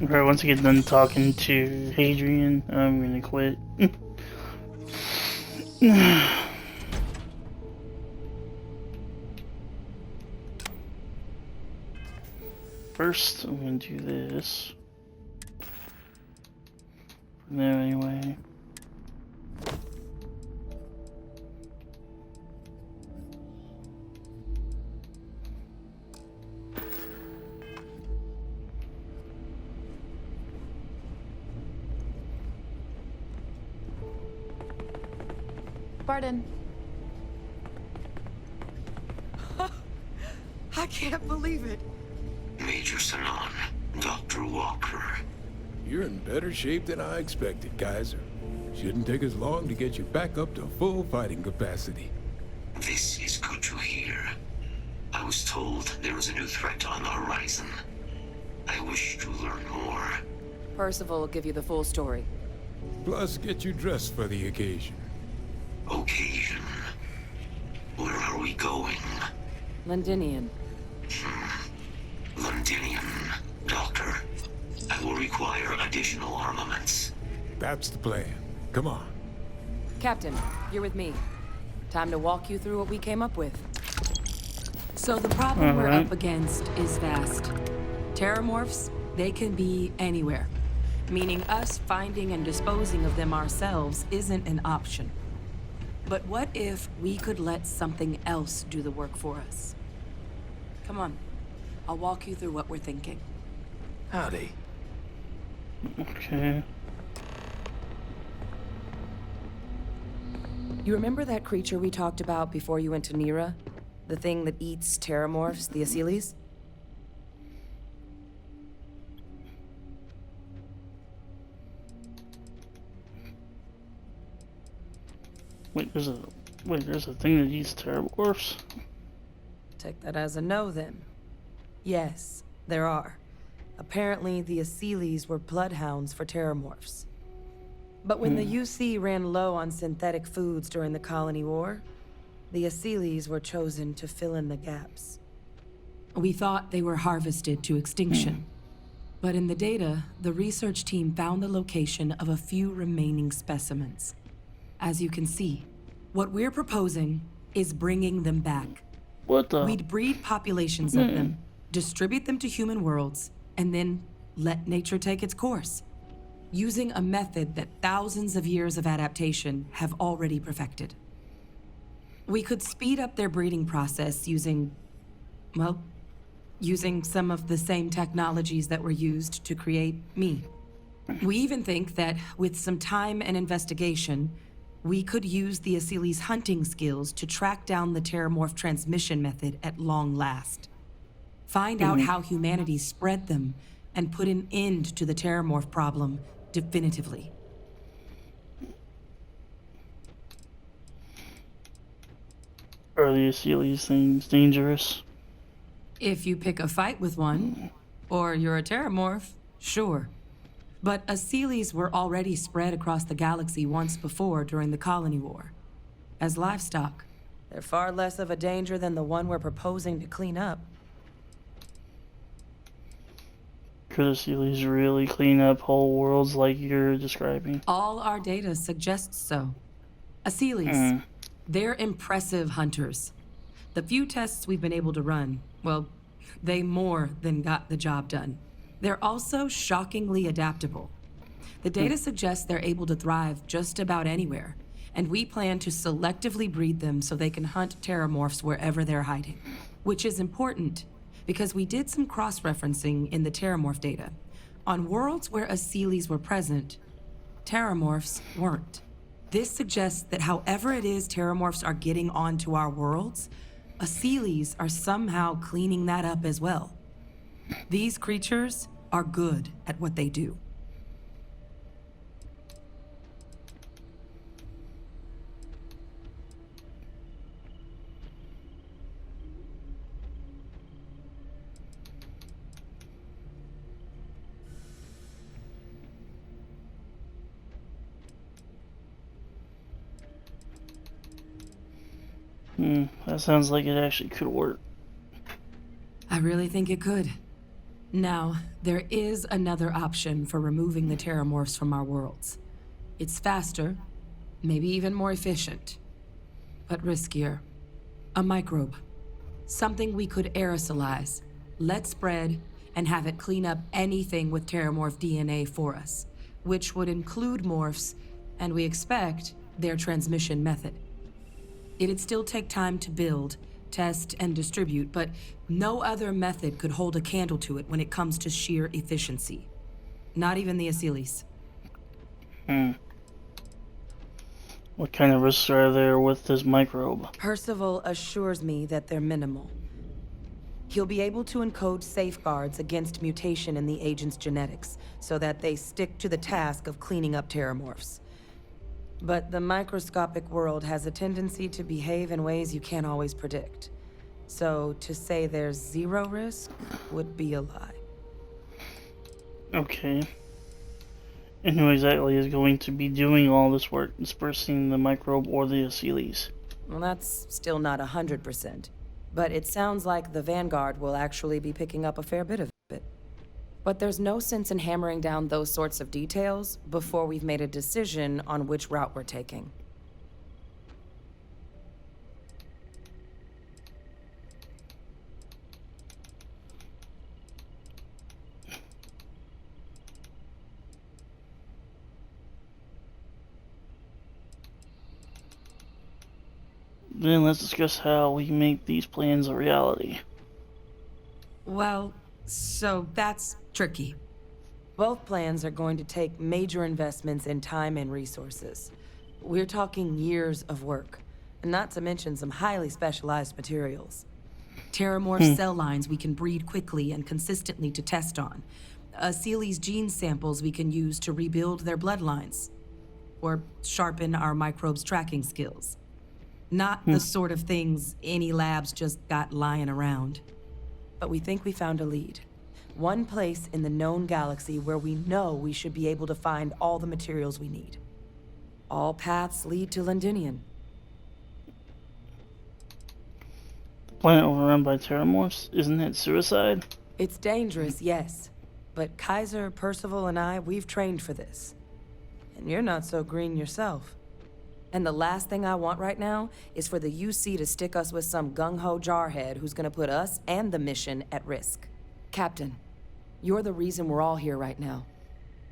Alright, once I get done talking to Hadrian, I'm gonna quit. First, I'm gonna do this. For now, anyway. Barton. I can't believe it. Major Sanan, Dr. Walker. You're in better shape than I expected, Kaiser. Shouldn't take as long to get you back up to full fighting capacity. This is good to hear. I was told there was a new threat on the horizon. I wish to learn more. Percival will give you the full story. Plus, get you dressed for the occasion. Occasion? Where are we going? Londinian. Londinian, Doctor. I will require additional armaments. That's the plan. Come on. Captain, you're with me. Time to walk you through what we came up with. So the problem we're up against is vast. Terramorphs, they can be anywhere. Meaning us finding and disposing of them ourselves isn't an option. But what if we could let something else do the work for us? Come on. I'll walk you through what we're thinking. Howdy. Okay. You remember that creature we talked about before you went to Nira? The thing that eats terramorphs, the Asylees? Wait, there's a thing that eats terramorphs? Take that as a no, then. Yes, there are. Apparently, the Asylees were bloodhounds for terramorphs. But when the UC ran low on synthetic foods during the Colony War, the Asylees were chosen to fill in the gaps. We thought they were harvested to extinction. But in the data, the research team found the location of a few remaining specimens. As you can see, what we're proposing is bringing them back. What the? We'd breed populations of them, distribute them to human worlds, and then let nature take its course. Using a method that thousands of years of adaptation have already perfected. We could speed up their breeding process using some of the same technologies that were used to create me. We even think that with some time and investigation, we could use the Asylees' hunting skills to track down the terramorph transmission method at long last. Find out how humanity spread them and put an end to the terramorph problem definitively. Are the Asylees things dangerous? If you pick a fight with one, or you're a terramorph, sure. But Asylees were already spread across the galaxy once before during the Colony War. As livestock, they're far less of a danger than the one we're proposing to clean up. Could Asylees really clean up whole worlds like you're describing? All our data suggests so. Asylees, they're impressive hunters. The few tests we've been able to run, well, they more than got the job done. They're also shockingly adaptable. The data suggests they're able to thrive just about anywhere, and we plan to selectively breed them so they can hunt terramorphs wherever they're hiding. Which is important, because we did some cross-referencing in the terramorph data. On worlds where Asylees were present, terramorphs weren't. This suggests that however it is terramorphs are getting onto our worlds, Asylees are somehow cleaning that up as well. These creatures are good at what they do. That sounds like it actually could work. I really think it could. Now, there is another option for removing the terramorphs from our worlds. It's faster, maybe even more efficient, but riskier. A microbe. Something we could aerosolize, let spread, and have it clean up anything with terramorph DNA for us, which would include morphs, and we expect their transmission method. It'd still take time to build, test, and distribute, but no other method could hold a candle to it when it comes to sheer efficiency. Not even the Asylees. What kind of risks are there with this microbe? Percival assures me that they're minimal. He'll be able to encode safeguards against mutation in the agent's genetics, so that they stick to the task of cleaning up terramorphs. But the microscopic world has a tendency to behave in ways you can't always predict. So to say there's zero risk would be a lie. Okay. And who exactly is going to be doing all this work, dispersing the microbe or the Asylees? Well, that's still not 100%. But it sounds like the Vanguard will actually be picking up a fair bit of it. But there's no sense in hammering down those sorts of details before we've made a decision on which route we're taking. Then let's discuss how we make these plans a reality. Well, so that's tricky. Both plans are going to take major investments in time and resources. We're talking years of work, not to mention some highly specialized materials. Terramorph cell lines we can breed quickly and consistently to test on. Asylees gene samples we can use to rebuild their bloodlines. Or sharpen our microbes tracking skills. Not the sort of things any labs just got lying around. But we think we found a lead. One place in the known galaxy where we know we should be able to find all the materials we need. All paths lead to Londinian. The planet overrun by terramorphs? Isn't it suicide? It's dangerous, yes. But Kaiser, Percival, and I, we've trained for this. And you're not so green yourself. And the last thing I want right now is for the UC to stick us with some gung-ho jarhead who's gonna put us and the mission at risk. Captain, you're the reason we're all here right now.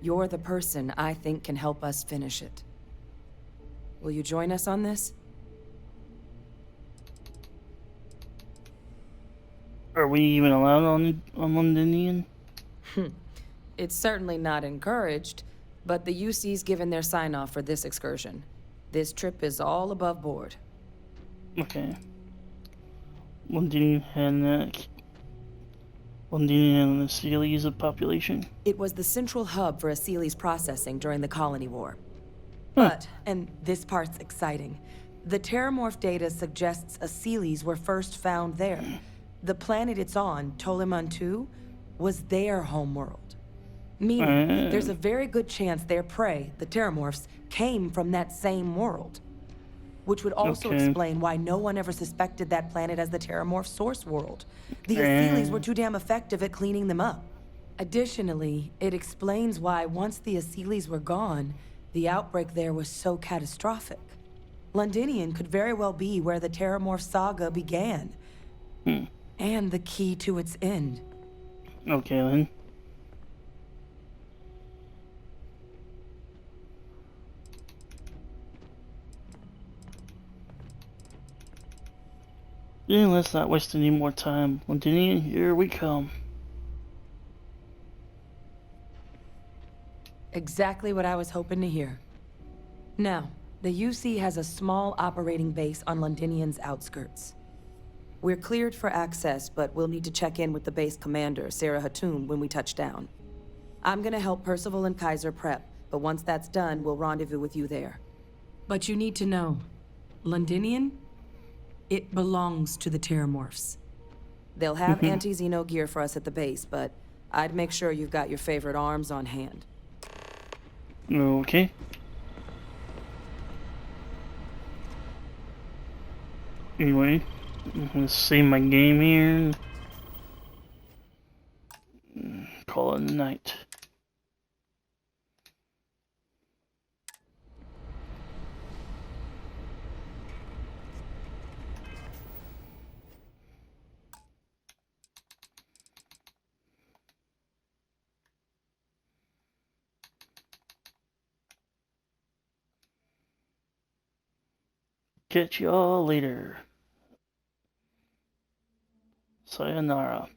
You're the person I think can help us finish it. Will you join us on this? Are we even allowed on Londinian? It's certainly not encouraged, but the UC's given their sign-off for this excursion. This trip is all above board. Okay. Londinian and the Asylees of population? It was the central hub for Asylees processing during the Colony War. But, and this part's exciting, the terramorph data suggests Asylees were first found there. The planet it's on, Toliman 2, was their homeworld. Meaning, there's a very good chance their prey, the terramorphs, came from that same world. Which would also explain why no one ever suspected that planet as the terramorph source world. The Asylees were too damn effective at cleaning them up. Additionally, it explains why once the Asylees were gone, the outbreak there was so catastrophic. Londinian could very well be where the terramorph saga began. And the key to its end. Okay then. Then let's not waste any more time. Londinian, here we come. Exactly what I was hoping to hear. Now, the UC has a small operating base on Londinian's outskirts. We're cleared for access, but we'll need to check in with the base commander, Sarah Hatum, when we touch down. I'm gonna help Percival and Kaiser prep, but once that's done, we'll rendezvous with you there. But you need to know, Londinian? It belongs to the terramorphs. They'll have anti-Xeno gear for us at the base, but I'd make sure you've got your favorite arms on hand. Okay. Anyway, I'm gonna save my game here. call it a night. Catch y'all later. Sayonara.